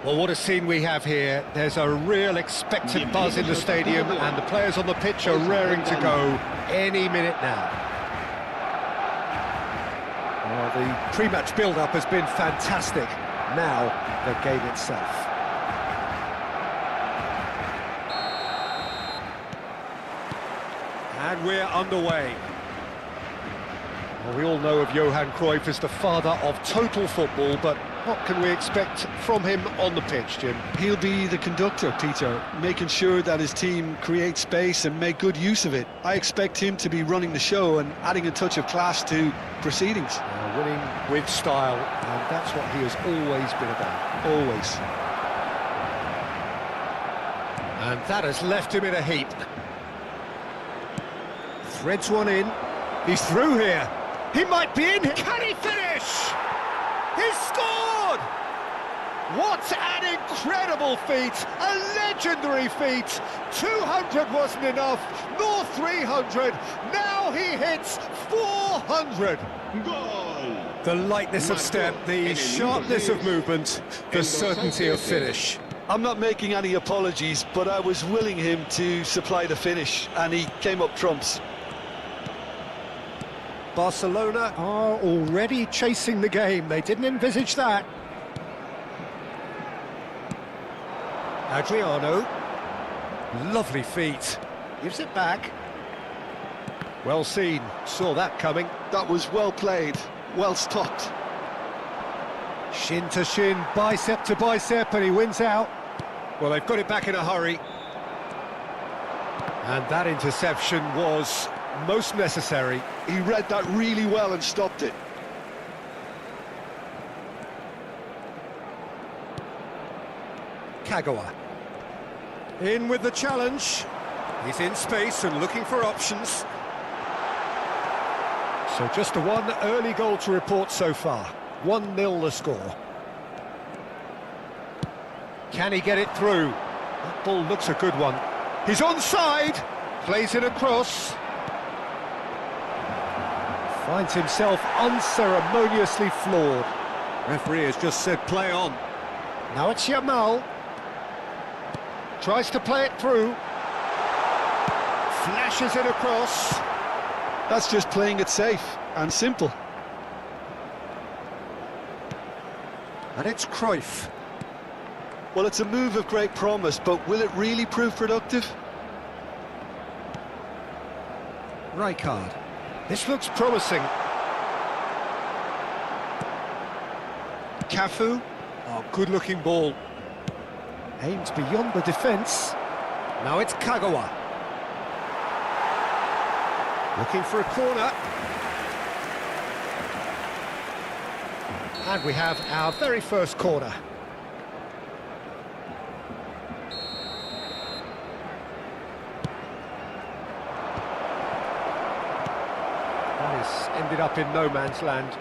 Well, what a scene we have here. There's a real expectant buzz in the stadium, and the players on the pitch are raring to go any minute now. Well, the pre-match build-up has been fantastic. Now, the game itself. And we're underway. Well, we all know of Johan Cruyff as the father of total football, but what can we expect from him on the pitch, Jim? He'll be the conductor, Peter, making sure that his team create space and make good use of it. I expect him to be running the show and adding a touch of class to proceedings. Winning with style, and that's what he has always been about, always. And that has left him in a heap. Threads one in. He's through here. He might be in. Can he finish? He's scored! What an incredible feat, a legendary feat. 200 wasn't enough, nor 300. Now he hits 400. Goal! The lightness of step, the sharpness of movement, the certainty of finish. I'm not making any apologies, but I was willing him to supply the finish, and he came up trumps. Barcelona are already chasing the game. They didn't envisage that. Adriano. Lovely feet. Gives it back. Well seen. Saw that coming. That was well played, well stopped. Shin to shin, bicep to bicep, and he wins out. Well, they've got it back in a hurry. And that interception was most necessary. He read that really well and stopped it. Kagawa. In with the challenge. He's in space and looking for options. So just the one early goal to report so far. 1-0 the score. Can he get it through? That ball looks a good one. He's onside. Plays it across. Finds himself unceremoniously floored. Referee has just said play on. Now it's Yamal. Tries to play it through. Flashes it across. That's just playing it safe and simple. And it's Cruyff. Well, it's a move of great promise, but will it really prove productive? Rijkaard. This looks promising. Cafu. Oh, good-looking ball. Aims beyond the defence. Now it's Kagawa. Looking for a corner. And we have our very first corner. Ended up in no man's land.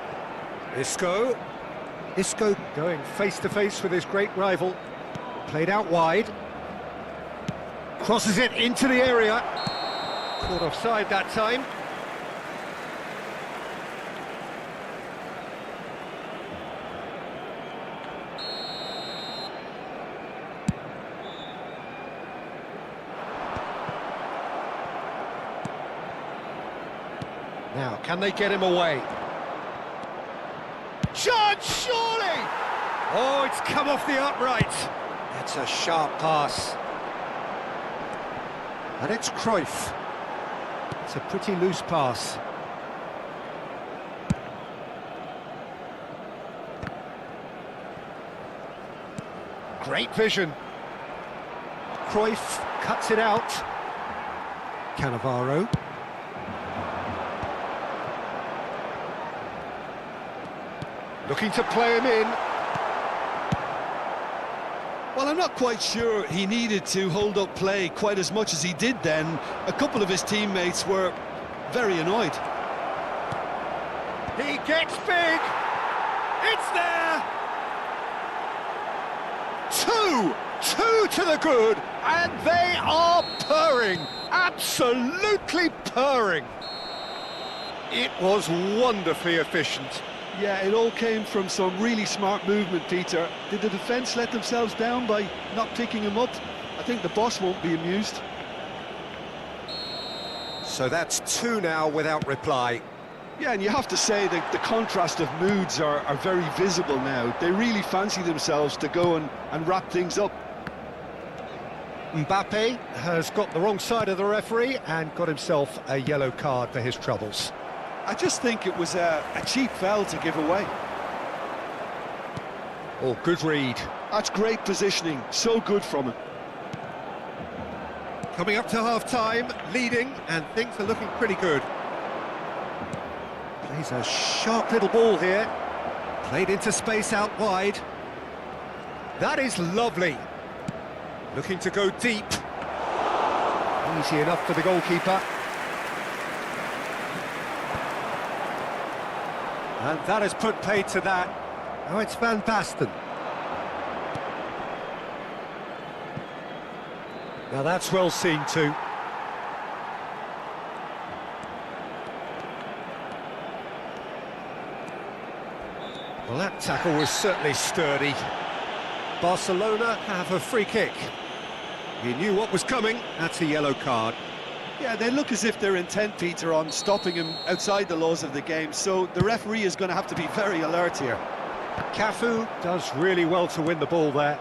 Isco going face-to-face with his great rival. Played out wide. Crosses it into the area. Caught offside that time. Now, can they get him away? Chance, surely! Oh, it's come off the upright. That's a sharp pass. And it's Cruyff. It's a pretty loose pass. Great vision. Cruyff cuts it out. Cannavaro. Looking to play him in. Well, I'm not quite sure he needed to hold up play quite as much as he did then. A couple of his teammates were very annoyed. He gets big. It's there. Two to the good, and they are purring. Absolutely purring. It was wonderfully efficient. Yeah, it all came from some really smart movement, Peter. Did the defence let themselves down by not picking him up? I think the boss won't be amused. So that's 2 now without reply. Yeah, and you have to say that the contrast of moods are very visible now. They really fancy themselves to go and wrap things up. Mbappe has got the wrong side of the referee and got himself a yellow card for his troubles. I just think it was a cheap foul to give away. Oh, good read. That's great positioning, so good from him. Coming up to half-time, leading, and things are looking pretty good. Plays a sharp little ball here. Played into space out wide. That is lovely. Looking to go deep. Easy enough for the goalkeeper. And that has put paid to that. Now it's Van Basten. Now that's well seen too. Well, that tackle was certainly sturdy. Barcelona have a free kick. He knew what was coming. That's a yellow card. Yeah, they look as if they're intent, Peter, on stopping him outside the laws of the game, so the referee is going to have to be very alert here. Cafu does really well to win the ball there.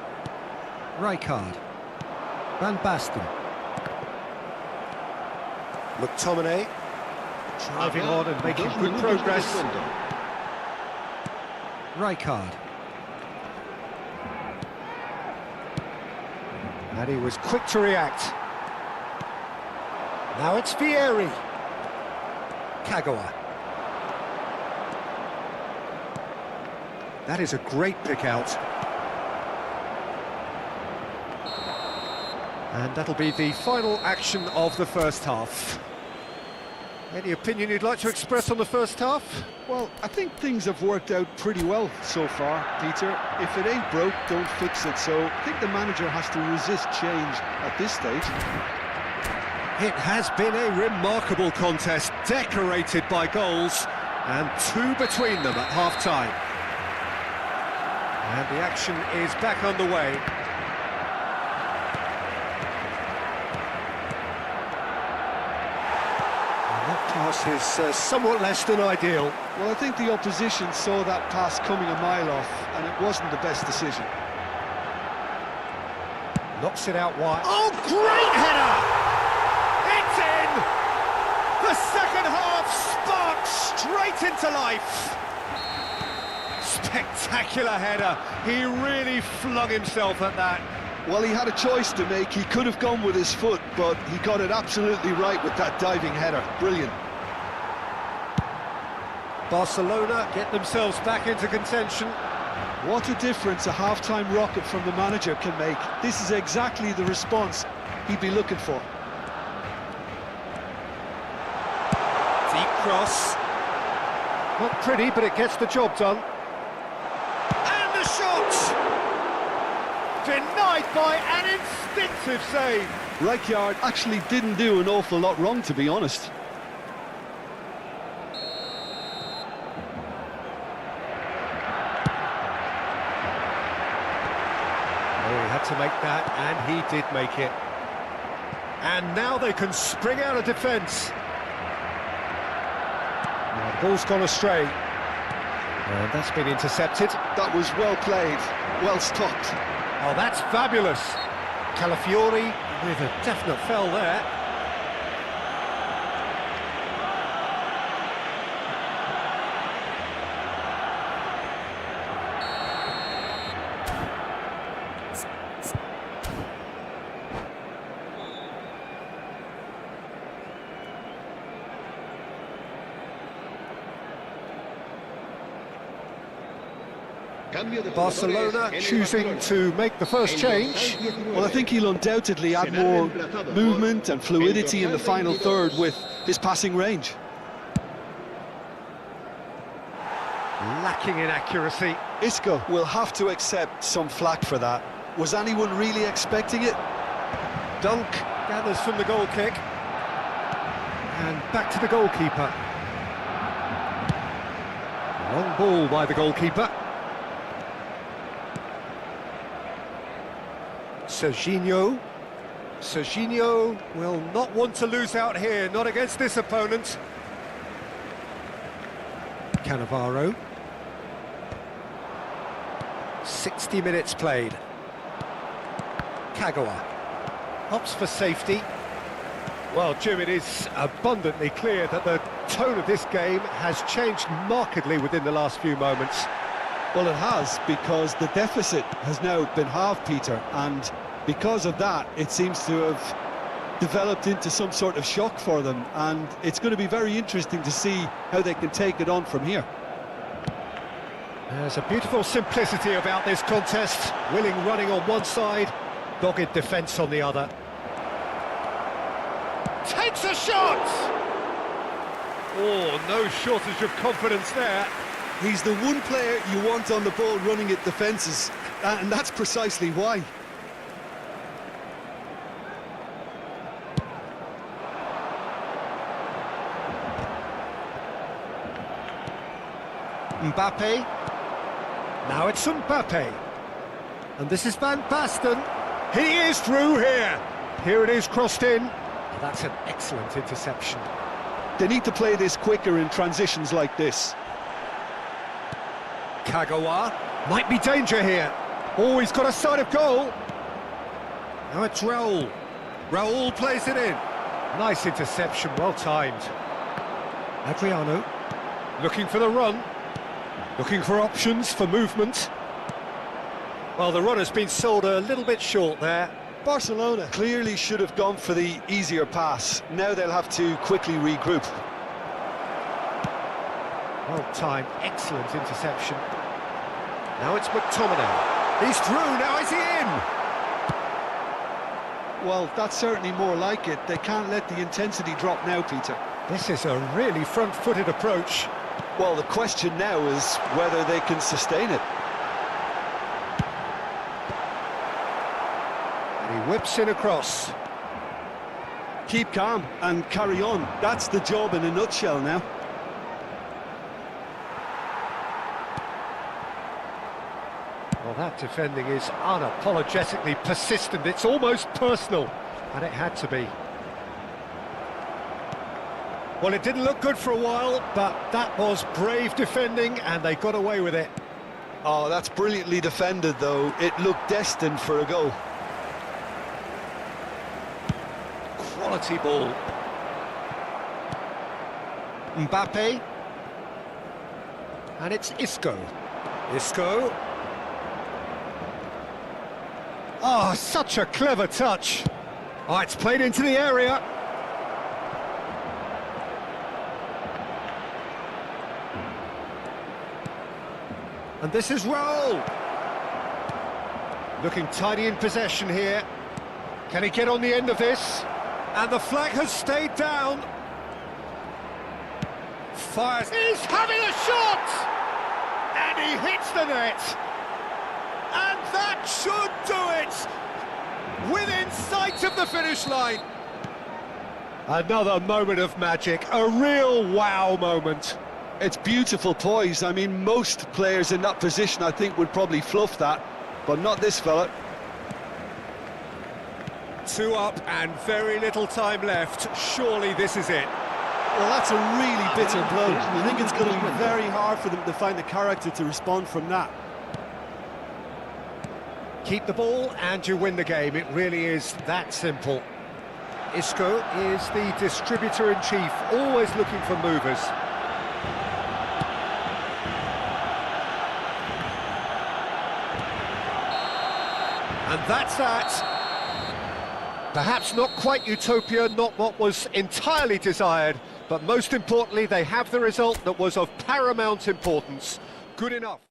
Rijkaard. Van Basten. McTominay driving on and making good progress. Rijkaard. And he was quick to react. Now it's Vieri. Kagawa. That is a great pick out. And that'll be the final action of the first half. Any opinion you'd like to express on the first half? Well, I think things have worked out pretty well so far, Peter. If it ain't broke, don't fix it. So I think the manager has to resist change at this stage. It has been a remarkable contest, decorated by goals, and 2 between them at half-time. And the action is back underway. Pass is somewhat less than ideal. Well, I think the opposition saw that pass coming a mile off, and it wasn't the best decision. Knocks it out wide. Oh, great header! It's in! The second half sparks straight into life. Spectacular header. He really flung himself at that. Well, he had a choice to make. He could have gone with his foot, but he got it absolutely right with that diving header. Brilliant. Barcelona get themselves back into contention. What a difference a half-time rocket from the manager can make. This is exactly the response he'd be looking for. Deep cross. Not pretty, but it gets the job done. And the shot! Denied by an instinctive save. Rijkaard actually didn't do an awful lot wrong, to be honest. Oh, he had to make that, and he did make it. And now they can spring out of defence. Now the ball's gone astray. And that's been intercepted. That was well played, well stopped. Oh, that's fabulous. Calafiori with a definite foul there. Barcelona choosing to make the first change. Well, I think he'll undoubtedly add more movement and fluidity in the final third with his passing range. Lacking in accuracy. Isco will have to accept some flack for that. Was anyone really expecting it? Dunk gathers from the goal kick. And back to the goalkeeper. Long ball by the goalkeeper. Serginho. Serginho will not want to lose out here, not against this opponent. Cannavaro. 60 minutes played. Kagawa opts for safety. Well, Jim, it is abundantly clear that the tone of this game has changed markedly within the last few moments. Well, it has, because the deficit has now been halved, Peter, and because of that, it seems to have developed into some sort of shock for them, and it's going to be very interesting to see how they can take it on from here. There's a beautiful simplicity about this contest. Willing running on one side, dogged defence on the other. Takes a shot! Oh, no shortage of confidence there. He's the one player you want on the ball running at defences, and that's precisely why. Mbappe. Now it's Mbappe. And this is Van Basten. He is through here. Here it is, crossed in. That's an excellent interception. They need to play this quicker in transitions like this. Kagawa. Might be danger here. Oh, he's got a side of goal. Now it's Raul. Raul plays it in. Nice interception, well timed. Adriano. Looking for the run. Looking for options for movement. Well, the run has been sold a little bit short there. Barcelona clearly should have gone for the easier pass. Now they'll have to quickly regroup. Well timed, excellent interception. Now it's McTominay. He's through, now is he in? Well, that's certainly more like it. They can't let the intensity drop now, Peter. This is a really front-footed approach. Well, the question now is whether they can sustain it. And he whips in across. Keep calm and carry on. That's the job in a nutshell now. Well, that defending is unapologetically persistent. It's almost personal, and it had to be. Well, it didn't look good for a while, but that was brave defending, and they got away with it. Oh, that's brilliantly defended, though. It looked destined for a goal. Quality ball. Mbappe. And it's Isco. Isco. Oh, such a clever touch. Oh, it's played into the area. And this is Raul. Looking tidy in possession here. Can he get on the end of this? And the flag has stayed down. Fires. He's having a shot! And he hits the net. And that should do it! Within sight of the finish line. Another moment of magic. A real wow moment. It's beautiful poise. I mean, most players in that position, I think, would probably fluff that, but not this fella. 2 up and very little time left. Surely this is it. Well, that's a really bitter blow. I think it's going to be very hard for them to find the character to respond from that. Keep the ball and you win the game. It really is that simple. Isco is the distributor-in-chief, always looking for movers. And that's that. Perhaps not quite utopia, not what was entirely desired, but most importantly, they have the result that was of paramount importance. Good enough.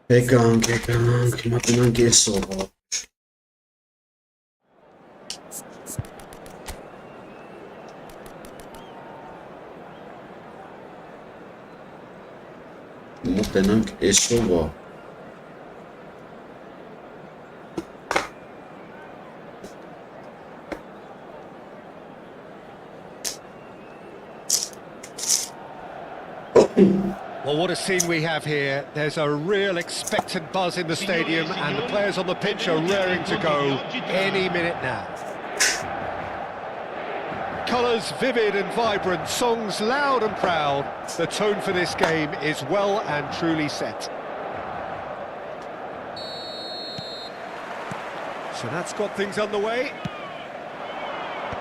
Եկանք, մատնանք եսով, մատնանք եսով, Well, what a scene we have here. There's a real expectant buzz in the stadium and the players on the pitch are raring to go any minute now. Colours vivid and vibrant, songs loud and proud. The tone for this game is well and truly set. So that's got things underway.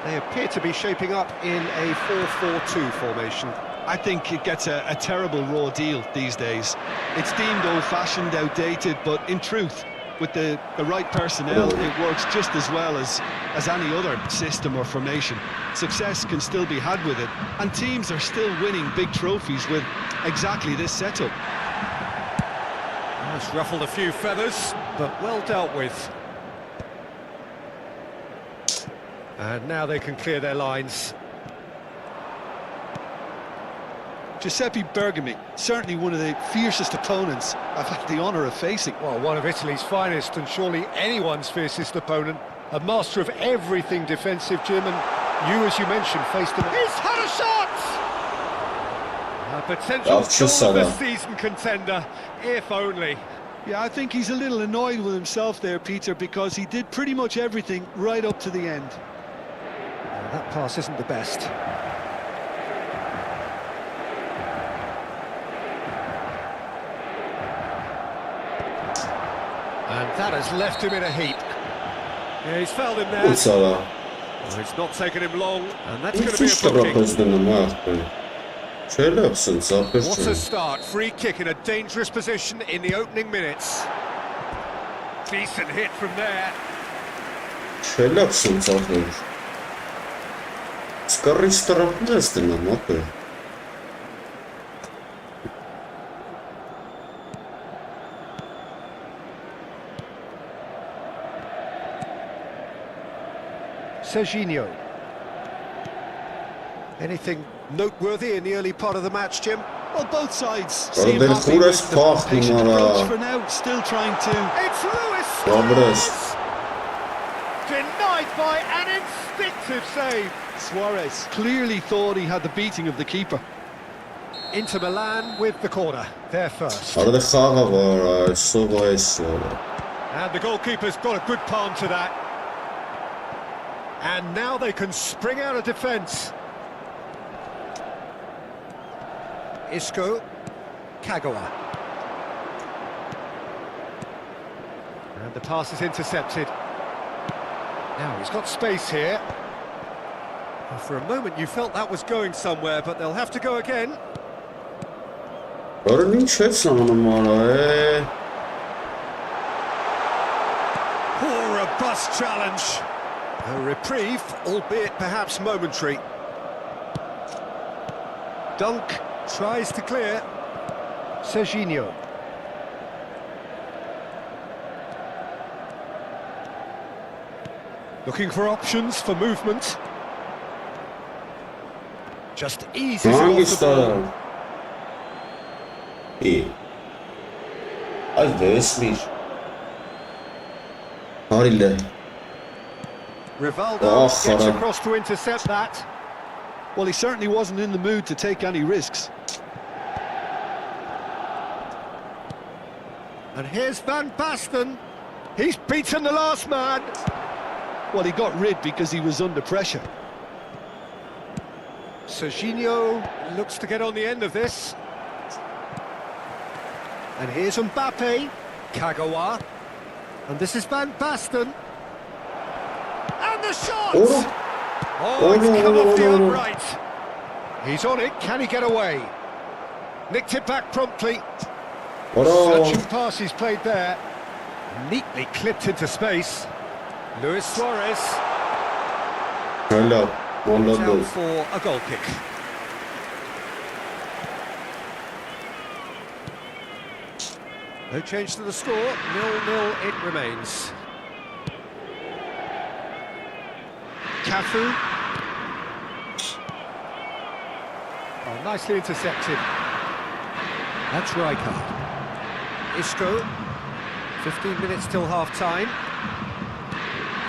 They appear to be shaping up in a 4-4-2 formation. I think it gets a terrible raw deal these days. It's deemed old-fashioned, outdated, but in truth, with the right personnel, it works just as well as any other system or formation. Success can still be had with it, and teams are still winning big trophies with exactly this setup. It's ruffled a few feathers, but well dealt with. And now they can clear their lines. Giuseppe Bergami, certainly one of the fiercest opponents I've had the honour of facing. Well, one of Italy's finest and surely anyone's fiercest opponent. A master of everything defensive, Jim, and you, as you mentioned, faced him. He's had a shot! A potential goal of the season contender, if only. Yeah, I think he's a little annoyed with himself there, Peter, because he did pretty much everything right up to the end. Well, that pass isn't the best. And that has left him in a heap. Yeah, he's fouled him there. Well, it's not taken him long, and that's going to be a booking. What a start. Free kick in a dangerous position in the opening minutes. Decent hit from there. Serginho. Anything noteworthy in the early part of the match, Jim? Well, both sides seem happy with the patient approach for now, still trying to... It's Lewis Suarez! Denied by an instinctive save. Suarez clearly thought he had the beating of the keeper. Inter Milan with the corner, there first. And the goalkeeper's got a good palm to that. And now they can spring out of defence. Isco, Kagawa. And the pass is intercepted. Now he's got space here. Well, for a moment you felt that was going somewhere, but they'll have to go again. Poor robust challenge. A reprieve, albeit perhaps momentary. Dunk tries to clear. Serginho. Looking for options for movement. Just eases it off the ball. Rivaldo gets across to intercept that. Well, he certainly wasn't in the mood to take any risks. And here's Van Basten. He's beaten the last man. Well, he got rid because he was under pressure. Serginho looks to get on the end of this. And here's Mbappe. Kagawa. And this is Van Basten. And the shot! Oh, it's come off the upright. He's on it, can he get away? Nicked it back promptly. Searching pass he's played there. Neatly clipped into space. Luis Suarez. Down for a goal kick. No change to the score, 0-0 it remains. Cafu. Oh, nicely intercepted. That's Rijkaard. Isco. 15 minutes till half-time.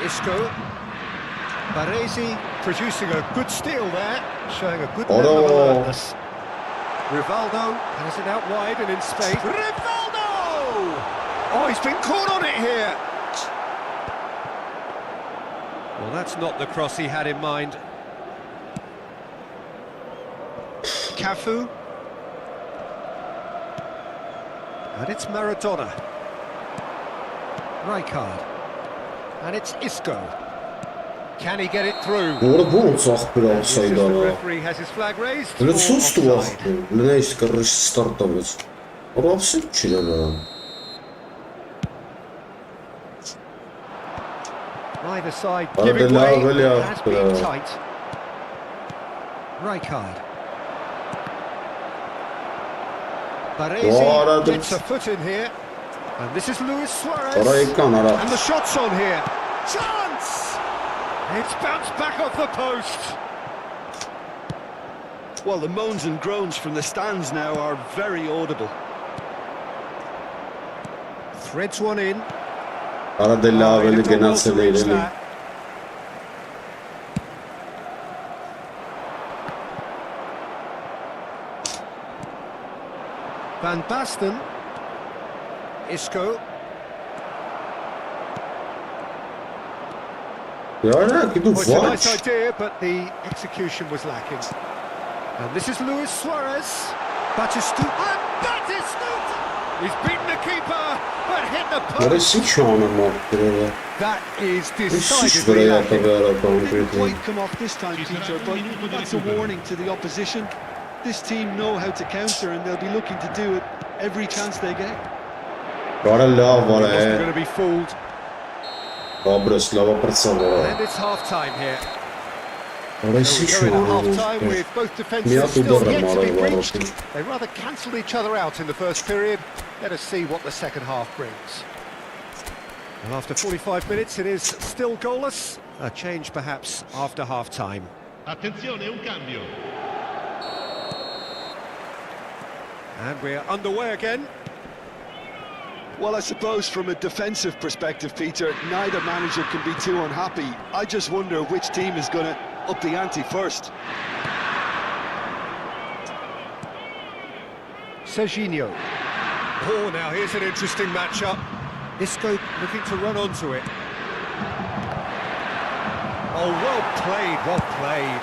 Isco. Baresi producing a good steal there, showing a good level of alertness. Rivaldo has it out wide and in space. Rivaldo! Oh, he's been caught on it here. Well, that's not the cross he had in mind. Cafu. And it's Maradona. Rijkaard. And it's Isco. Can he get it through? Bu olsaq bir olsaydı The ana. referee has his flag raised. Elə for sustu offside. vaxtı. Nə iş qarış startdamış. Orası çilələ. Neither side Arada giving way. Lavel It has yaptı. been tight. Rijkaard. Bu Baresi arada- gets a foot in here. And this is Luis Suarez. Orayı kan ara. And the shot's on here. Chance! It's bounced back off the post. Well, the moans and groans from the stands now are very audible. Threads one in. Arada Oh, he'd Lavel'i have done genel well to reach seviyeli. that. Van Basten. Isco. Ya ne ki du Well, it's a nice vaç. idea, but the execution was lacking. And this is Luis Suarez. Batistuta. And Batistuta! He's beaten the keeper, but hit the post. Neresi ki anam attırıyor. That is Hiç decidedly buraya lacking. tabi ara Didn't konuşuyor. quite come off this time, Peter, but that's a warning to the opposition. This team know how to counter, and they'll be looking to do it every chance they get. Ara Lav var Wasn't going to be fooled. Abres Lava prca var. And it's half-time here. Neresi So ki we go in at anam half-time attırıyor. with both defences Miyat still udara yet to be mara var breached. olsun. They rather cancelled each other out in the first period. Let us see what the second half brings. And after 45 minutes, it is still goalless. A change perhaps after half-time. Attenzione, un cambio. And we're underway again. Well, I suppose from a defensive perspective, Peter, neither manager can be too unhappy. I just wonder which team is going to up the ante first. Serginho. Oh, now here's an interesting matchup. Isco looking to run onto it. Oh, well played, well played.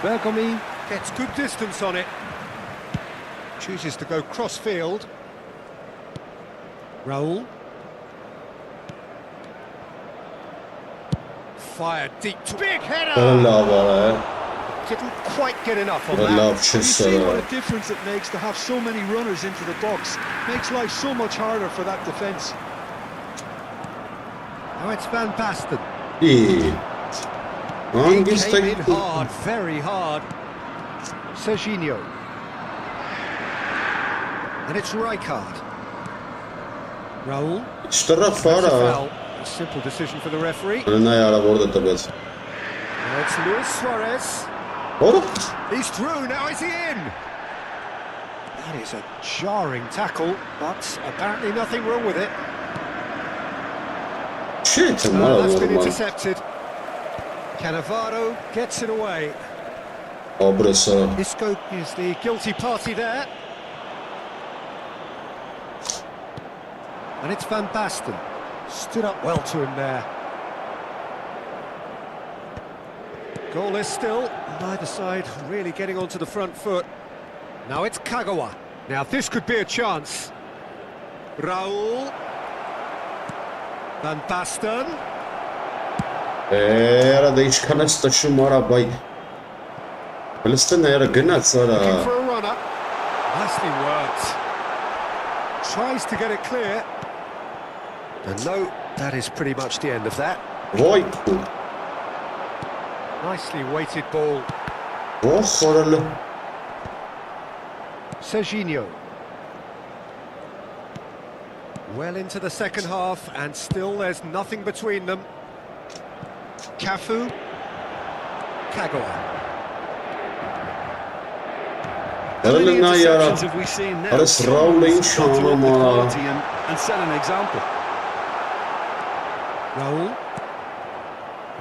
Bergomi gets good distance on it. Chooses to go cross-field. Raul. Fired deep to... Big header! Ara var Didn't quite get enough on Ara that. Lav You see çizse what a difference it makes to have so many runners into the box. Makes life so much harder for that defence. Now it's Van Basten. İyi. He Hangisi came de in hard, very hard. Serginho. And it's Rijkaard. Raul. İç taraf That's var a ha. foul. A simple decision for the referee. Ne yara orada tabi. Now it's Luis Suarez. Oğlum. He's through, now is he in? That is a jarring tackle, but apparently nothing wrong with it. Shit var That's been normal. intercepted. Cannavaro gets it away. Abres ha. Isco is the guilty party there. And it's Van Basten. Stood up well to him there. Goalless still. Neither side really getting onto the front foot. Now it's Kagawa. Now this could be a chance. Raul. Van Basten. Arada hiç kanat taşım arabayı. Palestina yara gınat Looking ara. for a runner. Nicely worked. Tries to get it clear. And no, that is pretty much the end of that. Vay. Nicely weighted ball. Vay Serginho. Well into the second half, and still there's nothing between them. Cafu. Kagawa. Հելնա яра, have we seen now? արես Ռաուլը ինչ անում ա։ And set an example. Raul.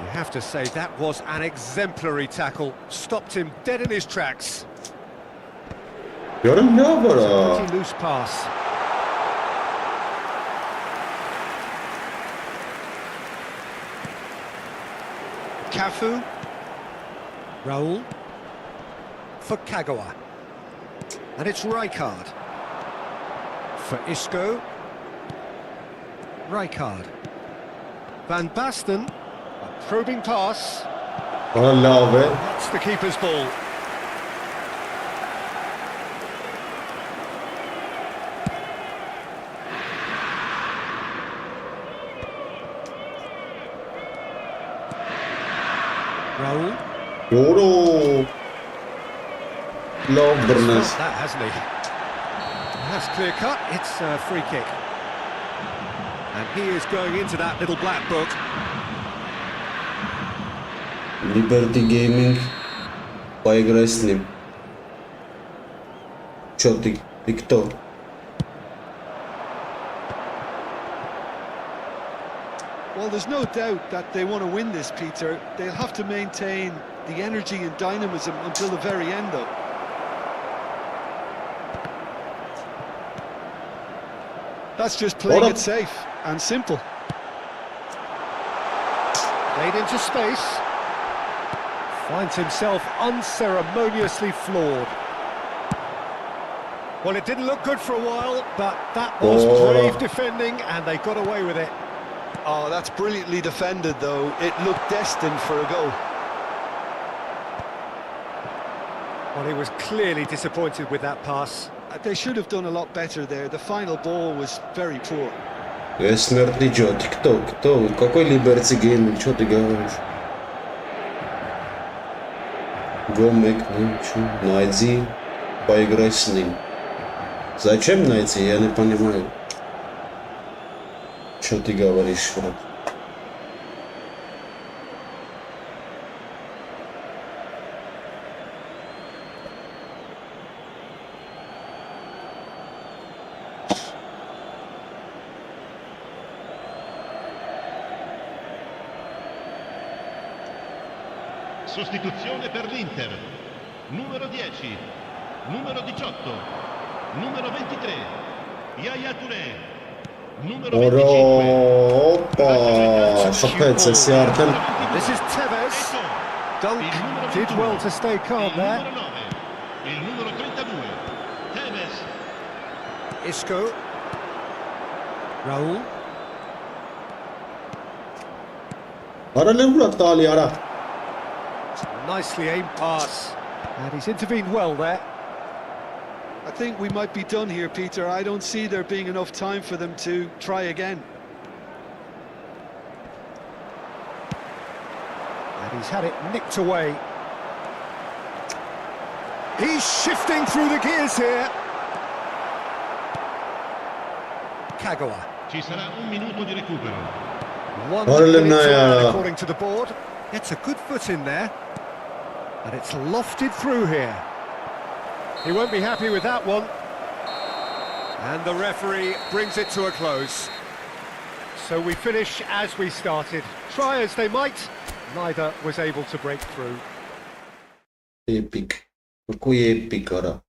You have to say that was an exemplary tackle. Stopped him dead in his tracks. Яра լավ արա։ Pretty loose pass. Cafu. Raul. For Kagawa. And it's Rijkaard. For Isco. Rijkaard. Van Basten. A probing pass. Արա լավ է։ That's the keeper's ball. Raul. Որո լավ բռնես։ Got that, hasn't he? That's clear cut. It's a free kick. And he is going into that little black book. Alik-GAMING поиграй с ним. Чё ты кто? Well, there's no doubt that they want to win this, Peter. They'll have to maintain the energy and dynamism until the very end, though. That's just playing it safe and simple. Played into space. Finds himself unceremoniously floored. Well, it didn't look good for a while, but that was brave defending, and they got away with it. Oh, that's brilliantly defended, though. It looked destined for a goal. Well, he was clearly disappointed with that pass. They should have done a lot better there. The final ball was very poor. Смертный Джо, кто? Какой Alik-GAMING, что ты говоришь? Гомик, ну чё, найди, поиграй с ним. Зачем найти, я не понимаю. Что ты говоришь, брат? Sostituzione per l'Inter. Numero 10, numero 18, numero 23, Yaya Touré. Numero 25. Опа! Шапец, si արդեն This is Tevez. Dunk did well to stay calm there. Il numero 32, Tevez. Isco. Raul. արա լեուրա տալի արա։ Nicely aimed pass. And he's intervened well there. I think we might be done here, Peter. I don't see there being enough time for them to try again. And he's had it nicked away. He's shifting through the gears here. Kagawa. Ci sarà un minuto di recupero. 1 minute according to the board. Gets a good foot in there. And it's lofted through here. He won't be happy with that one. And the referee brings it to a close. So we finish as we started. Try as they might, neither was able to break through. Epic. Какой эпик, аրա։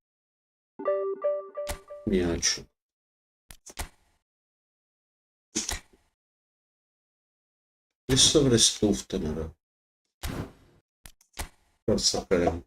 Мяч. Լսով է ստուֆտն արա։ Պրսակարեմ։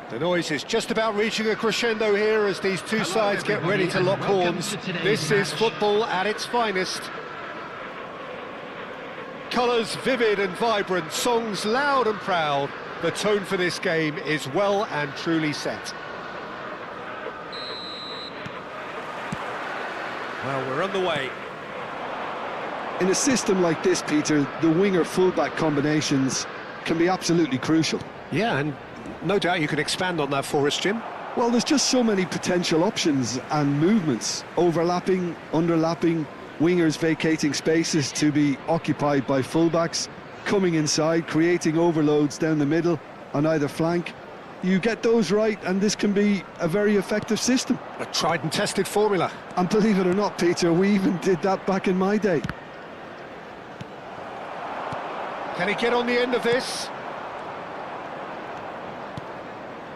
The noise is just about reaching a crescendo here as these two sides get ready to lock horns. This is football at its finest. Colours vivid and vibrant, songs loud and proud. The tone for this game is well and truly set. Well, we're on the way. In a system like this, Peter, the winger-fullback combinations can be absolutely crucial. Yeah, and no doubt you can expand on that for us, Jim. Well, there's just so many potential options and movements. Overlapping, underlapping, wingers vacating spaces to be occupied by fullbacks, coming inside, creating overloads down the middle on either flank. You get those right and this can be a very effective system. A tried and tested formula. And believe it or not, Peter, we even did that back in my day. Can he get on the end of this?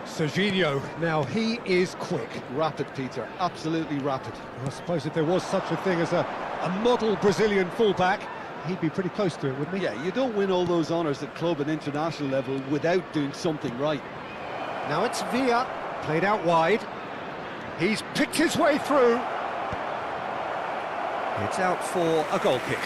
Serginho, now he is quick. Rapid, Peter, absolutely rapid. I suppose if there was such a thing as a model Brazilian fullback, he'd be pretty close to it, wouldn't he? Yeah, you don't win all those honours at club and international level without doing something right. Now it's Villa, played out wide. He's picked his way through. It's out for a goal kick.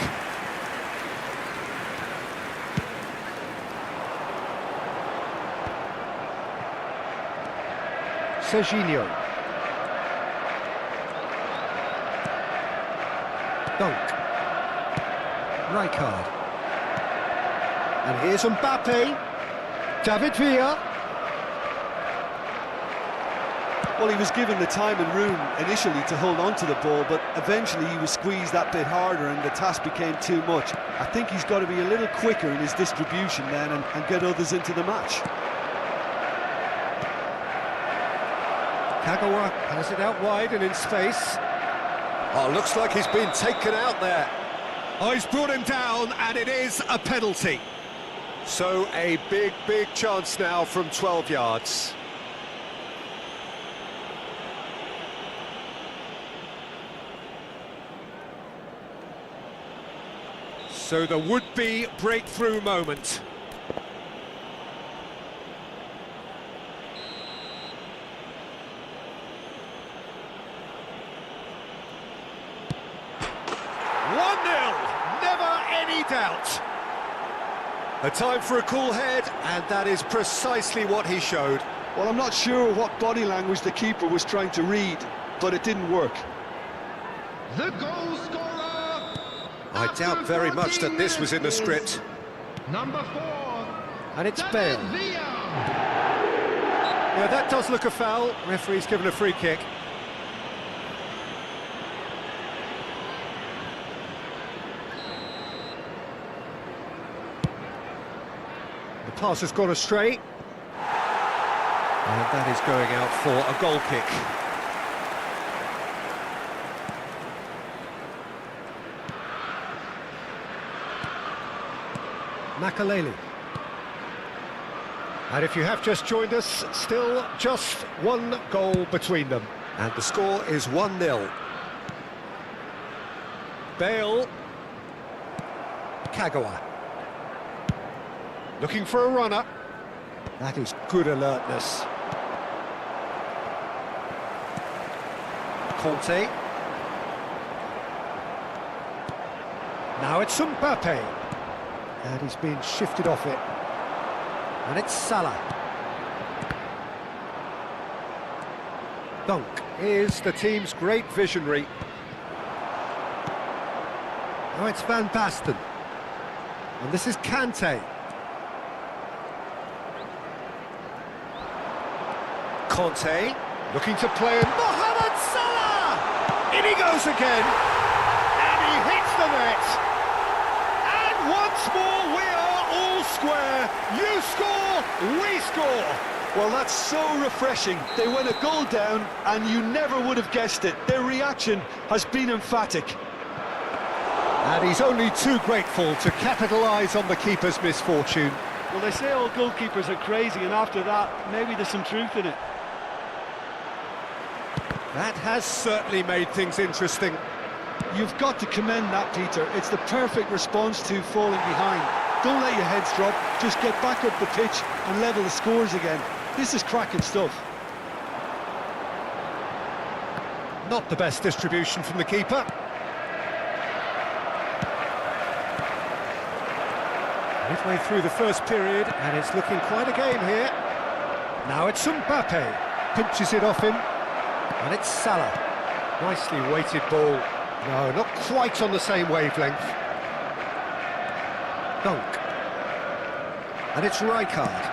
Serginho. Dunk. Rijkaard. And here's Mbappe. David Villa. Well, he was given the time and room initially to hold on to the ball, but eventually he was squeezed that bit harder and the task became too much. I think he's got to be a little quicker in his distribution then and get others into the match. Kagawa has it out wide and in space. Oh, looks like he's been taken out there. Oh, he's brought him down, and it is a penalty. So a big chance now from 12 yards. So the would-be breakthrough moment. Doubt. A time for a cool head, and that is precisely what he showed. Well, I'm not sure what body language the keeper was trying to read, but it didn't work. The goal scorer! I doubt very much that this was in the script. Number 4. And it's Bale. Yeah, that does look a foul. Referee's given a free kick. Pass has gone astray, and that is going out for a goal kick. Makaleli. And if you have just joined us, still just one goal between them, and the score is 1-0. Bale. Kagawa. Looking for a runner. That is good alertness. Conte. Now it's Mbappe. And he's been shifted off it. And it's Salah. Dunk is the team's great visionary. Now it's Van Basten. And this is Kante. Conte, looking to play in Mohamed Salah! In he goes again, and he hits the net. And once more we are all square. You score, we score. Well, that's so refreshing. They went a goal down and you never would have guessed it. Their reaction has been emphatic. And he's only too grateful to capitalise on the keeper's misfortune. Well, they say all goalkeepers are crazy, and after that, maybe there's some truth in it. That has certainly made things interesting. You've got to commend that, Peter. It's the perfect response to falling behind. Don't let your heads drop, just get back up the pitch and level the scores again. This is cracking stuff. Not the best distribution from the keeper. Midway through the first period, and it's looking quite a game here. Now it's Mbappe, pinches it off him, and it's Salah. Nicely weighted ball. No, not quite on the same wavelength. Dunk. And it's Rijkaard.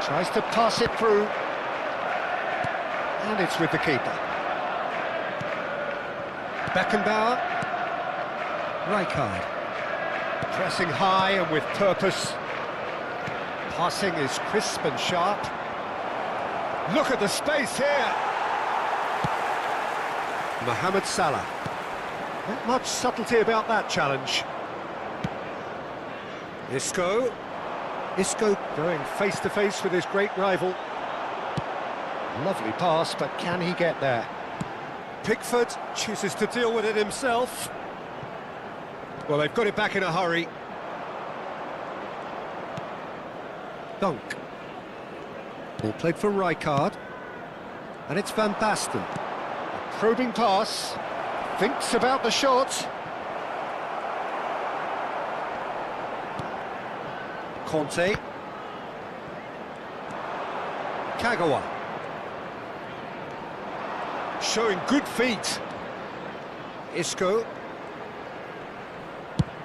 Tries to pass it through. And it's with the keeper. Beckenbauer. Rijkaard. Pressing high and with purpose. Passing is crisp and sharp. Look at the space here. Mohamed Salah. Not much subtlety about that challenge. Isco. Isco going face to face with his great rival. Lovely pass, but can he get there? Pickford chooses to deal with it himself. Well, they've got it back in a hurry. Dunk. Ball played for Rijkaard. And it's Van Basten. A probing pass. Thinks about the shot. Conte. Kagawa. Showing good feet. Isco.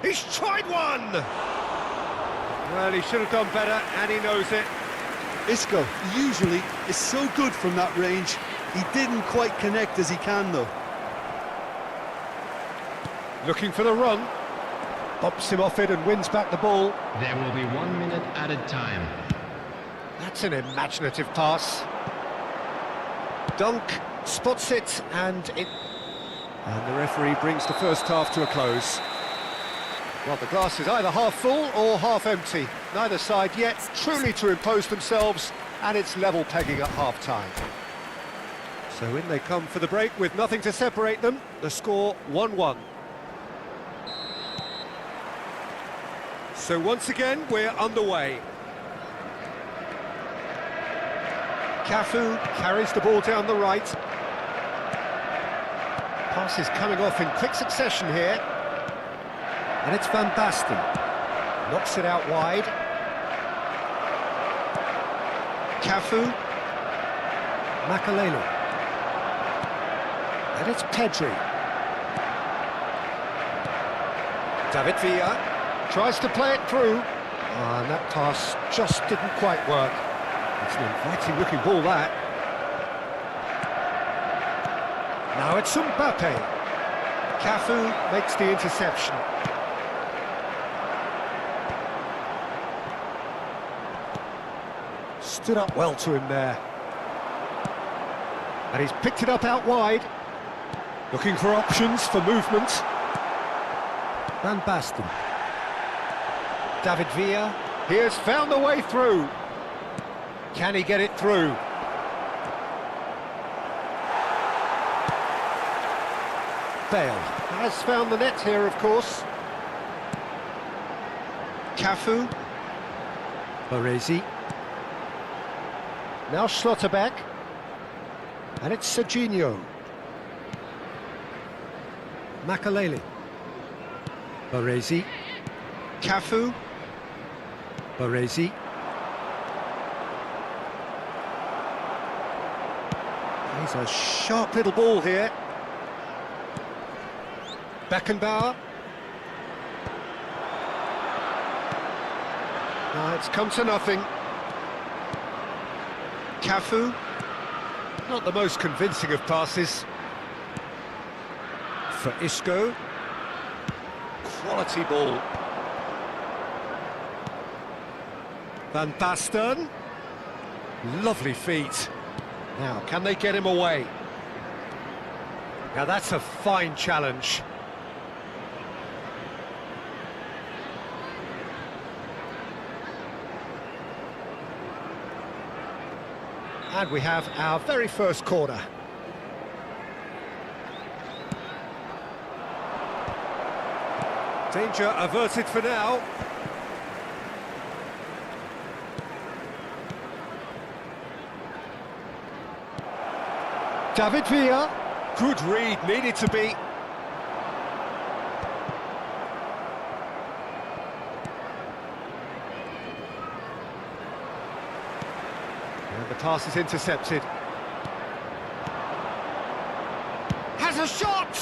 He's tried one! Well, he should have done better, and he knows it. Isco usually is so good from that range. He didn't quite connect as he can, though. Looking for the run. Bops him off it and wins back the ball. There will be 1 minute added time. That's an imaginative pass. Dunk spots it, and the referee brings the first half to a close. Well, the glass is either half full or half empty. Neither side yet truly to impose themselves, and it's level pegging at half-time. So in they come for the break with nothing to separate them. The score 1-1. So once again, we're underway. Cafu carries the ball down the right. Pass is coming off in quick succession here. And it's Van Basten. Knocks it out wide. Cafu. Makalele. And it's Pedri. David Villa tries to play it through. And that pass just didn't quite work. It's an inviting looking ball, that. Now it's Mbappe. Cafu makes the interception. Stood up well to him there. And he's picked it up out wide. Looking for options for movement. Van Basten. David Villa. He has found the way through. Can he get it through? Bale has found the net here, of course. Cafu. Baresi. Now Schlotterbeck. And it's Serginho. Makalele. Baresi. Cafu. Baresi. He's a sharp little ball here. Beckenbauer. Now it's come to nothing. Cafu. Not the most convincing of passes. For Isco. Quality ball. Van Basten. Lovely feet. Now, can they get him away? Now, that's a fine challenge. And we have our very first corner. Danger averted for now. David Villa. Good read, needed to be. And the pass is intercepted. Has a shot!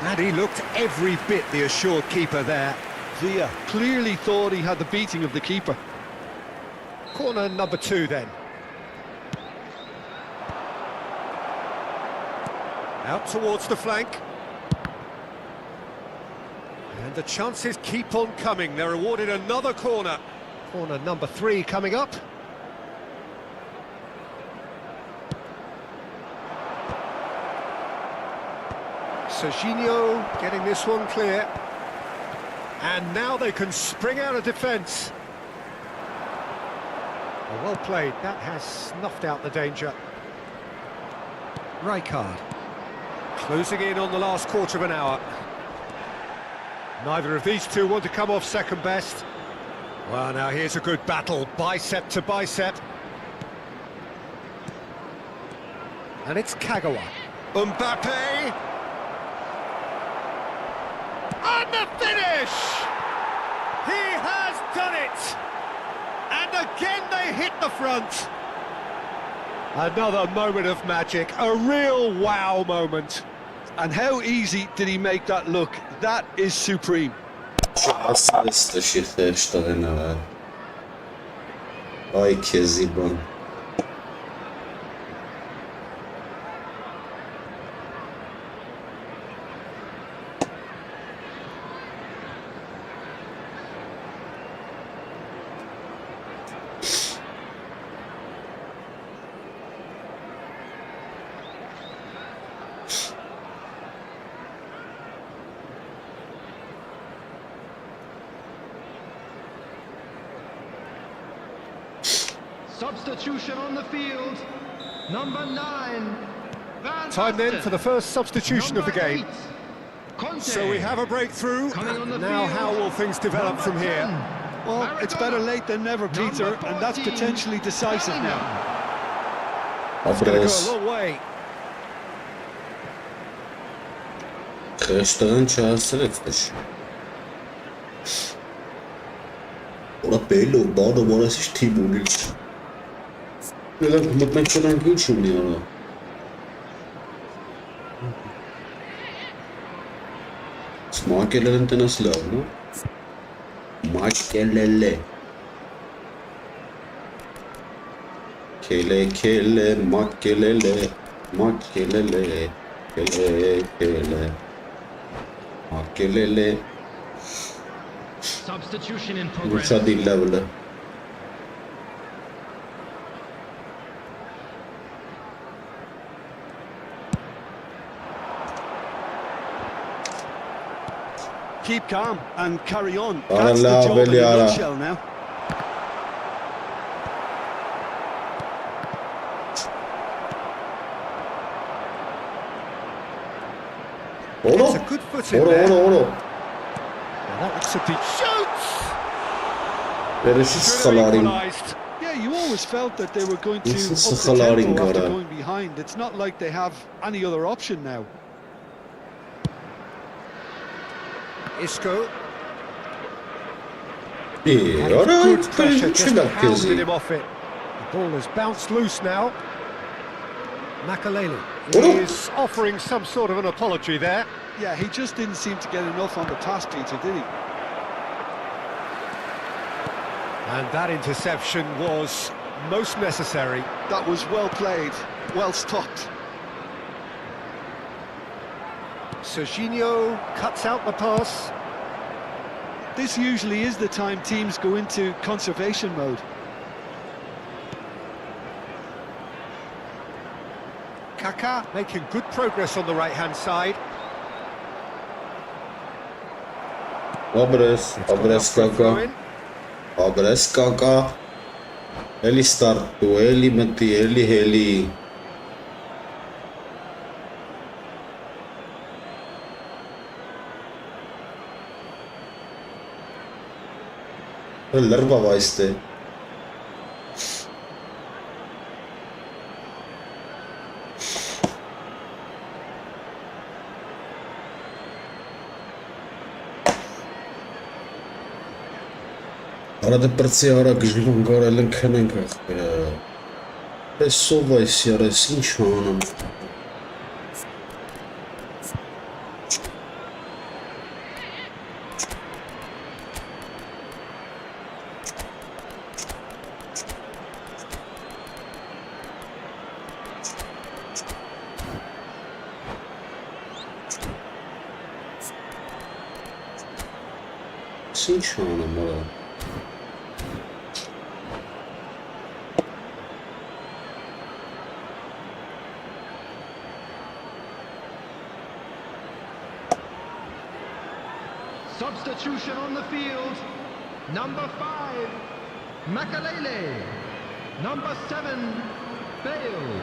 And he looked every bit the assured keeper there. Villa clearly thought he had the beating of the keeper. Corner number 2 then. Out towards the flank. And the chances keep on coming. They're awarded another corner. Corner number 3 coming up. Serginho getting this one clear. And now they can spring out of defence. Well played. That has snuffed out the danger. Rijkaard. Closing in on the last quarter of an hour. Neither of these two want to come off second best. Well, now here's a good battle, bicep to bicep. And it's Kagawa. Mbappe! And the finish! He has done it! And again they hit the front. Another moment of magic, a real wow moment. And how easy did he make that look? That is supreme. Asta și ăștia de Ai ce zi bun. Substitution on the field. Number 9. Van Time then Basten. for the first substitution of the Number game. 8, Conte. So we have a breakthrough. Coming on the Now field. how will things develop Number from here? 10, Well, it's better Maradona. late than never, Peter, Number and that's 14, potentially decisive now. It's going to go Apres. a long way. Ăștia ce selektăși. Ora bello, bada bora si timurici. Neden mutmakçıdan geçiyor ya. Smakelelen nasıl abi? Makelele. Kele makelele makelele kele makelele. Substitution in progress. Bursa dille böyle. Keep calm and carry on. Allah That's the job in a Beliara. nutshell now. It's a good foot in there. Oro. And that looks a deep shoots. Verişi Should have sıkılarım. equalised. Yeah, you always felt that they were going to up This is the Sakhalarin tempo after Gara. going behind. It's not like they have any other option now. Isco. İyi, And ara good pressure, hiç just hounded dakikası. him off it. The ball has bounced loose now. Makaleli. Oh. He is offering some sort of an apology there. Yeah, he just didn't seem to get enough on the pass, Peter, did he? And that interception was most necessary. That was well played, well stopped. Serginho cuts out the pass. This usually is the time teams go into conservation mode. Kaka making good progress on the right-hand side. Abres Kaka. Abres Kaka. Eli startu, eli meti, eli heli. Lărba va este. Arată părții ara gâjlum care le încănâncă. Pe sova e seara sinceană. Sinceană, mă. Substitution on the field. Number 5, Makalele. Number 7, Bale.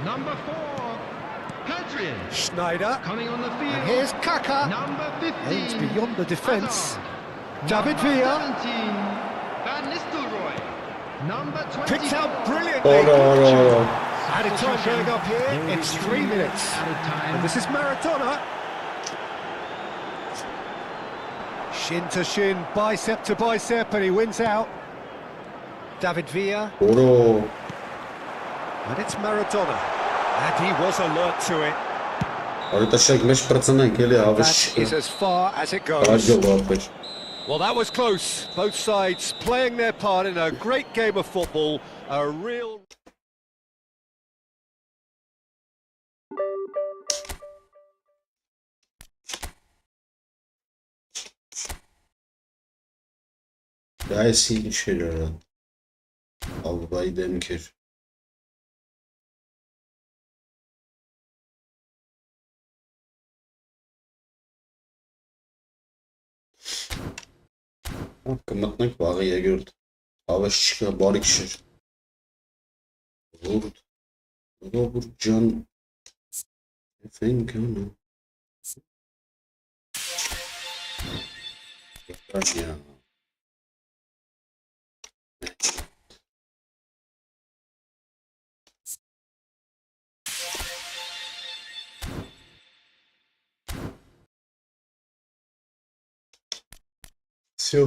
Number 4, Hadrian. Schneider. Coming on the field. And here's Kaka. Number 15, Aims beyond the defence. Hazard. David Number Villa. 17, Van Nistelrooy. Number 20. Picked out brilliantly. Added time going up here. It's 3 minutes. And this is Maradona. Shin to shin, bicep to bicep, and he wins out. David Villa. And it's Maradona. And he was alert to it. That is as far as it goes. Well, that was close. Both sides playing their part in a great game of football. A real... Guys, in şeyler. Albay Demkir. Կմտնենք վաղը երկրորդ հավես չկա բարի քշեր Ռոբուրտ ջան Էֆենքանը Всё